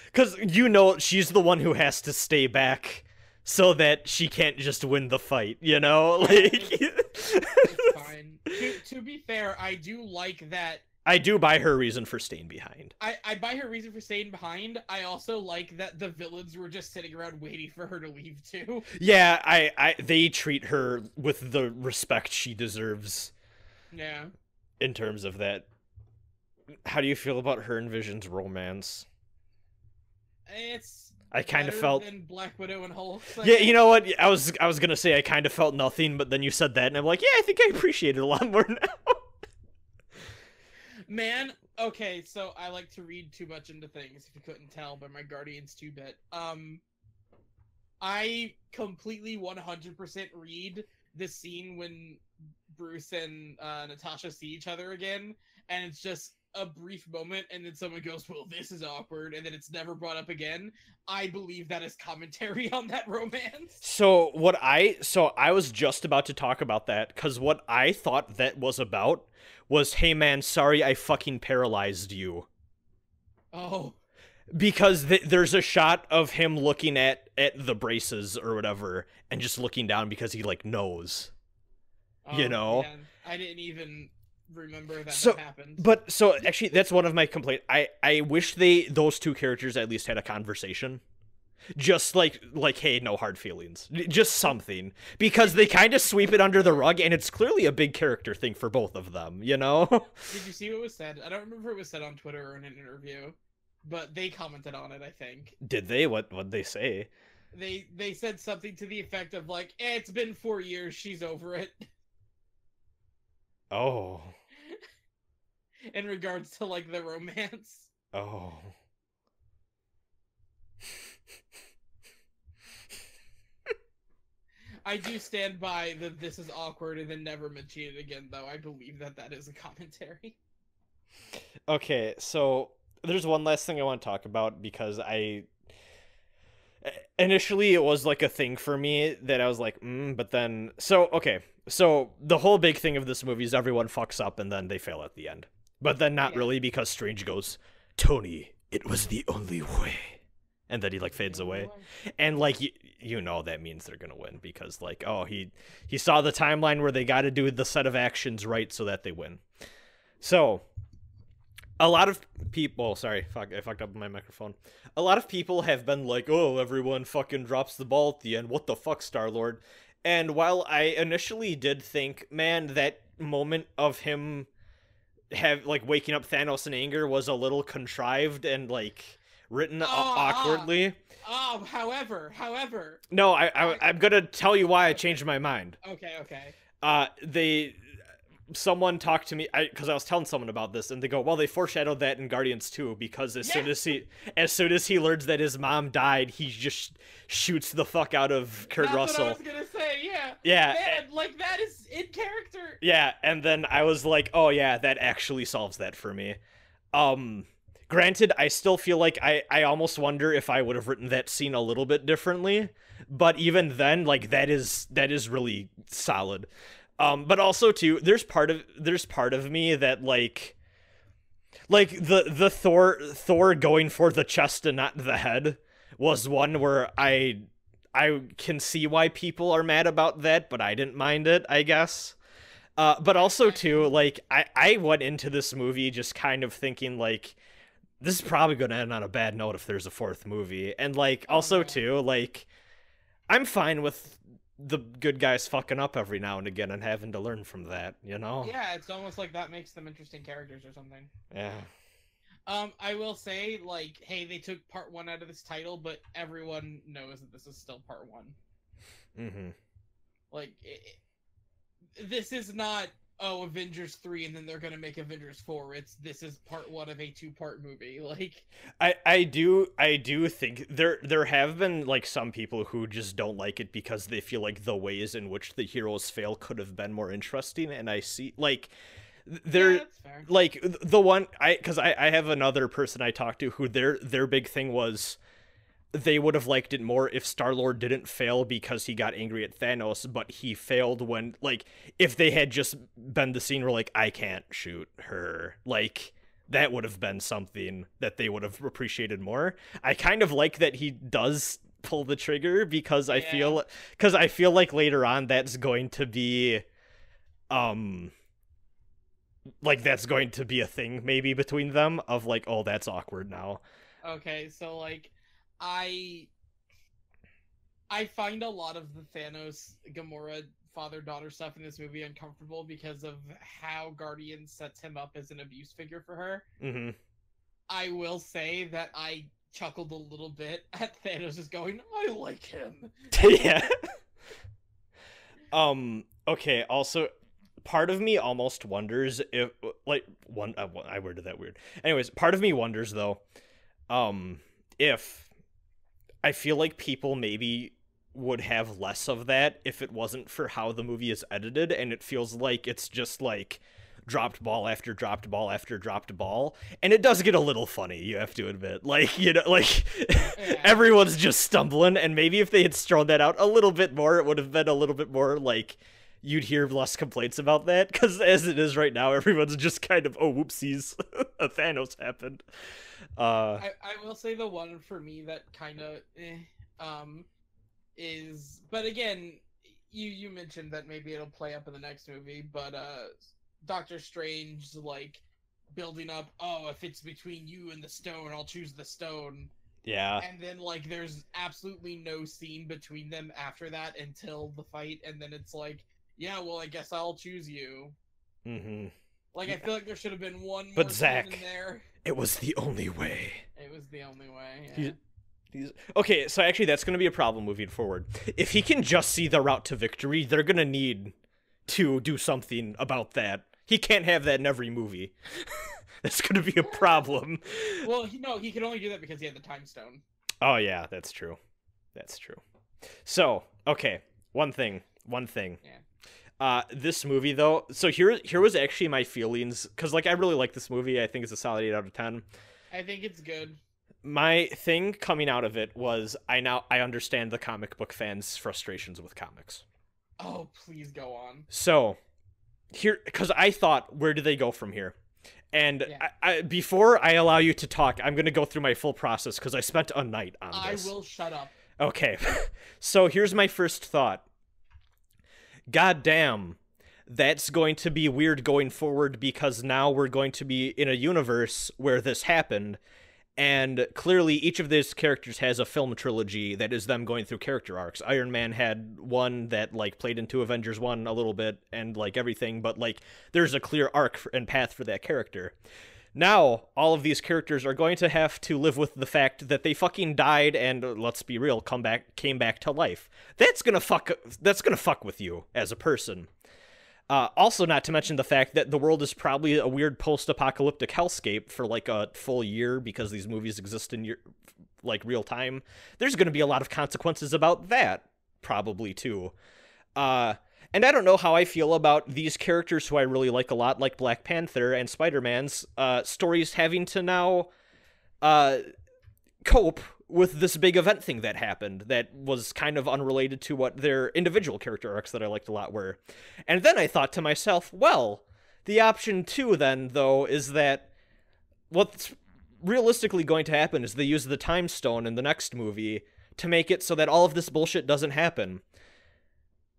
Because, you know, she's the one who has to stay back so that she can't just win the fight, you know? Like, it's fine. To be fair, I do like that. I do buy her reason for staying behind. I buy her reason for staying behind. I also like that the villains were just sitting around waiting for her to leave too. Yeah, they treat her with the respect she deserves. Yeah. In terms of that. How do you feel about her and Vision's romance? I kind of felt than Black Widow and Hulk. Yeah, you know what? I was gonna say I kind of felt nothing, but then you said that, and I'm like, yeah, I think I appreciate it a lot more now. Man, okay, so I like to read too much into things, if you couldn't tell by my Guardians 2-bit. I completely 100% read the scene when Bruce and Natasha see each other again, and it's just a brief moment, and then someone goes, well, this is awkward, and then it's never brought up again. I believe that is commentary on that romance. So I was just about to talk about that, because what I thought that was about was, hey man, sorry I fucking paralyzed you. Oh. Because there's a shot of him looking at the braces or whatever, and just looking down because he, like, knows. You know? Man. I didn't even remember that happened. But, so, actually, that's one of my complaints. I wish those two characters at least had a conversation. Just like, hey, no hard feelings. Just something. Because they kind of sweep it under the rug, and it's clearly a big character thing for both of them, you know? Did you see what was said? I don't remember if it was said on Twitter or in an interview, but they commented on it, I think. Did they? What'd they say? They said something to the effect of, like, it's been 4 years, she's over it. Oh. In regards to, like, the romance. Oh. I do stand by that this is awkward and then never mention it again, though. I believe that is a commentary. Okay, so there's one last thing I want to talk about because initially it was like a thing for me that I was like, but then okay. So the whole big thing of this movie is everyone fucks up and then they fail at the end. But then not really, because Strange goes, "Tony, it was the only way." And then he like fades away. And like you know that means they're going to win because like, oh, he saw the timeline where they got to do the set of actions right so that they win. So a lot of people, sorry, I fucked up my microphone. A lot of people have been like, oh, everyone fucking drops the ball at the end. What the fuck, Star-Lord? And while I initially did think, man, that moment of him waking up Thanos in anger was a little contrived and like written awkwardly. However. No, I'm gonna tell you why I changed my mind. Okay. Someone talked to me because I was telling someone about this, and they go, "Well, they foreshadowed that in Guardians 2 because as soon as he learns that his mom died, he just shoots the fuck out of Kurt Russell." That's what I was gonna say. Yeah. Yeah. Man, like that is in character. Yeah, and then I was like, "Oh yeah, that actually solves that for me." Granted, I still feel like I almost wonder if I would have written that scene a little bit differently, but even then, like that is really solid. But also too, there's part of me that like the Thor going for the chest and not the head was one where I can see why people are mad about that, but I didn't mind it, I guess. But also too, like I went into this movie just kind of thinking like, this is probably going to end on a bad note if there's a fourth movie. And like also too, like I'm fine with the good guys fucking up every now and again and having to learn from that, you know? Yeah, it's almost like that makes them interesting characters or something. Yeah. I will say, like, hey, they took part 1 out of this title, but everyone knows that this is still part 1. Mm-hmm. Like, this is not, Avengers 3 and then they're gonna make Avengers 4. This is part 1 of a 2-part movie. Like, I do think there have been like some people who just don't like it because they feel like the ways in which the heroes fail could have been more interesting, and I see like there like the one because I have another person I talked to who their big thing was they would have liked it more if Star-Lord didn't fail because he got angry at Thanos, but he failed when, like, if they had just been the scene where, like, I can't shoot her, like, that would have been something that they would have appreciated more. I kind of like that he does pull the trigger because I feel like later on that's going to be, like, that's going to be a thing maybe between them of, like, oh, that's awkward now. Okay, so, like, I find a lot of the Thanos Gamora father-daughter stuff in this movie uncomfortable because of how Guardians sets him up as an abuse figure for her. Mm-hmm. I will say that I chuckled a little bit at Thanos just going, I like him. Yeah. Okay, also part of me almost wonders if like I worded that weird. Anyways, part of me wonders though, if I feel like people maybe would have less of that if it wasn't for how the movie is edited, and it feels like it's just like dropped ball after dropped ball after dropped ball, and it does get a little funny, you have to admit, like, you know, like everyone's just stumbling, and maybe if they had thrown that out a little bit more, it would have been a little bit more like you'd hear less complaints about that, because as it is right now, everyone's just kind of, oh, whoopsies, a Thanos happened. I will say the one for me that kind of is, but again, you mentioned that maybe it'll play up in the next movie, but Doctor Strange like building up, oh, if it's between you and the stone, I'll choose the stone. Yeah. And then like there's absolutely no scene between them after that until the fight, and then it's like, yeah, well, I guess I'll choose you. Mm-hmm. Like, I feel like there should have been one more but Zach, scene in there. It was the only way. It was the only way, yeah. Okay, so actually that's going to be a problem moving forward. If he can just see the route to victory, they're going to need to do something about that. He can't have that in every movie. That's going to be a problem. Well, he can only do that because he had the time stone. Oh, yeah, that's true. That's true. So, okay, One thing. Yeah. This movie though. So here was actually my feelings, because like I really like this movie. I think it's a solid 8 out of 10. I think it's good. My thing coming out of it was I understand the comic book fans' frustrations with comics. Oh, please go on. So here, because I thought, where do they go from here? And I, before I allow you to talk, I'm going to go through my full process because I spent a night on this. I will shut up. Okay. So here's my first thought. God damn, that's going to be weird going forward, because now we're going to be in a universe where this happened, and clearly each of these characters has a film trilogy that is them going through character arcs. Iron Man had one that like played into Avengers 1 a little bit and like everything, but like there's a clear arc and path for that character. Now, all of these characters are going to have to live with the fact that they fucking died and, let's be real, came back to life. That's gonna fuck with you as a person. Also, not to mention the fact that the world is probably a weird post-apocalyptic hellscape for like a full year, because these movies exist in like real time. There's going to be a lot of consequences about that, probably too. And I don't know how I feel about these characters who I really like a lot, like Black Panther and Spider-Man's stories having to now cope with this big event thing that happened that was kind of unrelated to what their individual character arcs that I liked a lot were. And then I thought to myself, well, the option 2 then, though, is that what's realistically going to happen is they use the Time Stone in the next movie to make it so that all of this bullshit doesn't happen.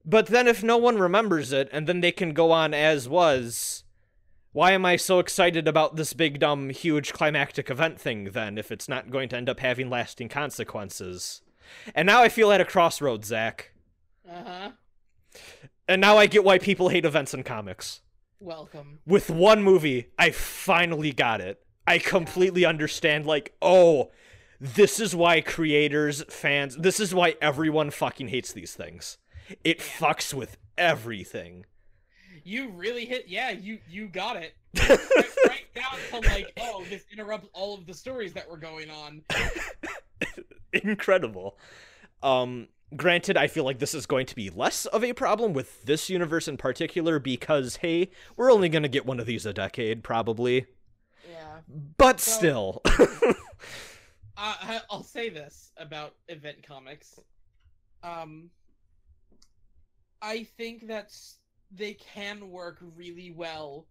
But then if no one remembers it, and then they can go on as was, why am I so excited about this big, dumb, huge climactic event thing, then, if it's not going to end up having lasting consequences? And now I feel at a crossroads, Zach. Uh-huh. And now I get why people hate events in comics. Welcome. With one movie, I finally got it. I completely understand, like, oh, this is why creators, fans, this is why everyone fucking hates these things. It fucks with everything. You really hit, you got it. right down to like, oh, this interrupts all of the stories that were going on. Incredible. Granted, I feel like this is going to be less of a problem with this universe in particular, because, hey, we're only going to get one of these a decade, probably. Yeah. But so, still. I'll say this about event comics. I think they can work really well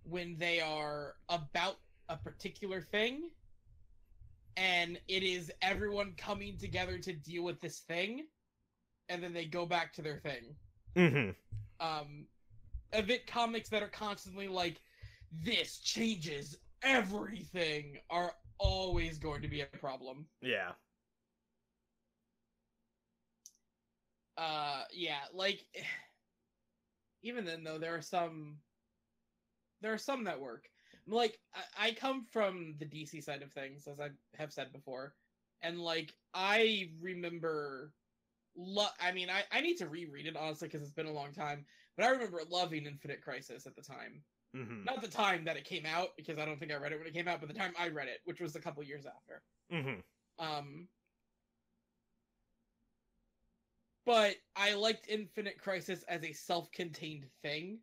when they are about a particular thing, and it is everyone coming together to deal with this thing, and then they go back to their thing. Mm-hmm. Event comics that are constantly like, this changes everything, are always going to be a problem. Yeah. Yeah, like, even then, though, there are some that work. Like, I come from the DC side of things, as I have said before, and, like, I remember, I mean, I need to reread it, honestly, because it's been a long time, but I remember loving Infinite Crisis at the time. Mm-hmm. Not the time that it came out, because I don't think I read it when it came out, but the time I read it, which was a couple years after. Mm-hmm. But I liked Infinite Crisis as a self-contained thing.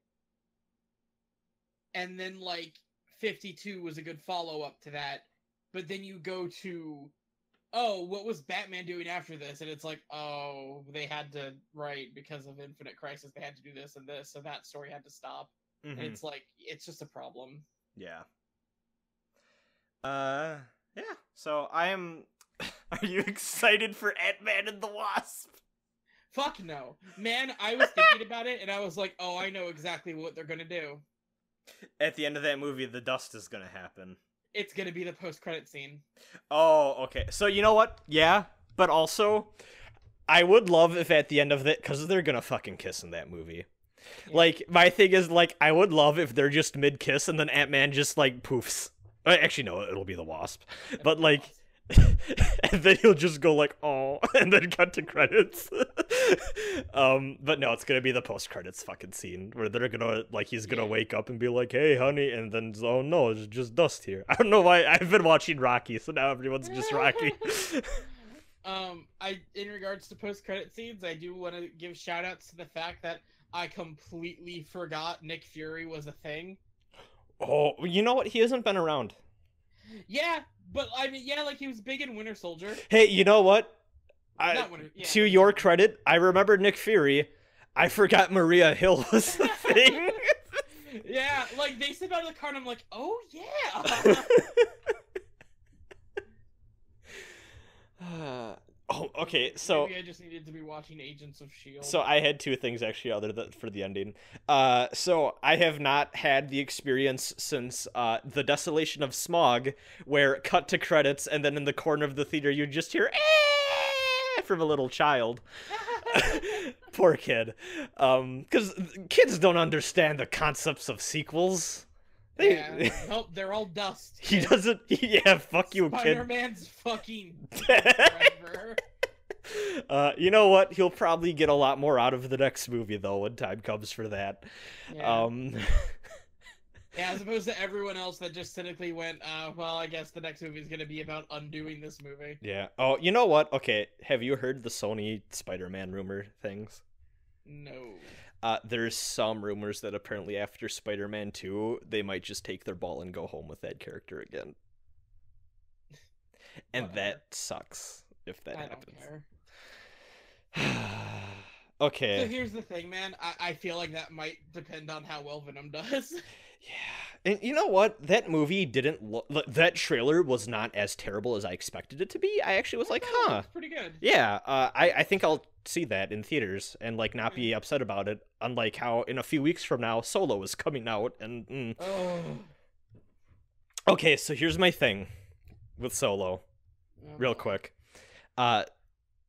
And then, like, 52 was a good follow-up to that. But then you go to, oh, what was Batman doing after this? And it's like, oh, they had to write, because of Infinite Crisis, they had to do this and this, so that story had to stop. Mm-hmm. And it's like, it's just a problem. Yeah. Yeah. So I am... Are you excited for Ant-Man and the Wasp? Fuck no. Man, I was thinking about it, and I was like, oh, I know exactly what they're gonna do. At the end of that movie, the dust is gonna happen. It's gonna be the post-credit scene. Oh, okay. So, you know what? Yeah, but also, I would love if at the end of it, because they're gonna fucking kiss in that movie. Yeah. Like, my thing is, like, I would love if they're just mid-kiss, and then Ant-Man just, like, poofs. Actually, no, it'll be the Wasp. But, like... and then he'll just go like, oh, and then cut to credits. But no, it's gonna be the post-credits fucking scene where they're gonna, like, he's gonna wake up and be like, hey, honey, and then, oh no, it's just dust here. I don't know why, I've been watching Rocky, so now everyone's just Rocky. In regards to post-credit scenes, I do want to give shout-outs to the fact that I completely forgot Nick Fury was a thing. Oh, you know what? He hasn't been around. Yeah, but I mean, yeah, like he was big in Winter Soldier. Hey, you know what? To your Soldier. credit, I remember Nick Fury. I forgot Maria Hill was the thing. Yeah, like they step out of the car and I'm like, oh yeah. Oh, okay. So maybe I just needed to be watching Agents of S.H.I.E.L.D. So I had two things actually other than for the ending. So I have not had the experience since The Desolation of Smog, where cut to credits and then in the corner of the theater you just hear from a little child. Poor kid. Because kids don't understand the concepts of sequels. Nope, they're all dust. He doesn't. Yeah, fuck you, kid. Spider-Man's fucking forever. You know what? He'll probably get a lot more out of the next movie, though, when time comes for that. Yeah. Yeah, as opposed to everyone else that just cynically went, well, I guess the next movie is going to be about undoing this movie. Yeah. Oh, you know what? Okay, have you heard the Sony Spider-Man rumor things? No. There's some rumors that apparently after Spider-Man 2, they might just take their ball and go home with that character again. And that sucks if that happens. I don't care. Okay. So here's the thing, man. I feel like that might depend on how well Venom does. Yeah. And you know what? That movie didn't look... That trailer was not as terrible as I expected it to be. I actually was like, huh. It's pretty good. Yeah. I think I'll see that in theaters and, like, not be upset about it. Unlike how in a few weeks from now, Solo is coming out and... Oh. Okay, so here's my thing with Solo. Real quick.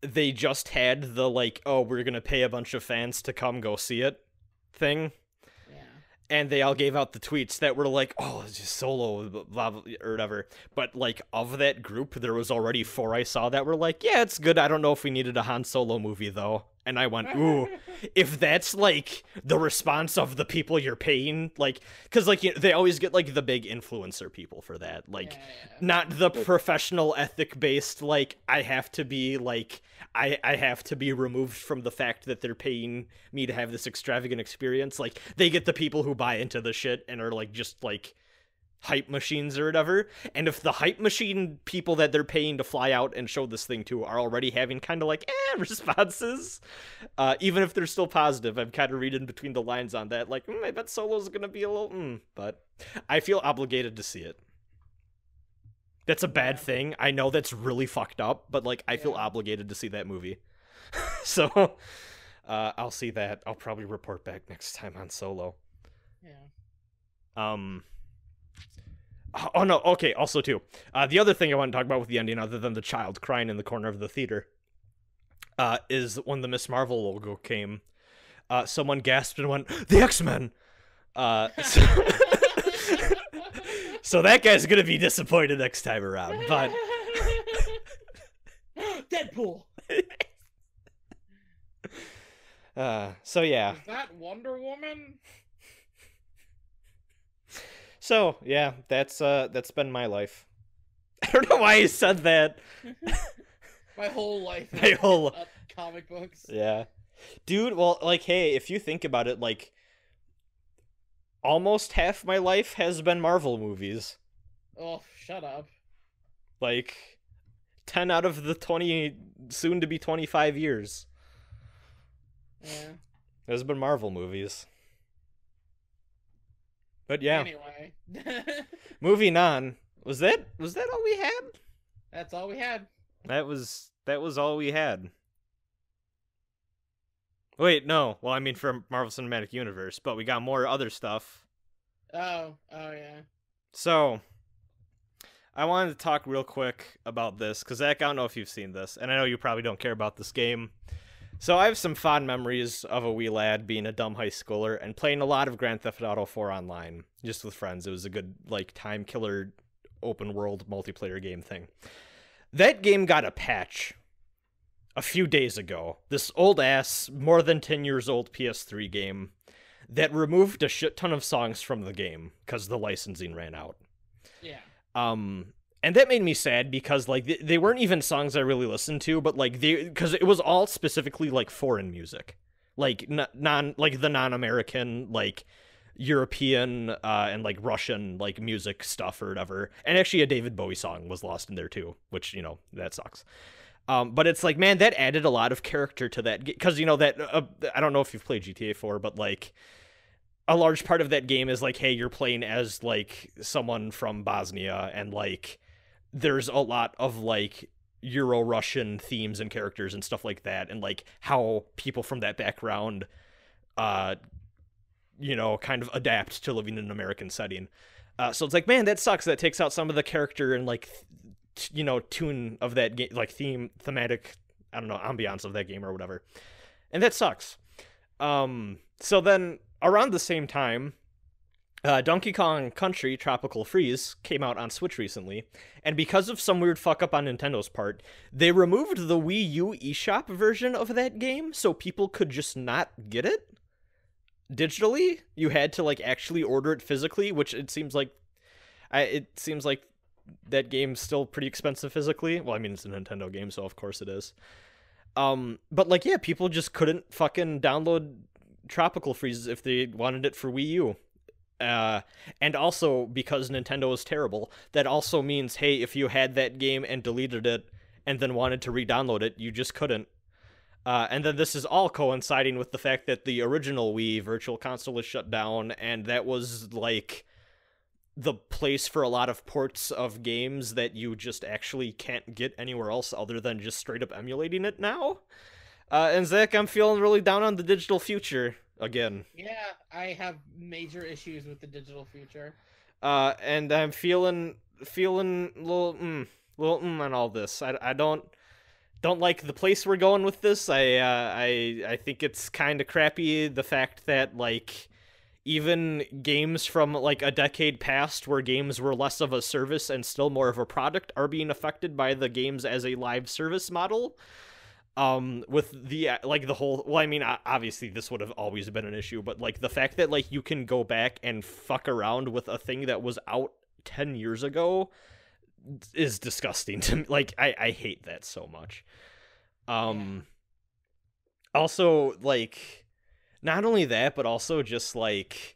They just had the, like, oh, we're gonna pay a bunch of fans to come go see it thing. Yeah. And they all gave out the tweets that were like, oh, it's just Solo, blah, blah, or whatever. But, like, of that group, there was already 4 I saw that were like, yeah, it's good. I don't know if we needed a Han Solo movie, though. And I went, ooh, if that's, like, the response of the people you're paying, like, because, like, they always get, like, the big influencer people for that. Like, not the professional ethic-based, like, I have to be, like, I have to be removed from the fact that they're paying me to have this extravagant experience. Like, they get the people who buy into the shit and are, like, just, like, hype machines or whatever. And if the hype machine people that they're paying to fly out and show this thing to are already having kind of like responses, even if they're still positive, I'm kind of reading between the lines on that, like, I bet Solo's gonna be a little but I feel obligated to see it. That's a bad thing. I know that's really fucked up, but like I feel obligated to see that movie. So I'll see that. I'll probably report back next time on Solo. Oh, no, okay, also, too. The other thing I want to talk about with the ending, other than the child crying in the corner of the theater, is when the Miss Marvel logo came, someone gasped and went, the X-Men! So that guy's gonna be disappointed next time around, but... Deadpool! So, yeah. Is that Wonder Woman? So, yeah, that's been my life. I don't know why you said that. My whole life. My whole comic books. Yeah. Dude, well, like, hey, if you think about it, like, almost half my life has been Marvel movies. Oh, shut up. Like, 10 out of the 20, soon to be 25 years. Yeah. Has been Marvel movies. But yeah. Anyway. Moving on. Was that all we had? That's all we had. That was all we had. Wait, no. Well, I mean for Marvel Cinematic Universe, but we got more other stuff. Oh yeah. So, I wanted to talk real quick about this, because Zach, I don't know if you've seen this, and I know you probably don't care about this game. So I have some fond memories of a wee lad being a dumb high schooler and playing a lot of Grand Theft Auto 4 online, just with friends. It was a good, like, time killer, open world multiplayer game thing. That game got a patch a few days ago. This old ass, more than 10 years old PS3 game that removed a shit ton of songs from the game because the licensing ran out. Yeah. And that made me sad because, like, they weren't even songs I really listened to, but, like, because it was all specifically, like, foreign music. Like, like, the non-American, like, European, and, like, Russian, like, music stuff or whatever. And actually a David Bowie song was lost in there, too, which, you know, that sucks. But it's like, man, that added a lot of character to that game. Because, you know, that, I don't know if you've played GTA 4, but, like, a large part of that game is, like, hey, you're playing as, like, someone from Bosnia, and, like, there's a lot of, like, Euro-Russian themes and characters and stuff like that, and, like, how people from that background, you know, kind of adapt to living in an American setting. So it's like, man, that sucks. That takes out some of the character and, like, you know, tune of that game, like, thematic, I don't know, ambiance of that game or whatever. And that sucks. So then, around the same time, Donkey Kong Country Tropical Freeze came out on Switch recently, and because of some weird fuck up on Nintendo's part, they removed the Wii U eShop version of that game so people could just not get it digitally. You had to, like, actually order it physically, which it seems like that game's still pretty expensive physically. Well, I mean, it's a Nintendo game, so of course it is. But, like, yeah, people just couldn't fucking download Tropical Freeze if they wanted it for Wii U. And also, because Nintendo is terrible, that also means, hey, if you had that game and deleted it and then wanted to re-download it, you just couldn't. And then this is all coinciding with the fact that the original Wii Virtual Console is shut down, and that was, like, the place for a lot of ports of games that you just actually can't get anywhere else other than just straight up emulating it now. And Zach, I'm feeling really down on the digital future again. Yeah, I have major issues with the digital future. And I'm feeling a little on all this. I don't like the place we're going with this. I think it's kind of crappy, the fact that, like, even games from, like, a decade past where games were less of a service and still more of a product are being affected by the games as a live service model. With the, like, the whole, well, I mean, obviously this would have always been an issue, but, like, the fact that, like, you can go back and fuck around with a thing that was out 10 years ago is disgusting to me. Like, I hate that so much. Also, like, not only that, but also just, like,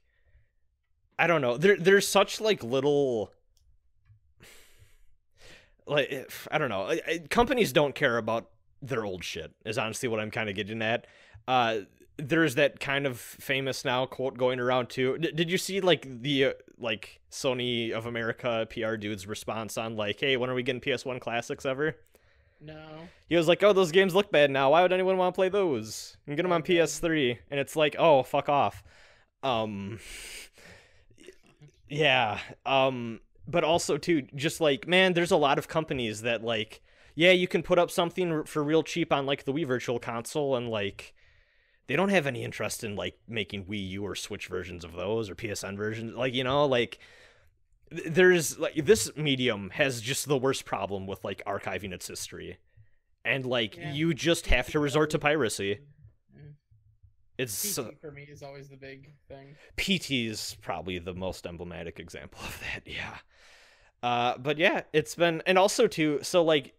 I don't know, there's such, like, little, like, I don't know, companies don't care about their old shit, is honestly what I'm kind of getting at. There's that kind of famous now quote going around too. Did you see, like, the like, Sony of America PR dude's response on, like, hey, when are we getting PS1 classics ever? No. He was like, oh, those games look bad now. Why would anyone want to play those? You can get them on PS3. And it's like, oh, fuck off. Yeah. But also, too, just, like, man, there's a lot of companies that, like, yeah, you can put up something for real cheap on, like, the Wii Virtual Console, and, like, they don't have any interest in, like, making Wii U or Switch versions of those or PSN versions. Like, you know, like, there's, like, this medium has just the worst problem with, like, archiving its history. And, like, yeah, you just have to resort to piracy. It's PT for me is always the big thing. PT is probably the most emblematic example of that, yeah. But yeah, it's been, and also too, so, like,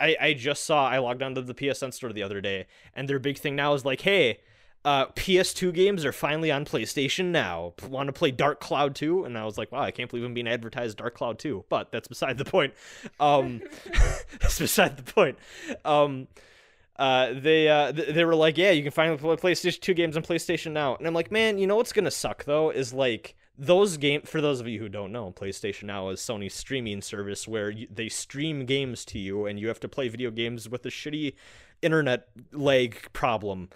I just saw, I logged onto the PSN store the other day, and their big thing now is, like, hey, PS2 games are finally on PlayStation now. Want to play Dark Cloud 2? And I was like, wow, I can't believe I'm being advertised Dark Cloud 2. But that's beside the point. That's beside the point. They were like, yeah, you can finally play PlayStation 2 games on PlayStation now. And I'm like, man, you know what's gonna suck though is, like, those games, for those of you who don't know, PlayStation Now is Sony's streaming service where they stream games to you and you have to play video games with a shitty internet lag problem.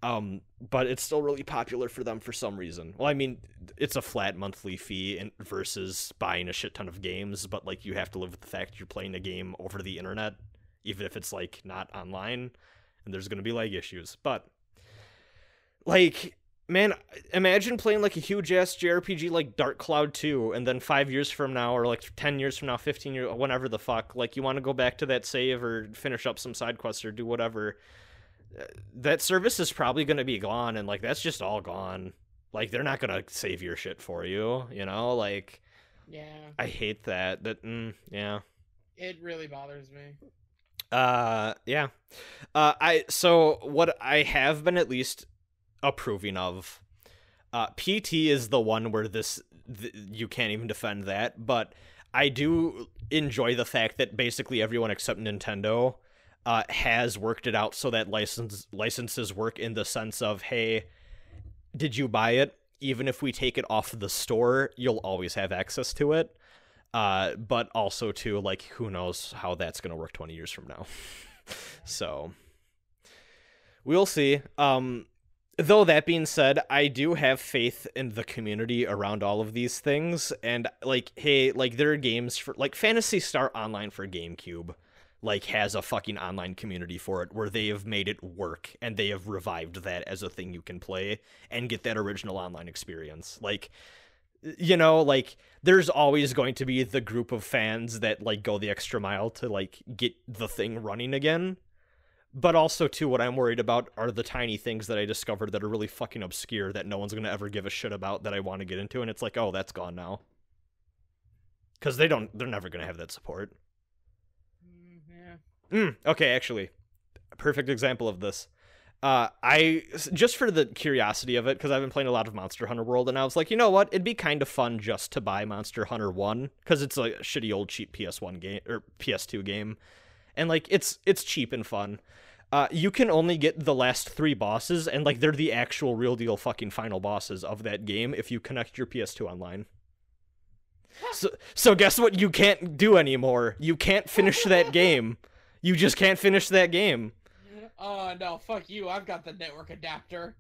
But it's still really popular for them for some reason. Well, I mean, it's a flat monthly fee versus buying a shit ton of games, but, like, you have to live with the fact you're playing a game over the internet, even if it's, like, not online, and there's gonna be lag issues. But, like, man, imagine playing, like, a huge-ass JRPG like Dark Cloud 2, and then 5 years from now, or, like, 10 years from now, 15 years, whenever the fuck, like, you want to go back to that save or finish up some side quests or do whatever. That service is probably going to be gone, and, like, that's just all gone. Like, they're not going to save your shit for you, you know? Like, Yeah. I hate that. Yeah. It really bothers me. Yeah. So what I have been at least approving of, PT is the one where you can't even defend that, but I do enjoy the fact that basically everyone except Nintendo has worked it out so that licenses work in the sense of, hey, did you buy it? Even if we take it off the store, you'll always have access to it. But also too, like, who knows how that's gonna work 20 years from now. So we'll see. Though that being said, I do have faith in the community around all of these things, and like, hey, like, there are games for, like, Phantasy Star Online for GameCube, like, has a fucking online community for it where they have made it work, and they have revived that as a thing you can play and get that original online experience. Like, you know, like, there's always going to be the group of fans that, like, go the extra mile to, like, get the thing running again. But also, too, what I'm worried about are the tiny things that I discovered that are really fucking obscure that no one's going to ever give a shit about that I want to get into, and it's like, oh, that's gone now. Because they're never going to have that support. Yeah. Okay, actually, a perfect example of this. I, just for the curiosity of it, because I've been playing a lot of Monster Hunter World, and I was like, you know what, it'd be kind of fun just to buy Monster Hunter 1, because it's like a shitty old cheap PS1 game, or PS2 game, and, like, it's cheap and fun. You can only get the last 3 bosses, and, like, they're the actual real deal fucking final bosses of that game if you connect your PS2 online. So guess what you can't do anymore? You can't finish that game. You just can't finish that game. Oh, no, fuck you. I've got the network adapter.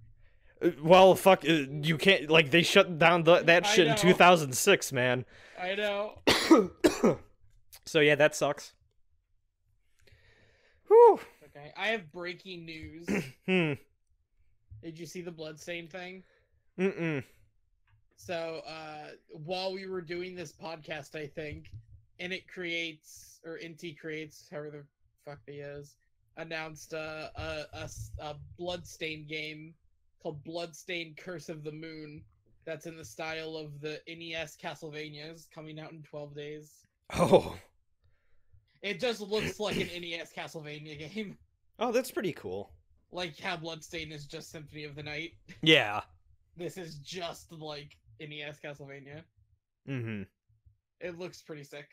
Well, fuck, you can't, like, they shut down that shit in 2006, man. I know. So, yeah, that sucks. Whew. Okay, I have breaking news. Did you see the Bloodstain thing? So, while we were doing this podcast, I think, Init Creates, or Inti Creates, however the fuck he is, announced a Bloodstain game called Bloodstain Curse of the Moon that's in the style of the NES Castlevanias, coming out in 12 days. Oh. It just looks like an NES Castlevania game. Oh, that's pretty cool. Like how Bloodstain is just Symphony of the Night. Yeah. This is just like NES Castlevania. It looks pretty sick.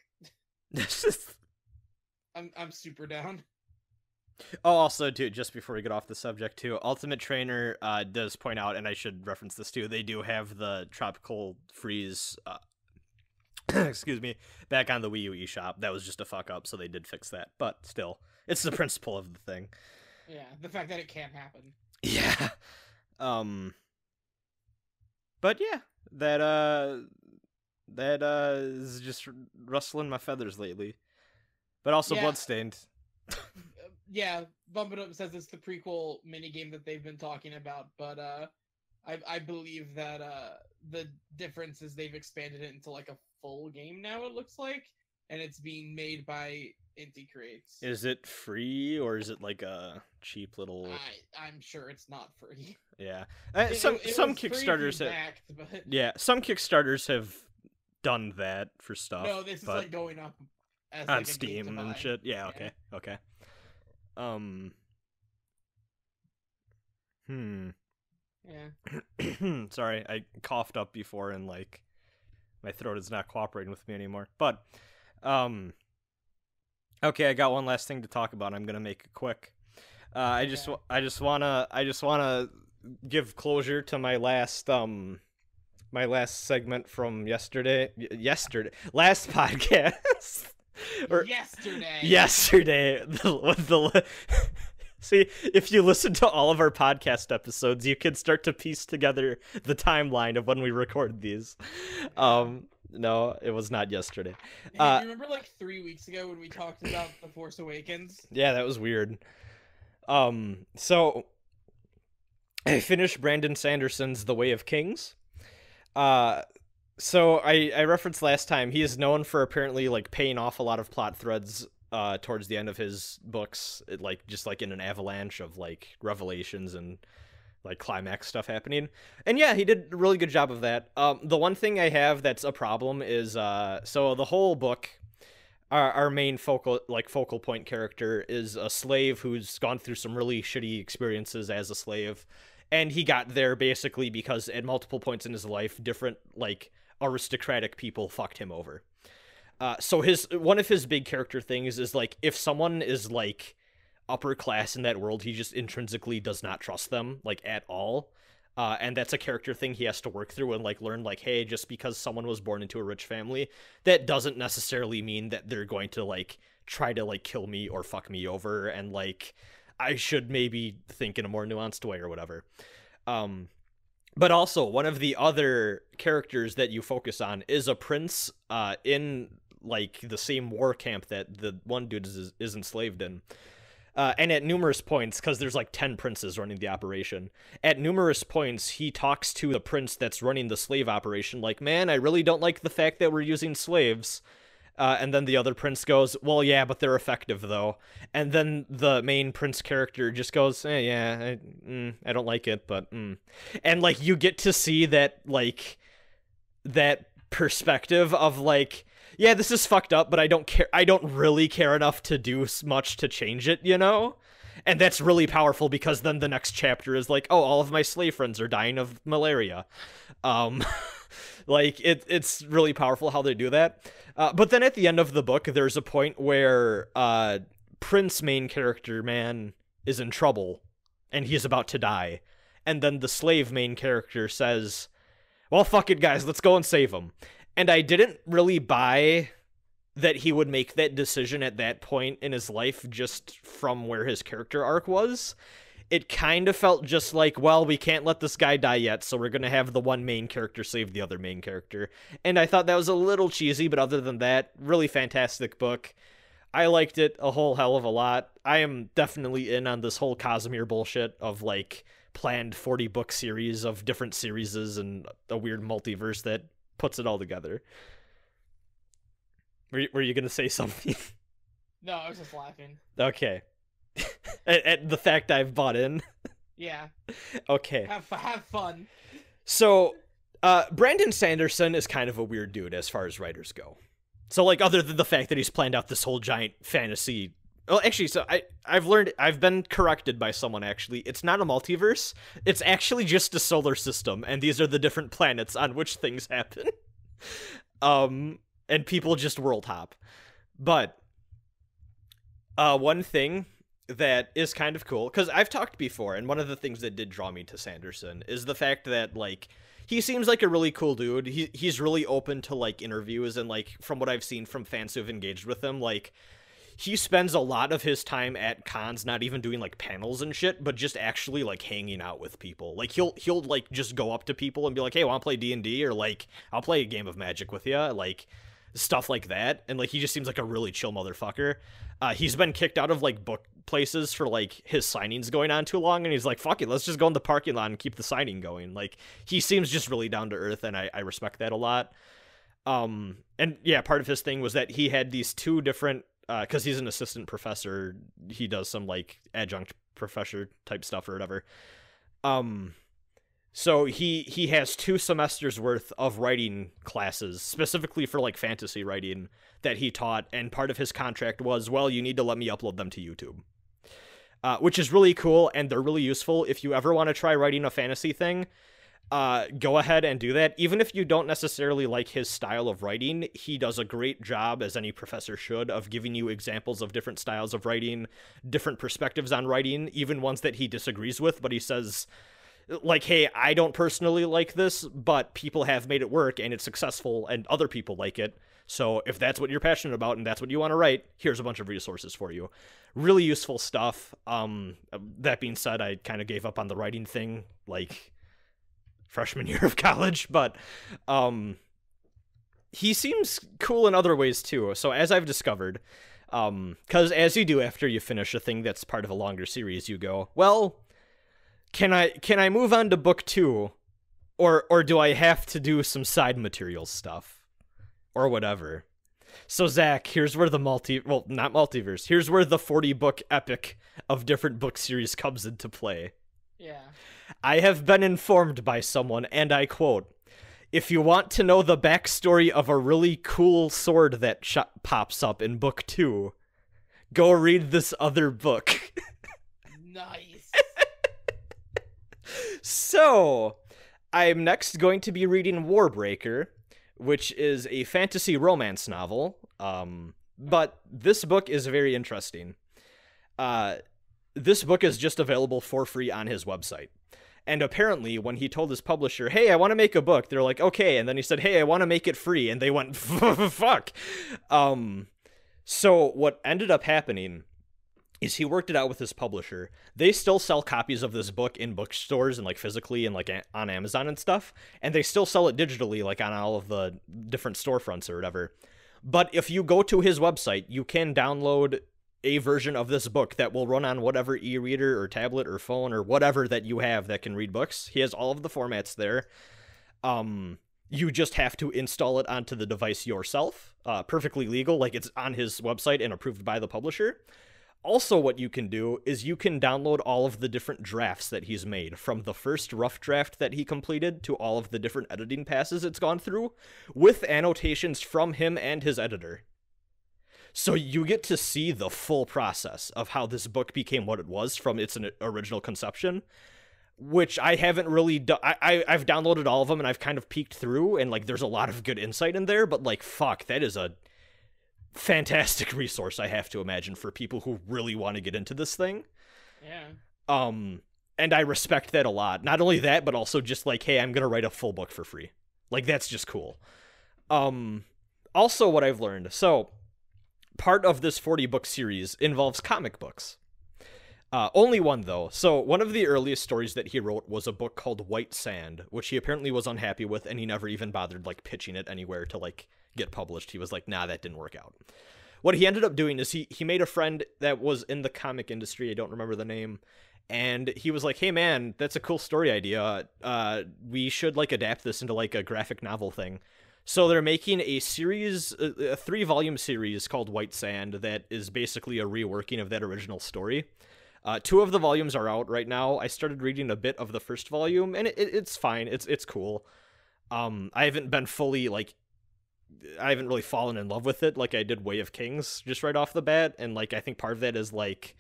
I'm super down. Oh, also, too, just before we get off the subject, too, Ultimate Trainer does point out, and I should reference this, too, they do have the Tropical Freeze, excuse me, back on the Wii U eShop. That was just a fuck-up, so they did fix that. But still, it's the principle of the thing. Yeah, the fact that it can happen. Yeah. But yeah, that is just rustling my feathers lately. But also Bloodstained. Yeah, Bump It Up says it's the prequel minigame that they've been talking about, but I believe that the difference is they've expanded it into like a full game now, it looks like, and it's being made by Inti Creates. Is it free, or is it like a cheap little... I'm sure it's not free. Yeah. Some Kickstarters have... but... Yeah, some Kickstarters have done that for stuff. No, this is like going up as on like Steam and shit. Yeah, okay. Yeah. Sorry, I coughed up before and like my throat is not cooperating with me anymore. But okay, I got one last thing to talk about. I'm gonna make it quick. I just wanna give closure to my last segment from yesterday, last podcast. Yesterday. See, if you listen to all of our podcast episodes, you can start to piece together the timeline of when we record these. No, it was not yesterday. Hey, you remember like 3 weeks ago when we talked about The Force Awakens? Yeah, that was weird. So I finished Brandon Sanderson's The Way of Kings. So I referenced last time, he is known for apparently like paying off a lot of plot threads towards the end of his books, like just like in an avalanche of like revelations and like climax stuff happening. And yeah, he did a really good job of that. The one thing I have that's a problem is so the whole book, our main focal point character is a slave who's gone through some really shitty experiences as a slave, and he got there basically because at multiple points in his life, different like aristocratic people fucked him over. So one of his big character things is like if someone is like upper class in that world, he just intrinsically does not trust them like at all. And that's a character thing he has to work through and like learn like, hey, just because someone was born into a rich family, that doesn't necessarily mean that they're going to like try to like kill me or fuck me over, and like I should maybe think in a more nuanced way or whatever. But also one of the other characters that you focus on is a prince in like the same war camp that the one dude is enslaved in. And at numerous points, because there's like 10 princes running the operation, at numerous points he talks to the prince that's running the slave operation like, man, I really don't like the fact that we're using slaves. And then the other prince goes, well, yeah, but they're effective, though. And then the main prince character just goes, yeah, I don't like it, but... And, like, you get to see that, like, that perspective of, like, yeah, this is fucked up, but I don't care. I don't really care enough to do much to change it, you know? And that's really powerful because then the next chapter is like, oh, all of my slave friends are dying of malaria. Like, it's really powerful how they do that. But then at the end of the book, there's a point where Prince main character, man, is in trouble, and he's about to die. And then the slave main character says, well, fuck it, guys, let's go and save him. And I didn't really buy that he would make that decision at that point in his life just from where his character arc was. It kind of felt just like, well, we can't let this guy die yet, so we're going to have the one main character save the other main character. And I thought that was a little cheesy, but other than that, really fantastic book. I liked it a whole hell of a lot. I am definitely in on this whole Casimir bullshit of, like, planned 40-book series of different series and a weird multiverse that puts it all together. Were you going to say something? No, I was just laughing. Okay. At the fact I've bought in. Yeah. Okay. Have fun. So, Brandon Sanderson is kind of a weird dude as far as writers go. So, like, other than the fact that he's planned out this whole giant fantasy... Well, actually, so I've been corrected by someone, actually. It's not a multiverse. It's actually just a solar system, and these are the different planets on which things happen. And people just world hop. But, one thing that is kind of cool, because I've talked before, and one of the things that did draw me to Sanderson is the fact that, like, he seems like a really cool dude. He's really open to, like, interviews, and, like, from what I've seen from fans who've engaged with him, like, he spends a lot of his time at cons not even doing, like, panels and shit, but just actually, like, hanging out with people. Like, he'll like, just go up to people and be like, hey, wanna play D&D? Or, like, I'll play a game of Magic with you. Like, stuff like that. And, like, he just seems like a really chill motherfucker. He's been kicked out of, like, book places for, like, his signings going on too long, and he's like, fuck it, let's just go in the parking lot and keep the signing going. Like, he seems just really down to earth, and I respect that a lot. And, yeah, part of his thing was that he had these two different, because he's an assistant professor, he does some, like, adjunct professor type stuff or whatever. So he has 2 semesters worth of writing classes, specifically for, like, fantasy writing, that he taught, and part of his contract was, well, you need to let me upload them to YouTube. Which is really cool, and they're really useful. If you ever want to try writing a fantasy thing, go ahead and do that. Even if you don't necessarily like his style of writing, he does a great job, as any professor should, of giving you examples of different styles of writing, different perspectives on writing, even ones that he disagrees with, but he says, like, hey, I don't personally like this, but people have made it work, and it's successful, and other people like it. So if that's what you're passionate about and that's what you want to write, here's a bunch of resources for you. Really useful stuff. That being said, I kind of gave up on the writing thing, like, freshman year of college, but he seems cool in other ways too. So as I've discovered, because as you do after you finish a thing that's part of a longer series, you go, well, can I move on to book 2, or do I have to do some side material stuff? Or whatever. So, Zach, here's where the not multiverse, here's where the 40-book epic of different book series comes into play. Yeah. I have been informed by someone, and I quote, "If you want to know the backstory of a really cool sword that pops up in book 2, go read this other book." Nice. So, I'm next going to be reading Warbreaker, which is a fantasy romance novel. But this book is very interesting. This book is just available for free on his website. And apparently, when he told his publisher, "Hey, I want to make a book," they're like, "Okay." And then he said, "Hey, I want to make it free." And they went, "Fuck." So what ended up happening is he worked it out with his publisher. They still sell copies of this book in bookstores and like physically and like on Amazon and stuff. And they still sell it digitally, like on all of the different storefronts or whatever. But if you go to his website, you can download a version of this book that will run on whatever e-reader or tablet or phone or whatever that you have that can read books. He has all of the formats there. You just have to install it onto the device yourself. Perfectly legal, like it's on his website and approved by the publisher. Also, what you can do is you can download all of the different drafts that he's made, from the first rough draft that he completed to all of the different editing passes it's gone through, with annotations from him and his editor. So you get to see the full process of how this book became what it was from its original conception, which I haven't really done. I've downloaded all of them and I've kind of peeked through, and like there's a lot of good insight in there, but like fuck, that is a fantastic resource, I have to imagine, for people who really want to get into this thing. Yeah. And I respect that a lot. Not only that, but also just like, hey, I'm gonna write a full book for free. Like, that's just cool. Also, what I've learned, so part of this 40-book series involves comic books. Only one, though. So one of the earliest stories that he wrote was a book called White Sand, which he apparently was unhappy with, and he never even bothered like pitching it anywhere to like get published. He was like, nah, that didn't work out. What he ended up doing is he made a friend that was in the comic industry, I don't remember the name, and he was like, hey man, that's a cool story idea. We should like adapt this into like a graphic novel thing. So they're making a series, a 3-volume series called White Sand that is basically a reworking of that original story. 2 of the volumes are out right now. I started reading a bit of the first volume, and it's fine. It's cool. I haven't been fully like, I haven't really fallen in love with it like I did Way of Kings just right off the bat, and like I think part of that is like,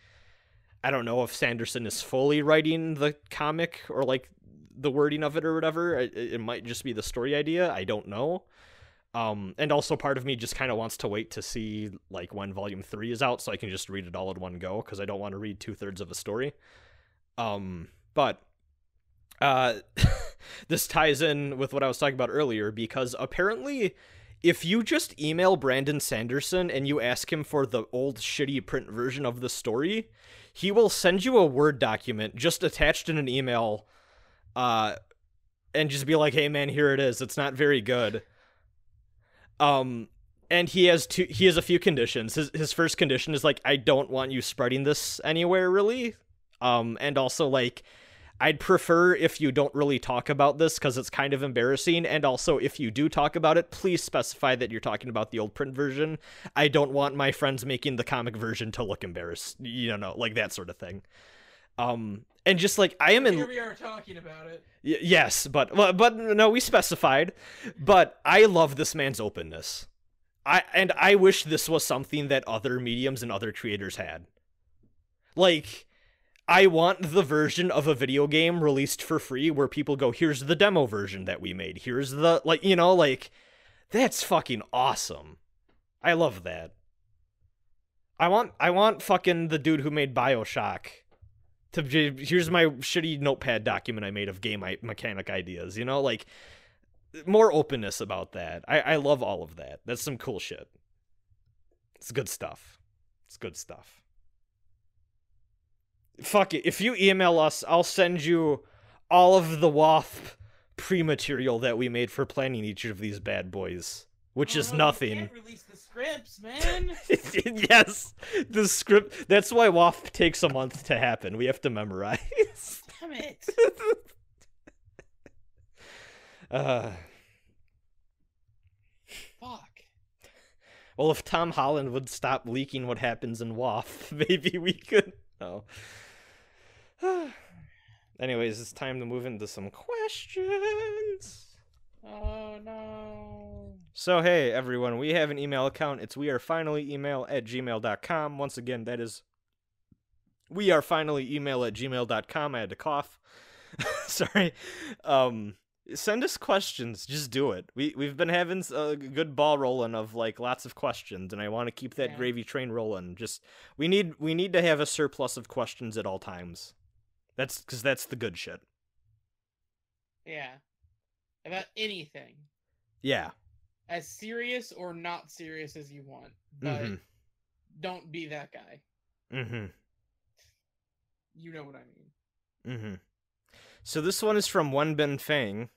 I don't know if Sanderson is fully writing the comic or like the wording of it or whatever. It might just be the story idea. I don't know. And also part of me just kind of wants to wait to see like when volume 3 is out so I can just read it all in one go, because I don't want to read 2/3 of a story. But this ties in with what I was talking about earlier, because apparently if you just email Brandon Sanderson and you ask him for the old shitty print version of the story, he will send you a Word document just attached in an email, and just be like, hey man, here it is. It's not very good. And he has a few conditions. His first condition is like, I don't want you spreading this anywhere really. And also like, I'd prefer if you don't really talk about this because it's kind of embarrassing. And also, if you do talk about it, please specify that you're talking about the old print version. I don't want my friends making the comic version to look embarrassed, you know, like that sort of thing. And just like, I am in. Here we are talking about it. Yes, but no, we specified. But I love this man's openness. I wish this was something that other mediums and other creators had. Like, I want the version of a video game released for free where people go, here's the demo version that we made. Here's the, like, you know, like, that's fucking awesome. I love that. I want fucking the dude who made BioShock to, here's my shitty notepad document I made of game mechanic ideas, you know, like, more openness about that. I love all of that. That's some cool shit. It's good stuff. It's good stuff. Fuck it. If you email us, I'll send you all of the WAFP pre-material that we made for planning each of these bad boys, which is nothing. You can't release the scripts, man. Yes, the script. That's why WAFP takes a month to happen. We have to memorize. Damn it. Fuck. Well, if Tom Holland would stop leaking what happens in WAFP, maybe we could. No. Anyways, it's time to move into some questions. Oh, no. So, hey, everyone, we have an email account. It's wearefinallyemail@gmail.com. Once again, that is wearefinallyemail@gmail.com. I had to cough. Sorry. Send us questions. Just do it. We've been having a good ball rolling of, like, lots of questions, and I want to keep that gravy train rolling. Just, we need to have a surplus of questions at all times. Because that's the good shit. Yeah. About anything. Yeah. As serious or not serious as you want. But don't be that guy. Mm-hmm. You know what I mean. Mm-hmm. So this one is from Wenbin Fang.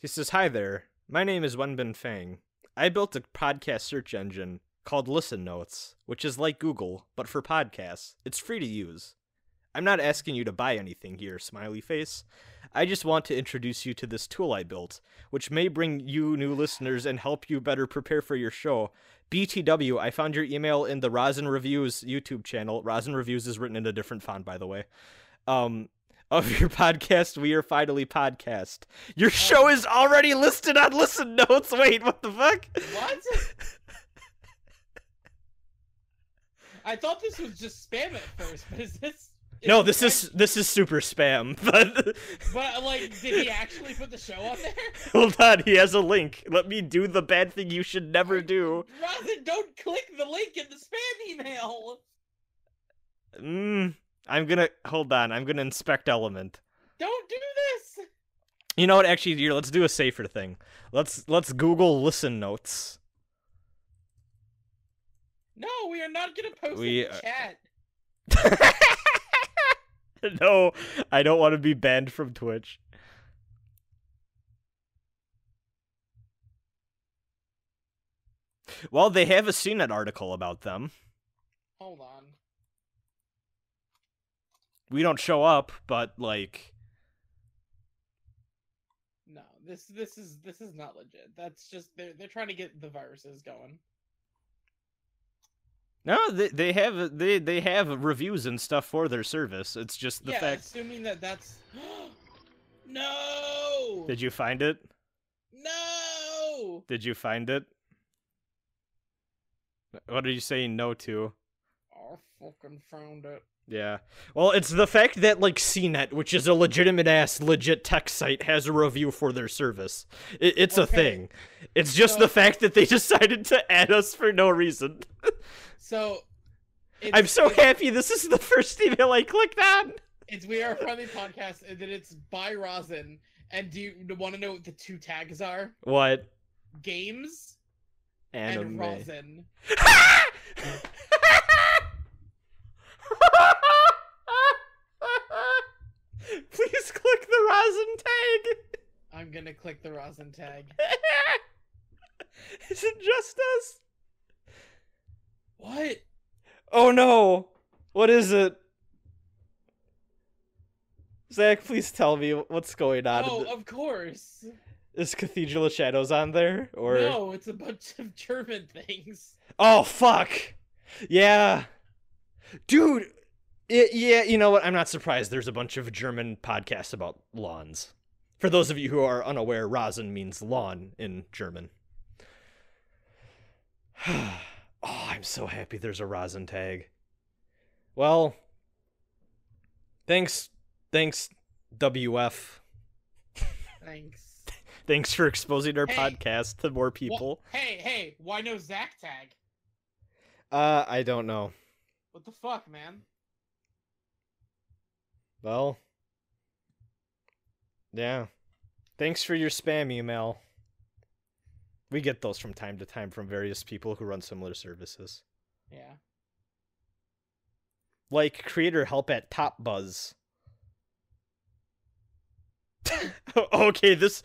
He says, "Hi there. My name is Wenbin Fang. I built a podcast search engine called Listen Notes, which is like Google, but for podcasts. It's free to use. I'm not asking you to buy anything here, smiley face. I just want to introduce you to this tool I built, which may bring you new listeners and help you better prepare for your show. BTW, I found your email in the Rasen Reviews YouTube channel. Rasen Reviews is written in a different font, by the way. Of your podcast, We Are Finally Podcast. Your show is already listed on Listen Notes. Wait, what the fuck? What? I thought this was just spam at first, but is this... No, this is super spam, but... But, like, did he actually put the show on there? Hold on, he has a link. Let me do the bad thing you should never do. Rasen, don't click the link in the spam email! Hold on, I'm gonna inspect Element. Don't do this! You know what, actually, here, let's do a safer thing. Let's Google Listen Notes. No, we are not gonna post it in the chat. No, I don't want to be banned from Twitch. Well, they have a CNET article about them. Hold on. We don't show up, but, like... No, this is not legit. That's just they're trying to get the viruses going. No, they have reviews and stuff for their service. It's just the fact. Assuming that's no. Did you find it? No. Did you find it? What are you saying no to? I fucking found it. Yeah. Well, it's the fact that, like, CNET, which is a legit tech site, has a review for their service. It's a thing. It's just the fact that they decided to add us for no reason. So, I'm so happy this is the first email I clicked on. It's We Are Friendly Podcast, and then it's by Rasen. And do you want to know what the two tags are? What? Games Anime. and Rasen. Please click the Rasen tag. I'm gonna click the Rasen tag. Is it just us? What? Oh no! What is it? Zach, please tell me what's going on. Oh, of course. Is Cathedral of Shadows on there? Or no, it's a bunch of German things. Oh, fuck! Yeah. Dude, yeah, you know what? I'm not surprised there's a bunch of German podcasts about lawns. For those of you who are unaware, Rasen means lawn in German. Oh, I'm so happy there's a Rasen tag. Well, thanks, WF. Thanks. Thanks for exposing our podcast to more people. Hey, why no Zach tag? I don't know. What the fuck, man? Well, yeah. Thanks for your spam email. We get those from time to time from various people who run similar services. Yeah. Like creator help at Top Buzz. Okay, this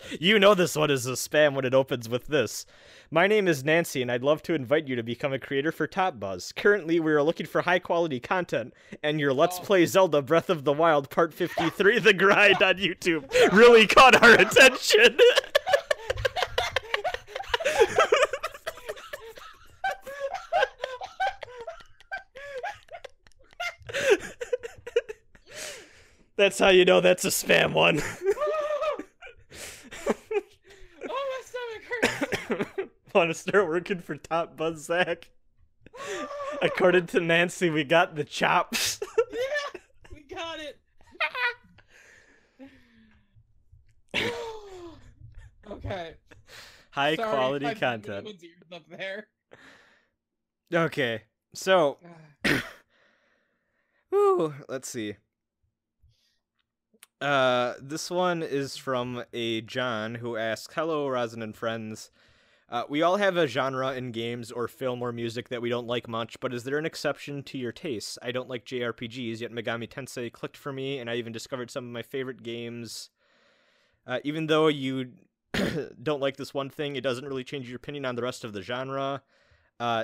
one is a spam when it opens with this. My name is Nancy, and I'd love to invite you to become a creator for Top Buzz. Currently, we are looking for high-quality content, and your Let's Play Zelda Breath of the Wild Part 53, The Grind on YouTube, really caught our attention. That's how you know that's a spam one. Oh, my stomach hurts. Want to start working for Top Buzz Zach? According to Nancy, we got the chops. Yeah, we got it. Okay. High Sorry, quality I content. put ears up there. Okay, so whew, let's see. This one is from a John who asks, "Hello, Rasen and friends. We all have a genre in games or film or music that we don't like much, but is there an exception to your tastes? I don't like JRPGs, yet Megami Tensei clicked for me, and I even discovered some of my favorite games. Even though you don't like this one thing, it doesn't really change your opinion on the rest of the genre.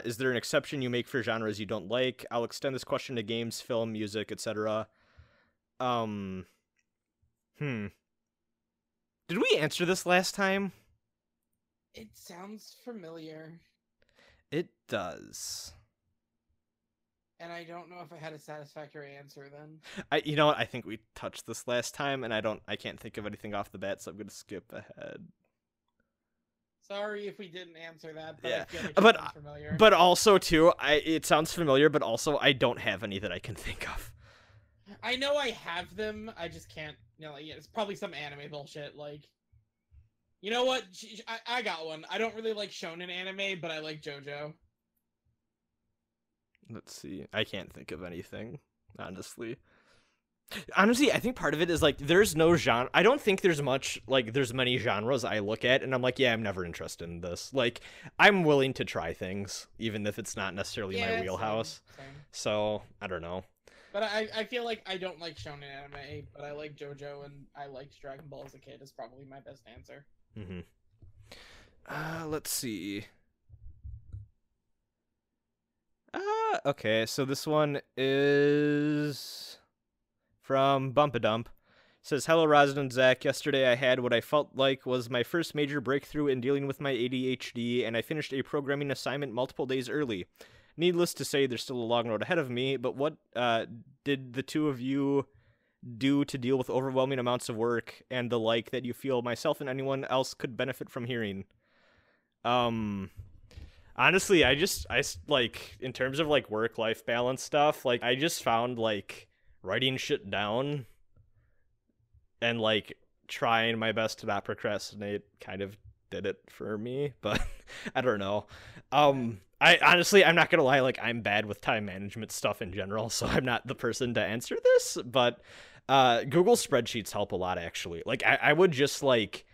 Is there an exception you make for genres you don't like? I'll extend this question to games, film, music, etc. Did we answer this last time? It sounds familiar. It does. And I don't know if I had a satisfactory answer then. You know what? I think we touched this last time, and I can't think of anything off the bat, so I'm gonna skip ahead. Sorry if we didn't answer that, but Yeah, I feel like it sounds familiar. But also too, it sounds familiar, but also I don't have any that I can think of. I know I have them. I just can't. You know, like, it's probably some anime bullshit. Like, you know what? I got one. I don't really like shonen anime, but I like JoJo. Let's see. I can't think of anything, honestly. Honestly, I think part of it is, like, there's no genre. I don't think there's many genres I look at, and I'm like, yeah, I'm never interested in this. Like, I'm willing to try things, even if it's not necessarily my wheelhouse. Same. So, I don't know. But I feel like I don't like shonen anime, but I like JoJo, and I liked Dragon Ball as a kid is probably my best answer. Mm-hmm. Let's see. Okay, so this one is from Bumpadump. It says, "Hello, Rasen and Zach. Yesterday I had what I felt like was my first major breakthrough in dealing with my ADHD, and I finished a programming assignment multiple days early. Needless to say, there's still a long road ahead of me, but what did the two of you do to deal with overwhelming amounts of work and the like that you feel myself and anyone else could benefit from hearing?" Honestly, I like, in terms of, like, work-life balance stuff, like, I just found, like, writing shit down and, like, trying my best to not procrastinate kind of did it for me, but I don't know. I'm not gonna lie, like, I'm bad with time management stuff in general, so I'm not the person to answer this, but Google spreadsheets help a lot, actually. Like, I would just, like,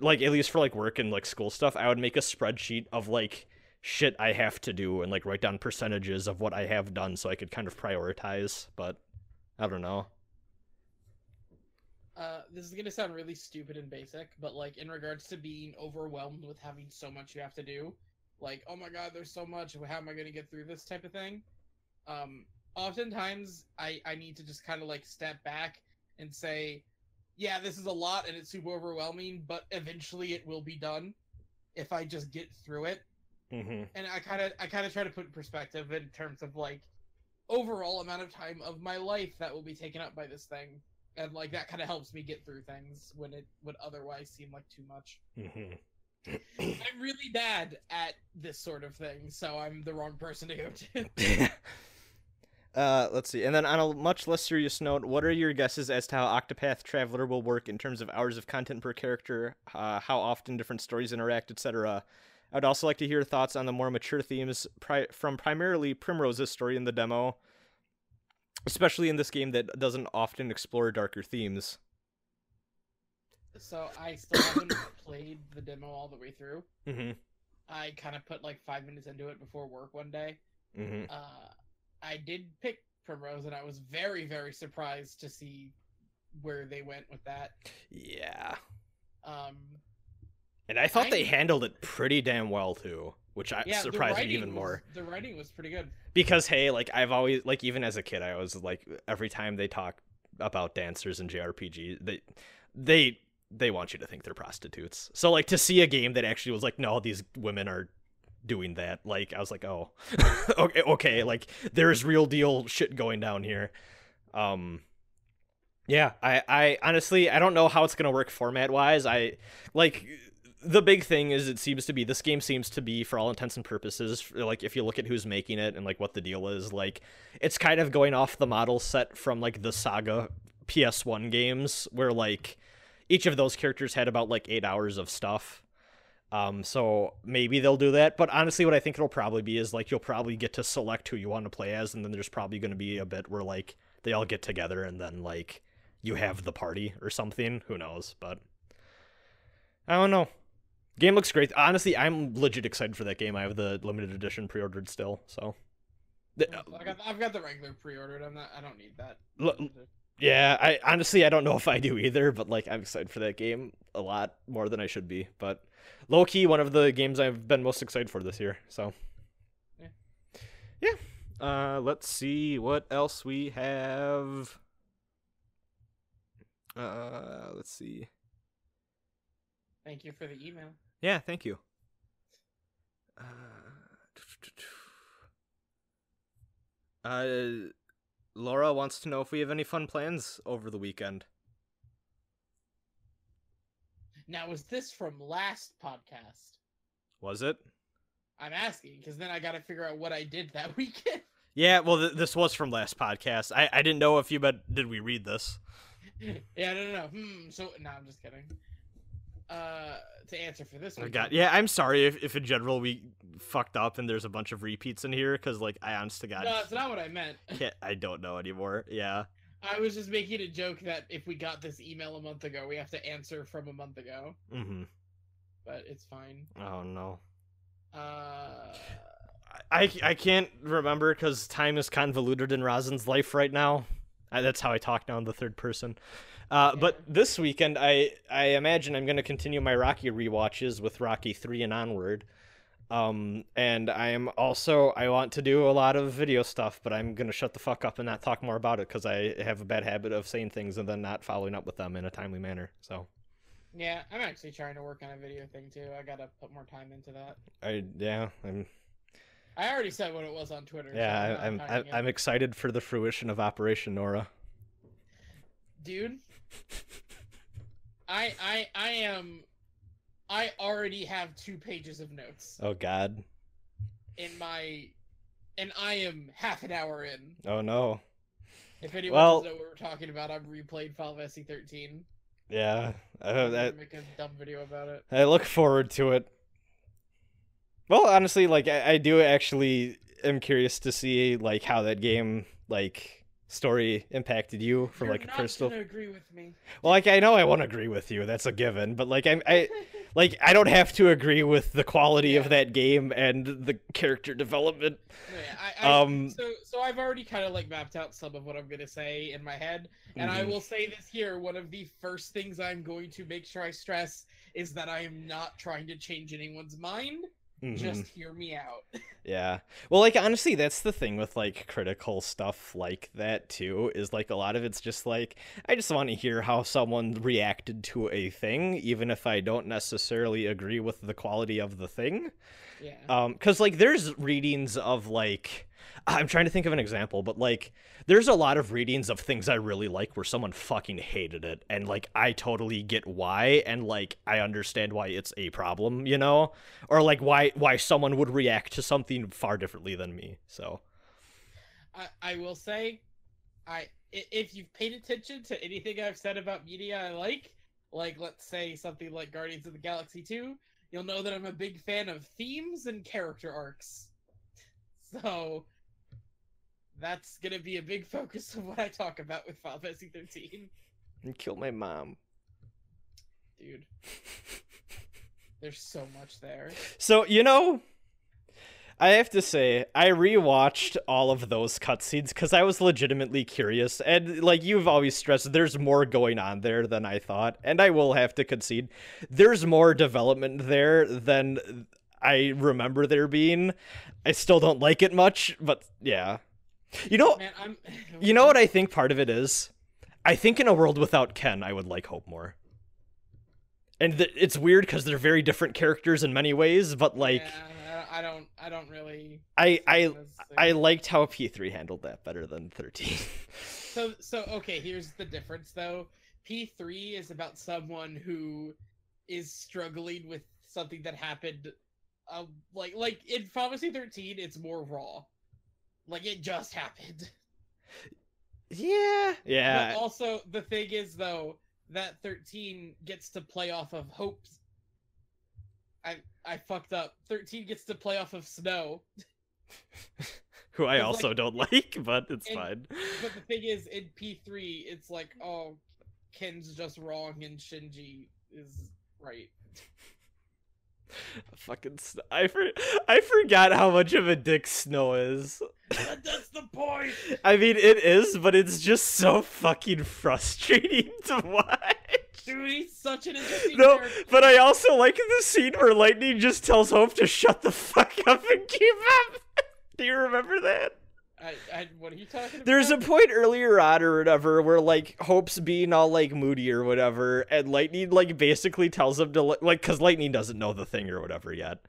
at least for, like, work and, like, school stuff, I would make a spreadsheet of, like, shit I have to do and, like, write down percentages of what I have done so I could kind of prioritize, but I don't know. This is gonna sound really stupid and basic, but, like, in regards to being overwhelmed with having so much you have to do, like, oh my god, there's so much, how am I gonna get through this type of thing? Oftentimes, I need to just kind of, like, step back and say, yeah, this is a lot and it's super overwhelming, but eventually it will be done if I just get through it. Mm-hmm. And I kind of try to put in perspective in terms of, like, overall amount of time of my life that will be taken up by this thing, and, like, that kind of helps me get through things when it would otherwise seem like too much. Mm-hmm. I'm really bad at this sort of thing, so I'm the wrong person to go to. Let's see. And then on a much less serious note, what are your guesses as to how Octopath Traveler will work in terms of hours of content per character, how often different stories interact, etc.? I'd also like to hear thoughts on the more mature themes from primarily Primrose's story in the demo, especially in this game that doesn't often explore darker themes. So I still haven't played the demo all the way through. Mm-hmm. I kind of put, like, 5 minutes into it before work one day. Mm-hmm. I did pick Primrose, and I was very, very surprised to see where they went with that. Yeah. And I thought they handled it pretty damn well, too, which surprised me even more. The writing was pretty good. Because, hey, like, I've always, like, even as a kid, I was, like, every time they talk about dancers in JRPG, they want you to think they're prostitutes. So, like, to see a game that actually was like, no, these women are doing that, like, I was like, oh, okay, like, there's real deal shit going down here. Yeah, I honestly, I don't know how it's going to work format-wise. The big thing is this game seems to be, for all intents and purposes, like, if you look at who's making it and, like, what the deal is, like, it's kind of going off the model set from, like, the Saga PS1 games, where, like, each of those characters had about, like, 8 hours of stuff. So maybe they'll do that, but honestly, what I think it'll probably be is, like, you'll probably get to select who you want to play as, and then there's probably going to be a bit where, like, they all get together, and then, like, you have the party or something. Who knows? But I don't know. Game looks great. Honestly, I'm legit excited for that game. I have the limited edition pre-ordered still, so. I've got the regular pre-ordered. I don't need that. Yeah, I don't know if I do either, but, like, I'm excited for that game a lot more than I should be. But low-key, one of the games I've been most excited for this year, so. Yeah. Let's see what else we have. Let's see. Thank you for the email. Yeah, thank you. Laura wants to know if we have any fun plans over the weekend. Now, was this from last podcast? Was it? I'm asking, because then I gotta figure out what I did that weekend. Yeah, well, this was from last podcast. I didn't know if did we read this? Yeah, no. So, no, I'm just kidding. To answer for this one. Oh, God. Yeah, I'm sorry if in general we fucked up and there's a bunch of repeats in here, because, like, I honest to God. No, that's not what I meant. I don't know anymore. Yeah. I was just making a joke that if we got this email a month ago, we have to answer from a month ago. Mm-hmm. But it's fine. Oh, no. I can't remember because time is convoluted in Rasen's life right now. That's how I talk now in the third person. Yeah. But this weekend, I imagine I'm going to continue my Rocky rewatches with Rocky 3 and onward. And I want to do a lot of video stuff, but I'm going to shut the fuck up and not talk more about it because I have a bad habit of saying things and then not following up with them in a timely manner. So. Yeah, I'm actually trying to work on a video thing too. I gotta put more time into that. I already said what it was on Twitter. Yeah, so I'm excited for the fruition of Operation Nora. Dude, I already have 2 pages of notes. Oh God. And I am half an hour in. Oh no. If anyone doesn't know what we're talking about, I've replayed Final Fantasy 13. Yeah, I'm gonna make a dumb video about it. I look forward to it. Well, honestly, like, I do actually am curious to see, like, how that game, like, story impacted you from, like, a personal. You're not gonna agree with me. Well, like, I know I won't agree with you. That's a given. But, like, I don't have to agree with the quality of that game and the character development. Yeah, so I've already kind of, like, mapped out some of what I'm gonna say in my head, and I will say this here: one of the first things I'm going to make sure I stress is that I am not trying to change anyone's mind. Just hear me out. Yeah. Well, like, honestly, that's the thing with, like, critical stuff like that, too, is, like, a lot of it's just, like, I just want to hear how someone reacted to a thing, even if I don't necessarily agree with the quality of the thing. Yeah. Because, like, there's readings of, like, I'm trying to think of an example, but, like, there's a lot of readings of things I really like where someone fucking hated it, and, like, I totally get why, and, like, I understand why it's a problem, you know? Or, like, why someone would react to something far differently than me, so. I will say, if you've paid attention to anything I've said about media I like, let's say something like Guardians of the Galaxy 2, you'll know that I'm a big fan of themes and character arcs. So that's gonna be a big focus of what I talk about with Final Fantasy 13. And kill my mom. Dude. There's so much there. So, you know, I have to say, I rewatched all of those cutscenes because I was legitimately curious. And, like, you've always stressed, there's more going on there than I thought. And I will have to concede, there's more development there than I remember there being. I still don't like it much, but yeah. You know, Man, you know what I think part of it is? I think in a world without Ken, I would like Hope more. And it's weird because they're very different characters in many ways, but, like, yeah, I don't really. I liked how P3 handled that better than 13. So okay, here's the difference though. P3 is about someone who is struggling with something that happened, like in Final Fantasy 13, it's more raw, like it just happened. Yeah. But also the thing is though that 13 gets to play off of Hope's. I fucked up. 13 gets to play off of Snow. Who I also don't like, but it's fine. But the thing is, in P3, it's like, oh, Ken's just wrong and Shinji is right. Fucking I forgot how much of a dick Snow is. That's the point! I mean, it is, but it's just so fucking frustrating to watch. Dude, he's such an interesting character. But I also like the scene where Lightning just tells Hope to shut the fuck up and keep up. Do you remember that? What are you talking about? There's a point earlier on or whatever where, like, Hope's being all, like, moody or whatever, and Lightning, like, basically tells him to, like, because Lightning doesn't know the thing or whatever yet.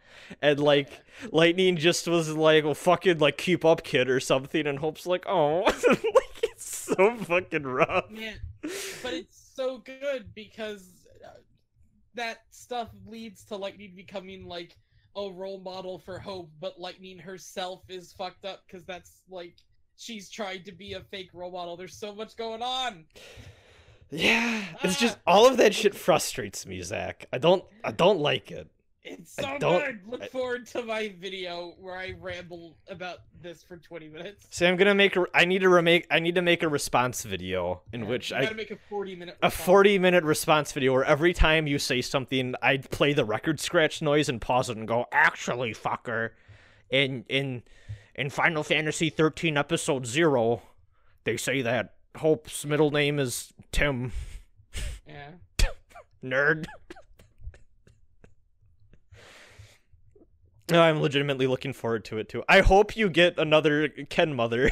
And, like, Lightning just was like, well, fucking, like, keep up, kid, or something, and Hope's like, oh. Like, it's so fucking rough. Man, but it's so good because that stuff leads to Lightning becoming, like, a role model for Hope, but Lightning herself is fucked up because that's like she's trying to be a fake role model. There's so much going on. Yeah, it's just all of that shit frustrates me, Zach. I don't like it. It's so good. Look forward to my video where I ramble about this for 20 minutes. See, I'm gonna make I need to make a response video in which I gotta make a 40-minute 40-minute response video where every time you say something, I play the record scratch noise and pause it and go, actually, fucker, in Final Fantasy 13 episode 0, they say that Hope's middle name is Tim. Yeah. Nerd. No, I'm legitimately looking forward to it too. I hope you get another Ken Mother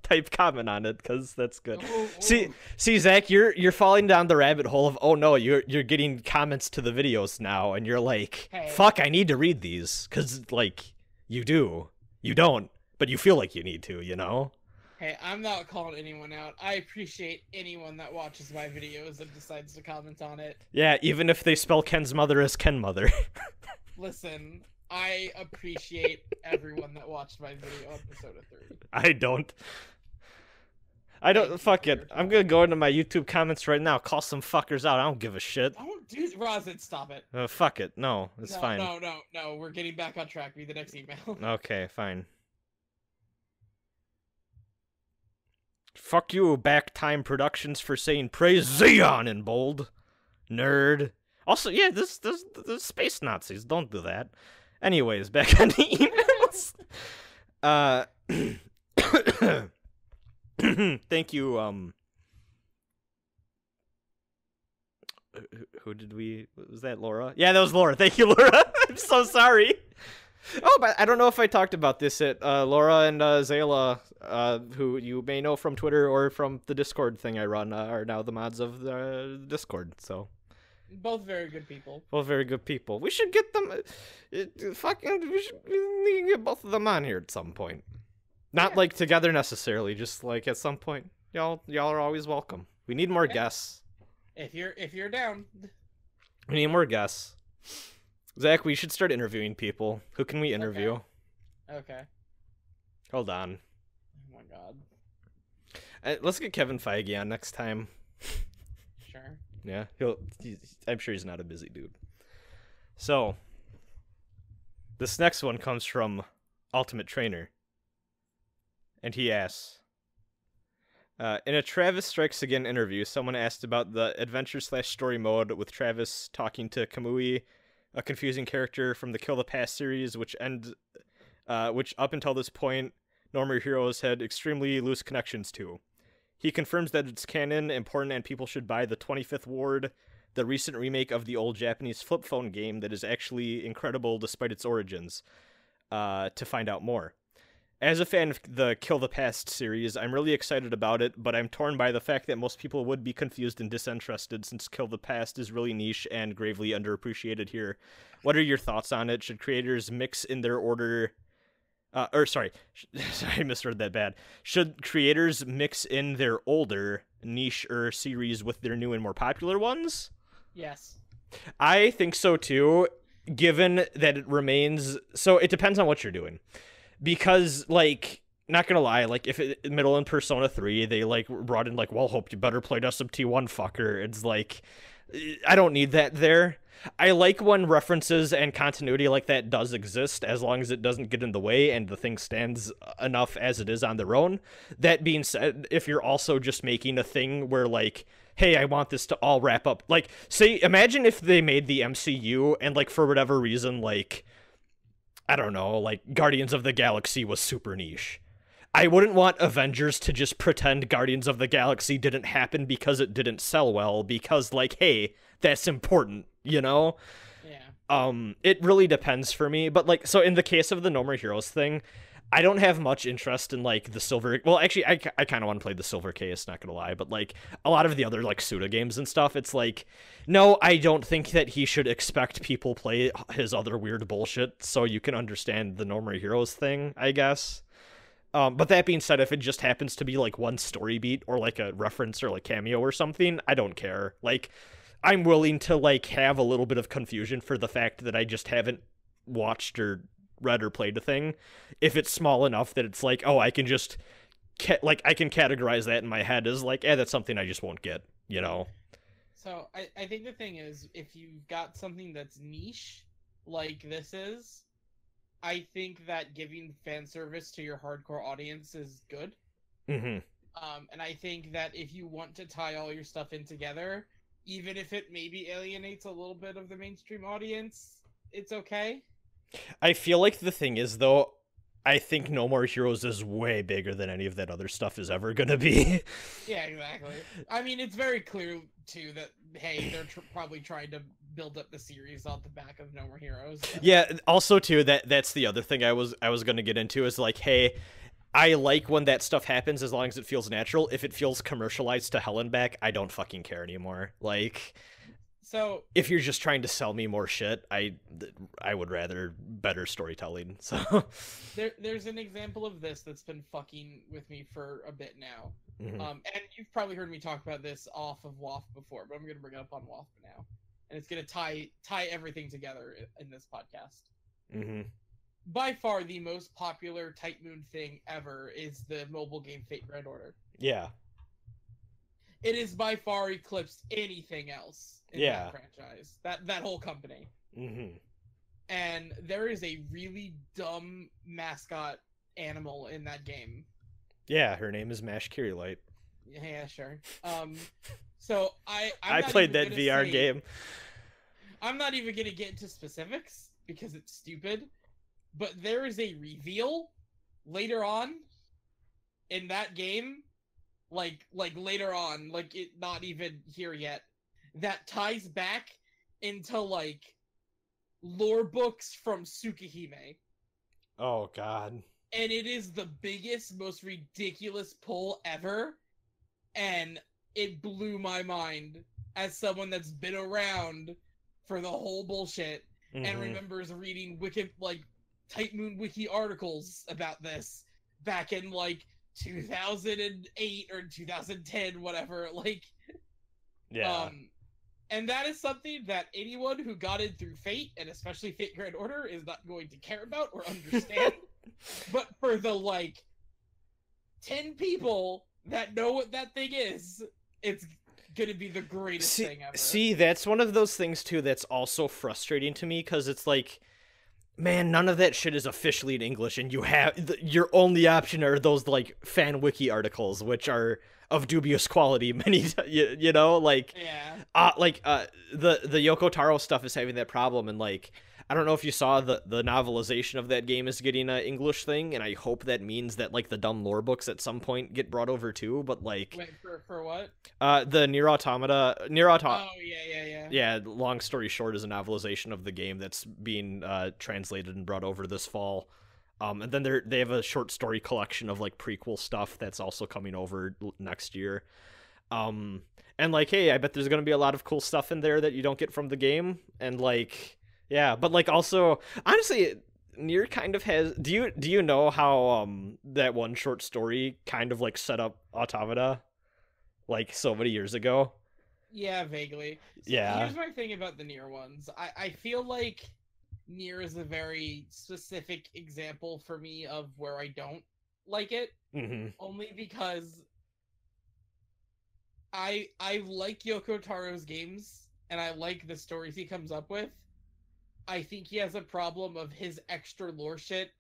type comment on it, because that's good. See, Zach, you're falling down the rabbit hole of, oh no, you're getting comments to the videos now, and you're like, hey, fuck, I need to read these, because like you don't, but you feel like you need to, you know. Hey, I'm not calling anyone out. I appreciate anyone that watches my videos and decides to comment on it. Yeah, even if they spell Ken's mother as Ken Mother. Listen. I appreciate everyone that watched my video on Persona 3. I don't. Fuck it. I'm gonna go into my YouTube comments right now, call some fuckers out. I don't give a shit. Don't do Rasen, stop it. Fuck it. No, it's fine. No. We're getting back on track. Read the next email. Okay, fine. Fuck you, Back Time Productions, for saying praise Xeon in bold. Nerd. Also, yeah, this space Nazis. Don't do that. Anyways, back on the emails. Thank you, who did we... Was that Laura? Yeah, that was Laura. Thank you, Laura. I'm so sorry. Oh, but I don't know if I talked about this at Laura and Zayla, who you may know from Twitter or from the Discord thing I run, are now the mods of the Discord, so... Both very good people. Both very good people. We should get them. We should get both of them on here at some point. Not like together necessarily, just like at some point. Y'all are always welcome. We need more guests. If you're down. We need more guests. Zach, we should start interviewing people. Who can we interview? Okay. Hold on. Oh my god. Let's get Kevin Feige on next time. Sure. Yeah, I'm sure he's not a busy dude. So, this next one comes from Ultimate Trainer. And he asks, in a Travis Strikes Again interview, someone asked about the adventure/story mode with Travis talking to Kamui, a confusing character from the Kill the Past series, which up until this point, normal heroes had extremely loose connections to. He confirms that it's canon, important, and people should buy the 25th Ward, the recent remake of the old Japanese flip phone game that is actually incredible despite its origins, to find out more. As a fan of the Kill the Past series, I'm really excited about it, but I'm torn by the fact that most people would be confused and disinterested since Kill the Past is really niche and gravely underappreciated here. What are your thoughts on it? Should creators mix in their order or sorry, sorry, I misread that bad. Should creators mix in their older niche or series with their new and more popular ones? Yes. I think so too, given that it remains... So it depends on what you're doing. Because, like, not gonna lie, like, if middle in Persona 3, they, like, brought in, like, well, hope you better play SMT1, fucker. It's like, I don't need that there. I like when references and continuity like that does exist, as long as it doesn't get in the way and the thing stands enough as it is on their own. That being said, if you're also just making a thing where, like, hey, I want this to all wrap up. Like, say, imagine if they made the MCU and, like, for whatever reason, like, I don't know, like, Guardians of the Galaxy was super niche. I wouldn't want Avengers to just pretend Guardians of the Galaxy didn't happen because it didn't sell well, because, like, hey, that's important, you know? Yeah. It really depends for me, but, like, so in the case of the No More Heroes thing, I don't have much interest in, like, the Silver... Well, actually, I kind of want to play the Silver Case, not gonna lie, but, like, a lot of the other, like, Suda games and stuff, it's like, no, I don't think that he should expect people play his other weird bullshit, so you can understand the No More Heroes thing, I guess. But that being said, if it just happens to be, like, one story beat, or, like, a reference or, like, cameo or something, I don't care. Like, I'm willing to, like, have a little bit of confusion for the fact that I just haven't watched or read or played a thing, if it's small enough that it's like, oh, I can just I can categorize that in my head as like, that's something I just won't get, you know. So I think the thing is, if you've got something that's niche like this is, I think that giving fan service to your hardcore audience is good. Mm-hmm. And I think that if you want to tie all your stuff in together, even if it maybe alienates a little bit of the mainstream audience, it's okay. I feel like the thing is, though, I think No More Heroes is way bigger than any of that other stuff is ever gonna be. Yeah, exactly. I mean, it's very clear, too, that, hey, they're probably trying to build up the series on the back of No More Heroes. So. Yeah, also, too, that's the other thing I was gonna get into, is like, hey, I like when that stuff happens as long as it feels natural. If it feels commercialized to hell and back, I don't fucking care anymore. Like... So if you're just trying to sell me more shit, I would rather better storytelling. So there's an example of this that's been fucking with me for a bit now. Mm-hmm. And you've probably heard me talk about this off of WAFP before, but I'm gonna bring it up on WAFP now, and it's gonna tie everything together in this podcast. Mm-hmm. By far, the most popular Type Moon thing ever is the mobile game Fate Grand Order. Yeah. It is by far eclipsed anything else in that franchise. That whole company. Mm-hmm. And there is a really dumb mascot animal in that game. Yeah, her name is Mash Kirilight. Yeah, sure. So I played that VR game. I'm not even gonna get into specifics because it's stupid, but there is a reveal later on in that game. Like later on, like it not even here yet, that ties back into like lore books from Tsukihime. Oh god. And it is the biggest, most ridiculous pull ever, and it blew my mind as someone that's been around for the whole bullshit and remembers reading Type Moon wiki articles about this back in like 2008 or 2010, whatever, like, yeah. And that is something that anyone who got in through Fate, and especially Fate Grand Order, is not going to care about or understand. But for the, like, 10 people that know what that thing is, it's gonna be the greatest thing ever. See, that's one of those things, too, that's also frustrating to me, because it's like, man, none of that shit is officially in English, and you have your only option are those like fan wiki articles, which are of dubious quality. You know, like the Yoko Taro stuff is having that problem, and like I don't know if you saw the novelization of that game is getting an English thing, and I hope that means that like the dumb lore books at some point get brought over too. But like, wait, for what? The Nier Automata. Oh yeah. Yeah. Long story short, is a novelization of the game that's being translated and brought over this fall. And then they have a short story collection of like prequel stuff that's also coming over next year. And like, hey, I bet there's gonna be a lot of cool stuff in there that you don't get from the game, and like. Yeah, but like also, honestly, Nier kind of has. Do you know how that one short story kind of like set up Automata, like so many years ago? Yeah, vaguely. Yeah. Here's my thing about the Nier ones. I feel like Nier is a very specific example for me of where I don't like it. Mm-hmm. Only because I like Yoko Taro's games and I like the stories he comes up with. I think he has a problem of his extra lore shit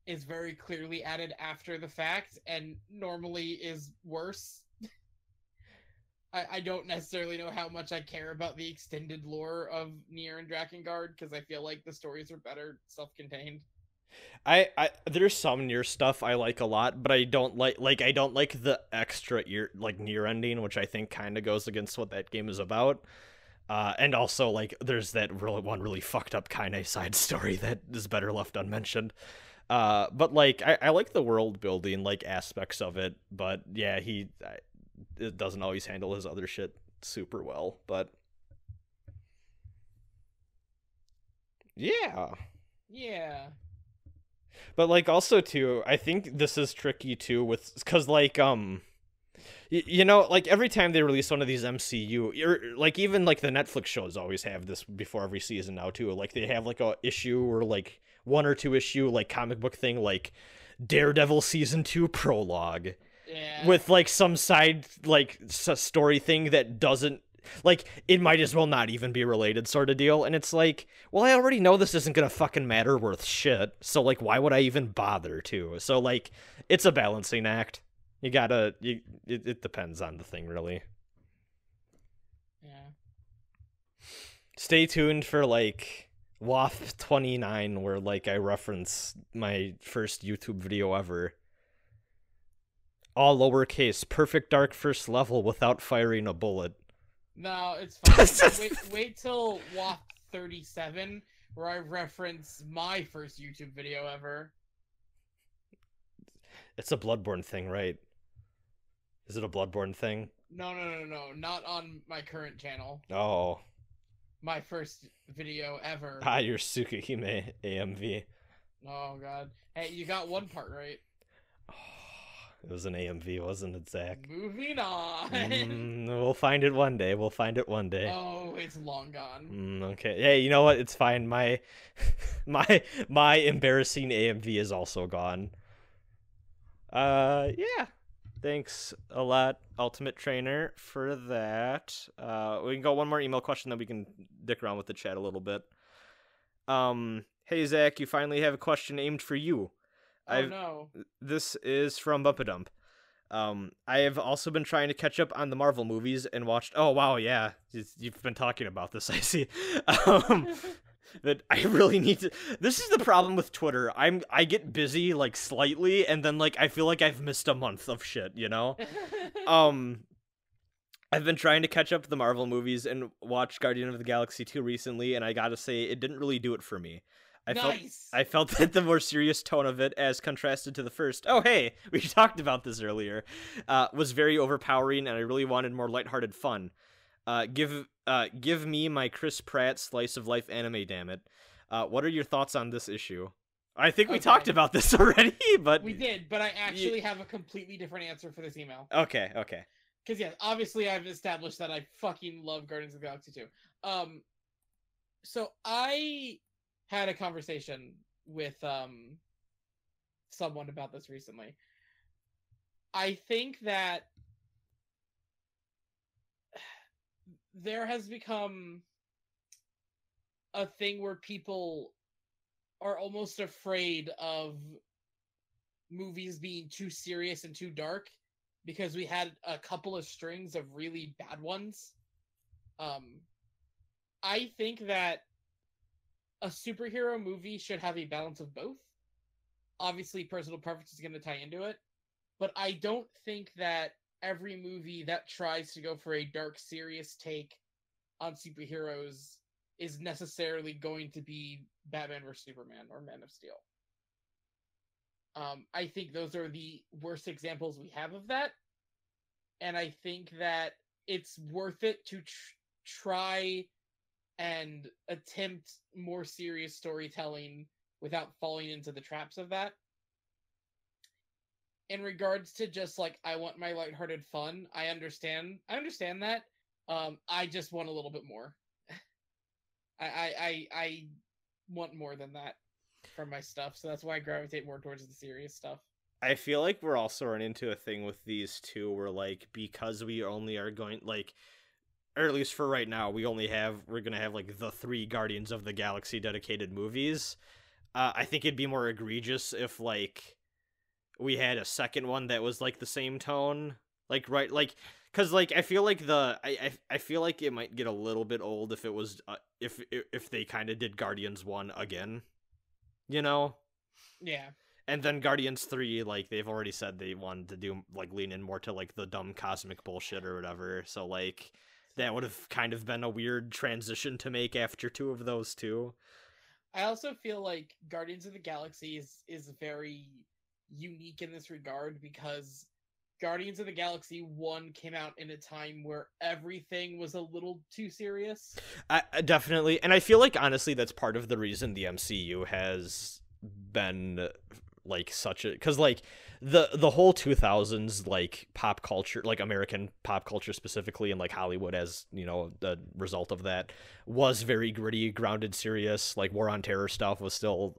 is very clearly added after the fact and normally is worse. I don't necessarily know how much I care about the extended lore of Nier and Drakengard because I feel like the stories are better self-contained. I there's some Nier stuff I like a lot, but I don't like I don't like the extra Nier ending, which I think kind of goes against what that game is about. And also like there's that really fucked up Kaine side story that is better left unmentioned. But like I like the world building like aspects of it, but yeah, it doesn't always handle his other shit super well, but yeah. Yeah. But like also too, I think this is tricky too with cuz like you know, like every time they release one of these MCU, or like even like the Netflix shows always have this before every season now too. Like they have like a issue or like one or two issue like comic book thing like Daredevil season 2 prologue Yeah. with like some side like story thing that doesn't like it might as well not even be related sort of deal, and it's like, well, I already know this isn't gonna fucking matter worth shit, so like why would I even bother to? So like it's a balancing act. It depends on the thing, really. Yeah. Stay tuned for like WAFP 29, where like I reference my first YouTube video ever. All lowercase, perfect dark first level without firing a bullet. No, it's fine. wait till WAP 37, where I reference my first YouTube video ever. It's a Bloodborne thing, right? Is it a Bloodborne thing? No, not on my current channel. Oh. My first video ever. Your Tsukihime AMV. Oh god. Hey, you got one part right. It was an AMV, wasn't it, Zach? Moving on. We'll find it one day. Oh, it's long gone. Okay. Hey, you know what? It's fine. My my embarrassing AMV is also gone. Yeah. Thanks a lot, Ultimate Trainer, for that. We can go one more email question, then we can dick around with the chat a little bit. Hey Zach, you finally have a question aimed for you. No. This is from Bumpadump. I have also been trying to catch up on the Marvel movies and watched. Oh wow, yeah, you've been talking about this. I see. That I really need to. This is the problem with Twitter. I get busy like slightly, and then like I feel like I've missed a month of shit. You know. I've been trying to catch up the Marvel movies and watch Guardian of the Galaxy 2 recently, and I gotta say it didn't really do it for me. I felt that the more serious tone of it, as contrasted to the first, oh hey, we talked about this earlier, was very overpowering, and I really wanted more lighthearted fun. Give me my Chris Pratt slice of life anime, damn it. What are your thoughts on this issue? I think we talked about this already, but... We did, but I actually have a completely different answer for this email. Okay. Because, yeah, obviously I've established that I fucking love Guardians of the Galaxy 2. So I had a conversation with someone about this recently. I think that there has become a thing where people are almost afraid of movies being too serious and too dark because we had a couple of strings of really bad ones. I think that a superhero movie should have a balance of both. Obviously, personal preference is going to tie into it, but I don't think that every movie that tries to go for a dark, serious take on superheroes is necessarily going to be Batman vs. Superman or Man of Steel. I think those are the worst examples we have of that, and I think that it's worth it to try and attempt more serious storytelling without falling into the traps of that. In regards to just like, I want my lighthearted fun, I understand that. I just want a little bit more. I want more than that from my stuff, so that's why I gravitate more towards the serious stuff. I feel like we're also running into a thing with these two where, like, because we only are going, like, or at least for right now, we're gonna have, like, the 3 Guardians of the Galaxy dedicated movies. I think it'd be more egregious if, like, we had a second one that was, like, the same tone. Like, right, like, because, like, I feel like I feel like it might get a little bit old if it was, if they kind of did Guardians 1 again, you know? Yeah. And then Guardians 3, like, they've already said they wanted to do, like, lean in more to, like, the dumb cosmic bullshit or whatever. So, like, that would have kind of been a weird transition to make after 2 of those, too. I also feel like Guardians of the Galaxy is very unique in this regard because Guardians of the Galaxy 1 came out in a time where everything was a little too serious. Definitely. And I feel like, honestly, that's part of the reason the MCU has been, like, such a... Because, like, the whole 2000s, like, pop culture, like, American pop culture specifically, and, like, Hollywood as, you know, the result of that, was very gritty, grounded, serious. Like, War on Terror stuff was still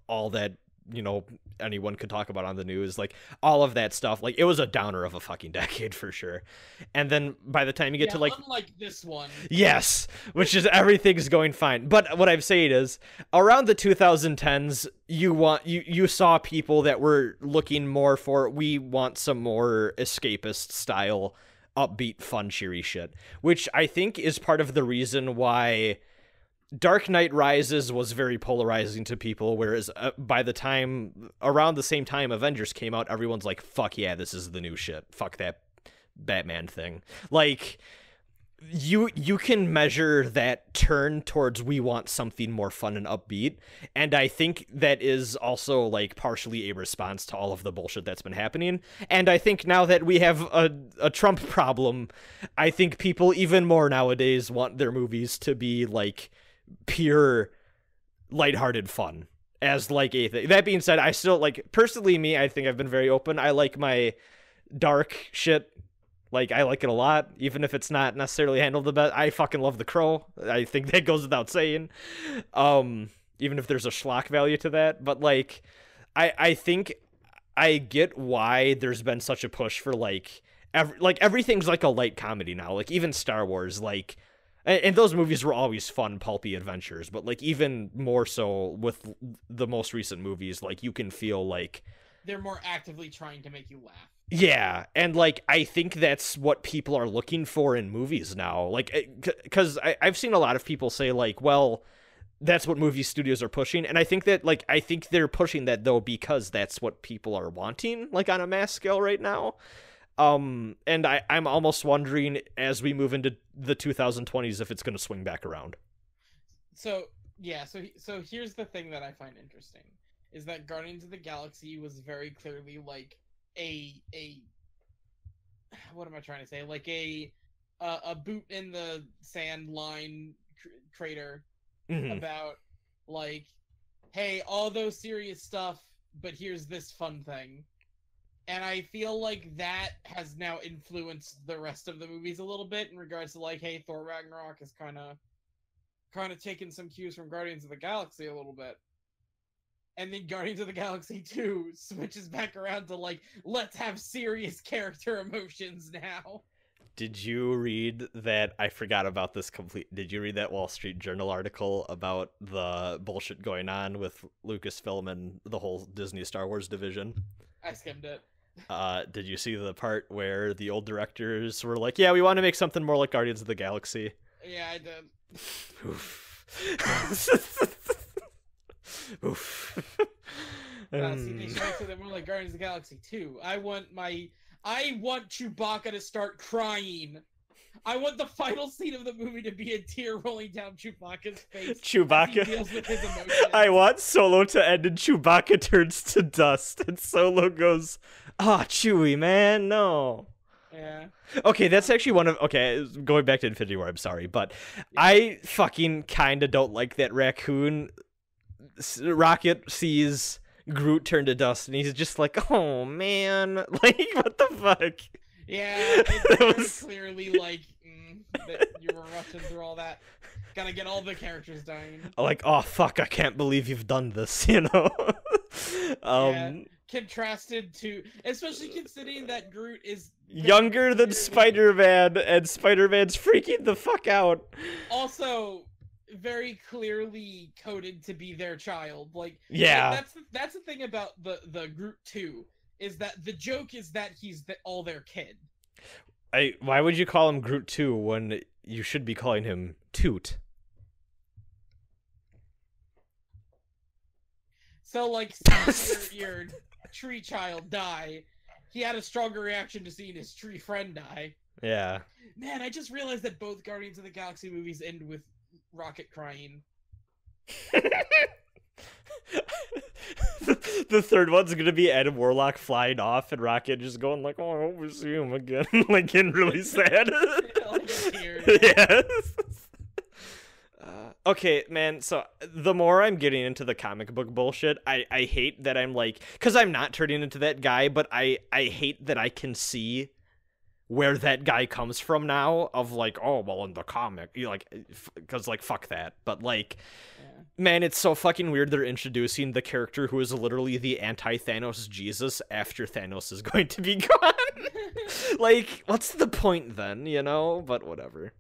all that, you know, anyone could talk about on the news, like, all of that stuff. Like, it was a downer of a fucking decade for sure. And then by the time you get to, like, unlike this one, yes, which is everything's going fine. But what I'm saying is, around the 2010s, you saw people that were looking more for, we want some more escapist style, upbeat, fun, cheery shit, which I think is part of the reason why Dark Knight Rises was very polarizing to people, whereas by the time, around the same time Avengers came out, everyone's like, fuck yeah, this is the new shit. Fuck that Batman thing. Like, you can measure that turn towards, we want something more fun and upbeat, and I think that is also, like, partially a response to all of the bullshit that's been happening. And I think now that we have a Trump problem, I think people even more nowadays want their movies to be, like, pure lighthearted fun as, like, a thing. That being said, I still, like, personally, me, I think I've been very open. I like my dark shit. Like, I like it a lot, even if it's not necessarily handled the best. I fucking love The Crow. I think that goes without saying. Even if there's a schlock value to that. But, like, I think I get why there's been such a push for, like, everything's like a light comedy now. Like, even Star Wars, like, and those movies were always fun, pulpy adventures, but, like, even more so with the most recent movies, like, you can feel like they're more actively trying to make you laugh. Yeah, and, like, I think that's what people are looking for in movies now. Like, because I've seen a lot of people say, like, well, that's what movie studios are pushing, and I think that, like, I think they're pushing that, though, because that's what people are wanting, like, on a mass scale right now. And I'm almost wondering, as we move into the 2020s, if it's going to swing back around. So, yeah, so here's the thing that I find interesting, is that Guardians of the Galaxy was very clearly, like, a what am I trying to say? Like, a boot in the sand line crater about, like, hey, all those serious stuff, but here's this fun thing. And I feel like that has now influenced the rest of the movies a little bit in regards to, like, hey, Thor Ragnarok is kind of taking some cues from Guardians of the Galaxy a little bit. And then Guardians of the Galaxy 2 switches back around to, like, let's have serious character emotions now. Did you read that? I forgot about this Did you read that Wall Street Journal article about the bullshit going on with Lucasfilm and the whole Disney Star Wars division? I skimmed it. Did you see the part where the old directors were like, yeah, we want to make something more like Guardians of the Galaxy? Yeah, I did. Oof. See, they should make something more like Guardians of the Galaxy 2. I want Chewbacca to start crying. I want the final scene of the movie to be a tear rolling down Chewbacca's face. Chewbacca. As he deals with his emotions. I want Solo to end and Chewbacca turns to dust and Solo goes, Chewie, man, no. Yeah. Okay, that's actually going back to Infinity War, I'm sorry, but yeah. I fucking kinda don't like that raccoon Rocket sees Groot turn to dust, and he's just like, "Oh man, like what the fuck?" Yeah, it's very clearly like that you were rushing through all that. Gotta get all the characters dying. Like, oh fuck, I can't believe you've done this, you know? Yeah, contrasted to, especially considering that Groot is younger than Spider-Man, and Spider-Man's freaking the fuck out. Also, very clearly coded to be their child. Like, yeah, that's the thing about the Groot 2, is that the joke is that he's all their kid. Why would you call him Groot 2 when you should be calling him Toot? So, like, seeing your tree child die, he had a stronger reaction to seeing his tree friend die. Yeah. Man, I just realized that both Guardians of the Galaxy movies end with Rocket crying. The third one's gonna be Adam Warlock flying off and Rocket just going like, "Oh, I hope we see him again," like getting really sad. Yes. Okay, man, so the more I'm getting into the comic book bullshit, I hate that I'm like, because I'm not turning into that guy, but I hate that I can see where that guy comes from now, of like, oh, well, in the comic, you like, because like, fuck that, but like, yeah. Man, it's so fucking weird they're introducing the character who is literally the anti-Thanos Jesus after Thanos is going to be gone. Like, what's the point then, you know? But whatever.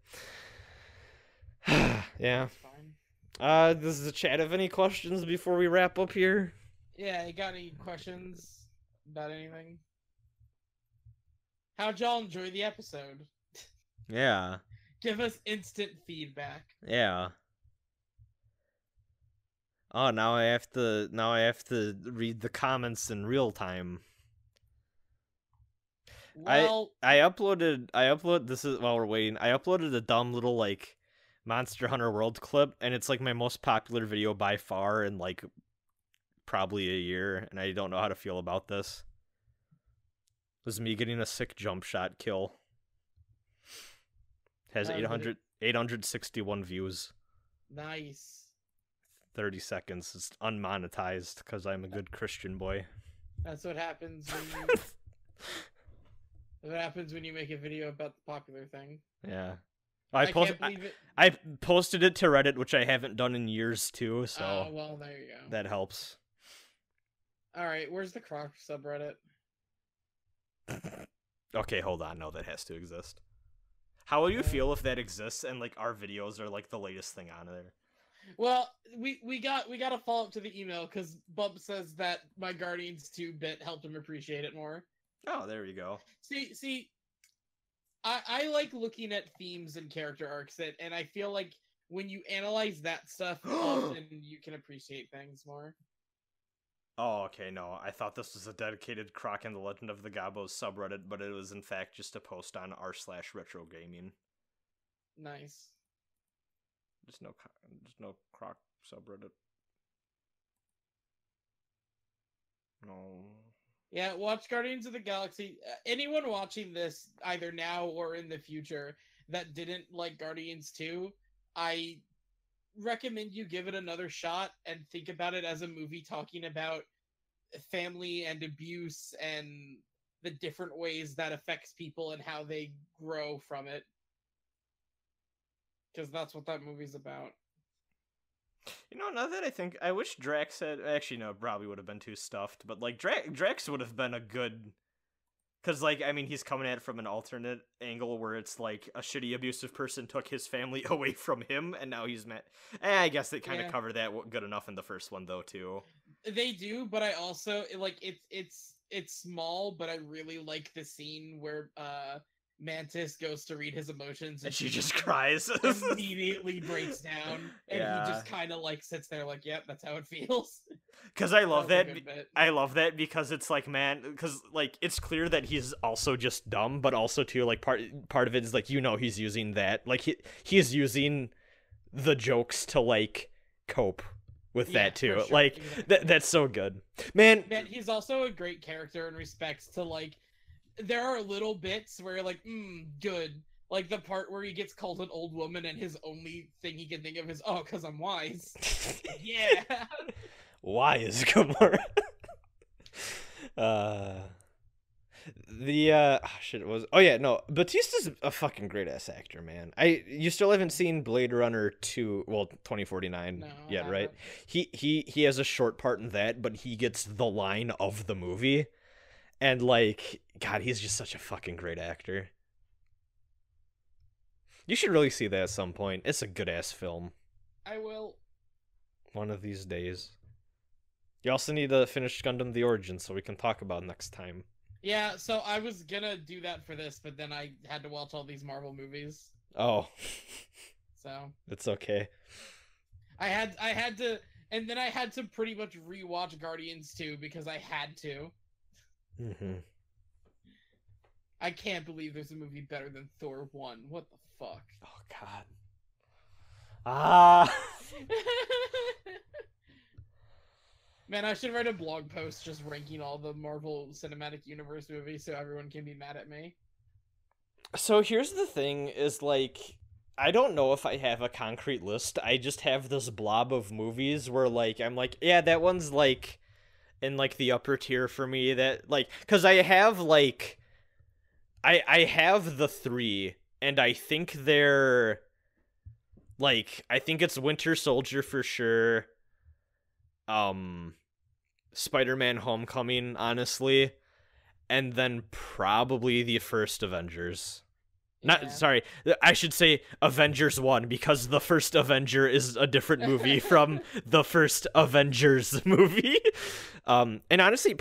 Yeah. Does the chat have any questions before we wrap up here? Yeah, you got any questions about anything? How'd y'all enjoy the episode? Yeah. Give us instant feedback. Yeah. Oh, now I have to read the comments in real time. Well, I uploaded this is while we're waiting. I uploaded a dumb little like Monster Hunter World clip, and it's like my most popular video by far in like probably a year, and I don't know how to feel about this. This is me getting a sick jump shot kill. Has 861 views. Nice. 30 seconds. It's unmonetized because I'm a good Christian boy. That's what happens when you... What happens when you make a video about the popular thing. Yeah. I posted it to Reddit, which I haven't done in years too, so... Oh, well, there you go. That helps. Alright, where's the Croc subreddit? Okay, hold on. No, that has to exist. How will you feel if that exists and like our videos are like the latest thing on there? Well, we got a follow up to the email because Bub says that my Guardians 2 bit helped him appreciate it more. Oh, there you go. See, I like looking at themes and character arcs, and I feel like when you analyze that stuff, often you can appreciate things more. Oh, okay, no. I thought this was a dedicated Croc and the Legend of the Gabos subreddit, but it was in fact just a post on r/retro gaming. Nice. There's no Croc subreddit. No. Yeah, watch Guardians of the Galaxy. Anyone watching this, either now or in the future, that didn't like Guardians 2, I recommend you give it another shot and think about it as a movie talking about family and abuse and the different ways that affects people and how they grow from it. Because that's what that movie's about. You know, now that I think, I wish Drax had... Actually, no, probably would have been too stuffed, but, like, Drax would have been a good... Because, like, I mean, he's coming at it from an alternate angle where it's, like, a shitty abusive person took his family away from him, and now he's met... I guess they kind of covered that good enough in the first one, though, too. They do, but I also, like, it's small, but I really like the scene where, Mantis goes to read his emotions and she just cries. Immediately breaks down, and he just kind of like sits there like, yep, that's how it feels. Because I love that. I love that because it's like, man, because like it's clear that he's also just dumb, but also too like part of it is like, you know, he's using that, like he's using the jokes to like cope with that too. Sure. Like exactly. That's so good, man. He's also a great character in respects to like, there are little bits where you're like, good, Like the part where he gets called an old woman and his only thing he can think of is, oh, because I'm wise. Yeah. Wise Gamora. Shit, it was, oh yeah, no, Batista's a fucking great ass actor, man. You still haven't seen Blade Runner 2, well, 2049 yet, right? He has a short part in that, but he gets the line of the movie, and like, God, he's just such a fucking great actor. You should really see that at some point. It's a good ass film. I will. One of these days. You also need to finish Gundam The Origin so we can talk about it next time. Yeah, so I was gonna do that for this, but then I had to watch all these Marvel movies. Oh. So. It's okay. I had to, and then I had to pretty much rewatch Guardians 2 because I had to. Mm-hmm. I can't believe there's a movie better than Thor 1. What the fuck? Oh, God. Ah! Man, I should write a blog post just ranking all the Marvel Cinematic Universe movies so everyone can be mad at me. So here's the thing, is like, I don't know if I have a concrete list. I just have this blob of movies where, like, I'm like, yeah, that one's, like, in, like, the upper tier for me. That, like, because I have, like, I have the 3, and I think they're, like, I think it's Winter Soldier for sure. Spider-Man Homecoming, honestly, and then probably the first Avengers. Yeah. Sorry, I should say Avengers 1, because the first Avenger is a different movie from the first Avengers movie. And honestly,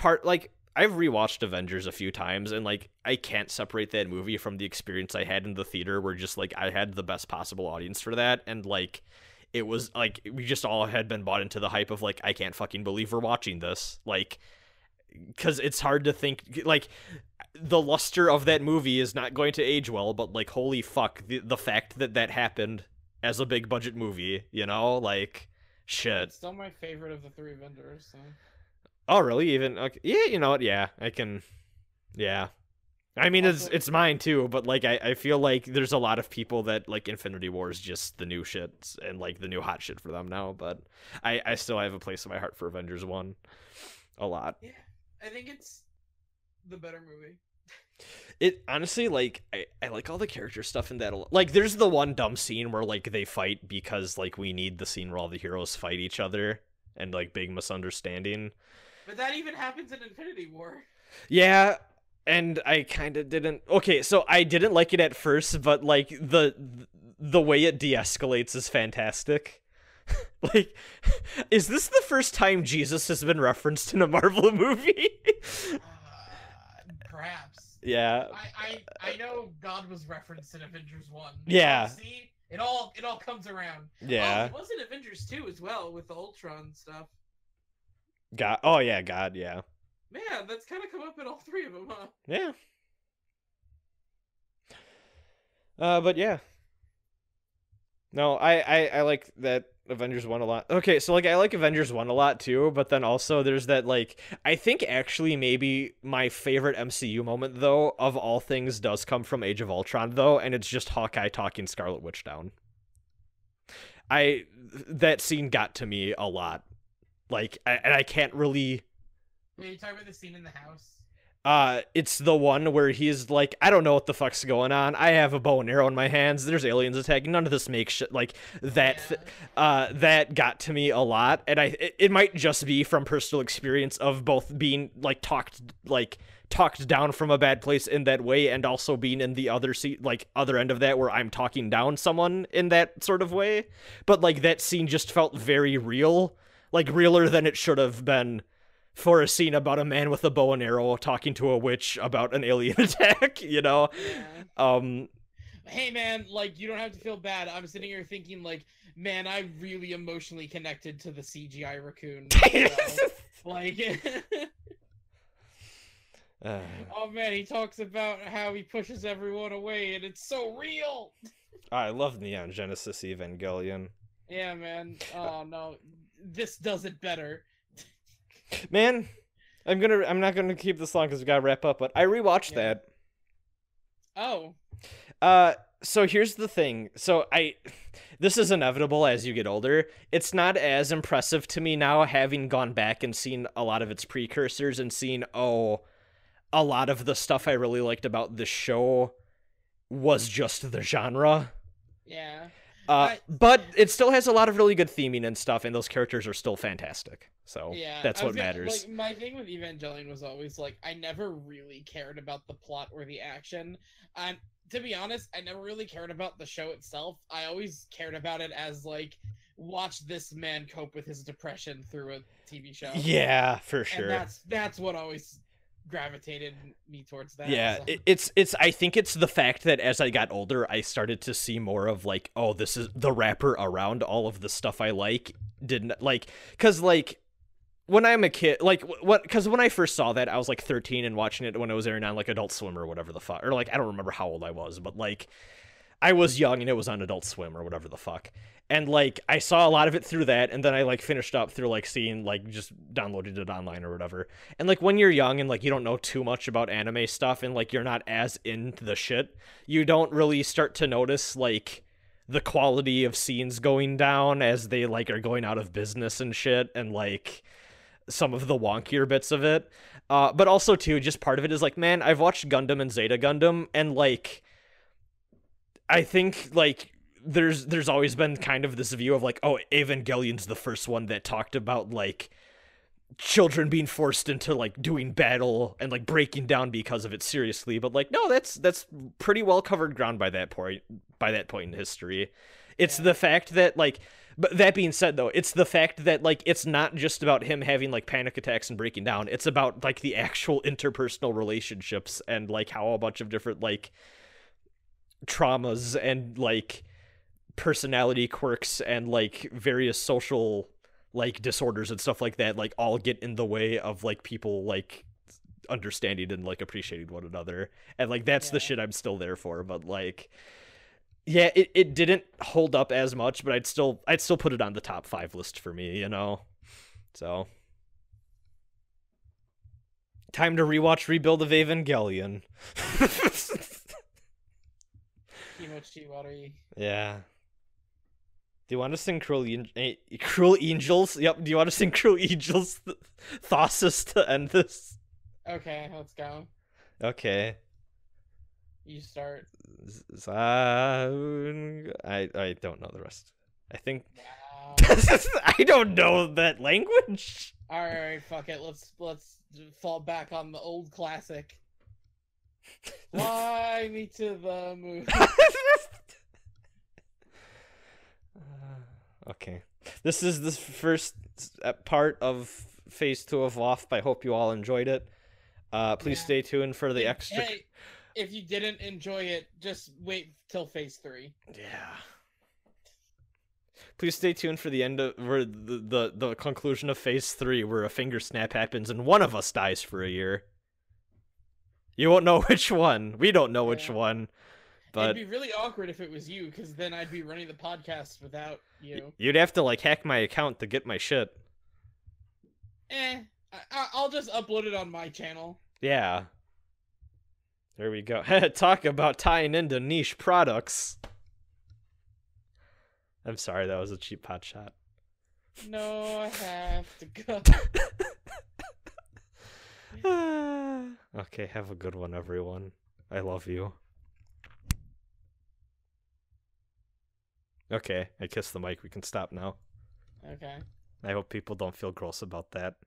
I've rewatched Avengers a few times, and, like, I can't separate that movie from the experience I had in the theater, where just, like, I had the best possible audience for that, and, like, it was, like, we just all had been bought into the hype of, like, I can't fucking believe we're watching this. Like, because it's hard to think, like, the luster of that movie is not going to age well, but, like, holy fuck, the fact that happened as a big budget movie, you know? Like, shit. It's still my favorite of the 3 Avengers, so. Oh, really? Even, okay, yeah, you know what? Yeah, I can, yeah. I mean, also, it's mine too, but, like, I feel like there's a lot of people that, like, Infinity War is just the new shit and, like, the new hot shit for them now, but I still have a place in my heart for Avengers 1 a lot. Yeah, I think it's the better movie. It, honestly, like, I like all the character stuff in that a lot. Like, there's the one dumb scene where, like, they fight because, like, we need the scene where all the heroes fight each other, and, like, big misunderstanding. But that even happens in Infinity War. Yeah, and I kind of didn't. Okay, so I didn't like it at first, but, like, the way it de-escalates is fantastic. Like, is this the first time Jesus has been referenced in a Marvel movie? Perhaps. Yeah. I know God was referenced in Avengers 1. Yeah. See, it all comes around. Yeah. Oh, it was in Avengers 2 as well with the Ultron stuff. God. Oh yeah, God. Yeah. Man, that's kind of come up in all 3 of them, huh? Yeah. But yeah. No, I like that Avengers 1 a lot. Okay, so, like, I like Avengers 1 a lot too, but then also there's that, like, I think actually maybe my favorite MCU moment, though, of all things, does come from Age of Ultron, though, and it's just Hawkeye talking Scarlet Witch down. That scene got to me a lot. Like, and I can't really... Are you talking about the scene in the house? It's the one where he's like, I don't know what the fuck's going on. I have a bow and arrow in my hands. There's aliens attacking. None of this makes shit. Like, that, that got to me a lot. And it might just be from personal experience of both being, like, talked down from a bad place in that way, and also being in the other other end of that, where I'm talking down someone in that sort of way. But, like, that scene just felt very real, like, realer than it should have been for a scene about a man with a bow and arrow talking to a witch about an alien attack, you know? Yeah. Hey, man, like, you don't have to feel bad. I'm sitting here thinking, like, man, I really emotionally connected to the CGI raccoon. Like, oh, man, he talks about how he pushes everyone away, and it's so real! I love Neon Genesis Evangelion. Yeah, man. Oh, no. This does it better. Man, I'm not gonna keep this long because we gotta wrap up, but I rewatched that. Oh. So here's the thing. This is inevitable as you get older. It's not as impressive to me now, having gone back and seen a lot of its precursors and seen, oh, a lot of the stuff I really liked about the show was just the genre. Yeah. But it still has a lot of really good theming and stuff, and those characters are still fantastic. So yeah, that's what matters. Like, my thing with Evangelion was always like I never really cared about the plot or the action. To be honest, I never really cared about the show itself. I always cared about it as like watch this man cope with his depression through a TV show. Yeah, for sure. And that's what always gravitated me towards that. Yeah, so. it's I think it's the fact that as I got older, I started to see more of like, oh, this is the wrapper around all of the stuff I like. Didn't like, because like when I'm a kid, like because when I first saw that, I was like 13 and watching it when it was airing on like Adult Swim or whatever the fuck, or like I don't remember how old I was, but like I was young and it was on Adult Swim or whatever the fuck. And like I saw a lot of it through that, and then I like finished up through like seeing like just downloaded it online or whatever. And like when you're young and like you don't know too much about anime stuff and like you're not as into the shit, you don't really start to notice like the quality of scenes going down as they like are going out of business and shit, and like some of the wonkier bits of it. But also too, just part of it is like, man, I've watched Gundam and Zeta Gundam, and like I think like there's always been kind of this view of like, oh, Evangelion's the first one that talked about like children being forced into like doing battle and like breaking down because of it seriously, but like no, that's pretty well covered ground by that point in history. It's the fact that like, but that being said though, it's the fact that like it's not just about him having like panic attacks and breaking down. It's about like the actual interpersonal relationships and like how a bunch of different like traumas and like personality quirks and like various social like disorders and stuff like that like all get in the way of like people like understanding and like appreciating one another, and like that's the shit I'm still there for. But like yeah, it didn't hold up as much, but I'd still put it on the top 5 list for me, you know. So time to rewatch Rebuild of Evangelion. Yeah. Do you want to sing Cruel Angels? Yep. Do you want to sing Cruel Angels Thassus to end this? Okay, let's go. Okay. You start. I don't know the rest. I think. Wow. I don't know that language. All right, fuck it. Let's fall back on the old classic. Fly me to the moon. Okay. This is the first part of Phase 2 of WAFP. I hope you all enjoyed it. Please stay tuned for the extra... Hey, if you didn't enjoy it, just wait till Phase 3. Yeah. Please stay tuned for the end of the conclusion of Phase 3, where a finger snap happens and one of us dies for a year. You won't know which one. We don't know which one. But it'd be really awkward if it was you, because then I'd be running the podcast without you. You'd have to like hack my account to get my shit. I'll just upload it on my channel. Yeah. There we go. Talk about tying into niche products. I'm sorry, that was a cheap pot shot. No, I have to go. Okay, have a good one, everyone. I love you. Okay, I kissed the mic. We can stop now. Okay. I hope people don't feel gross about that.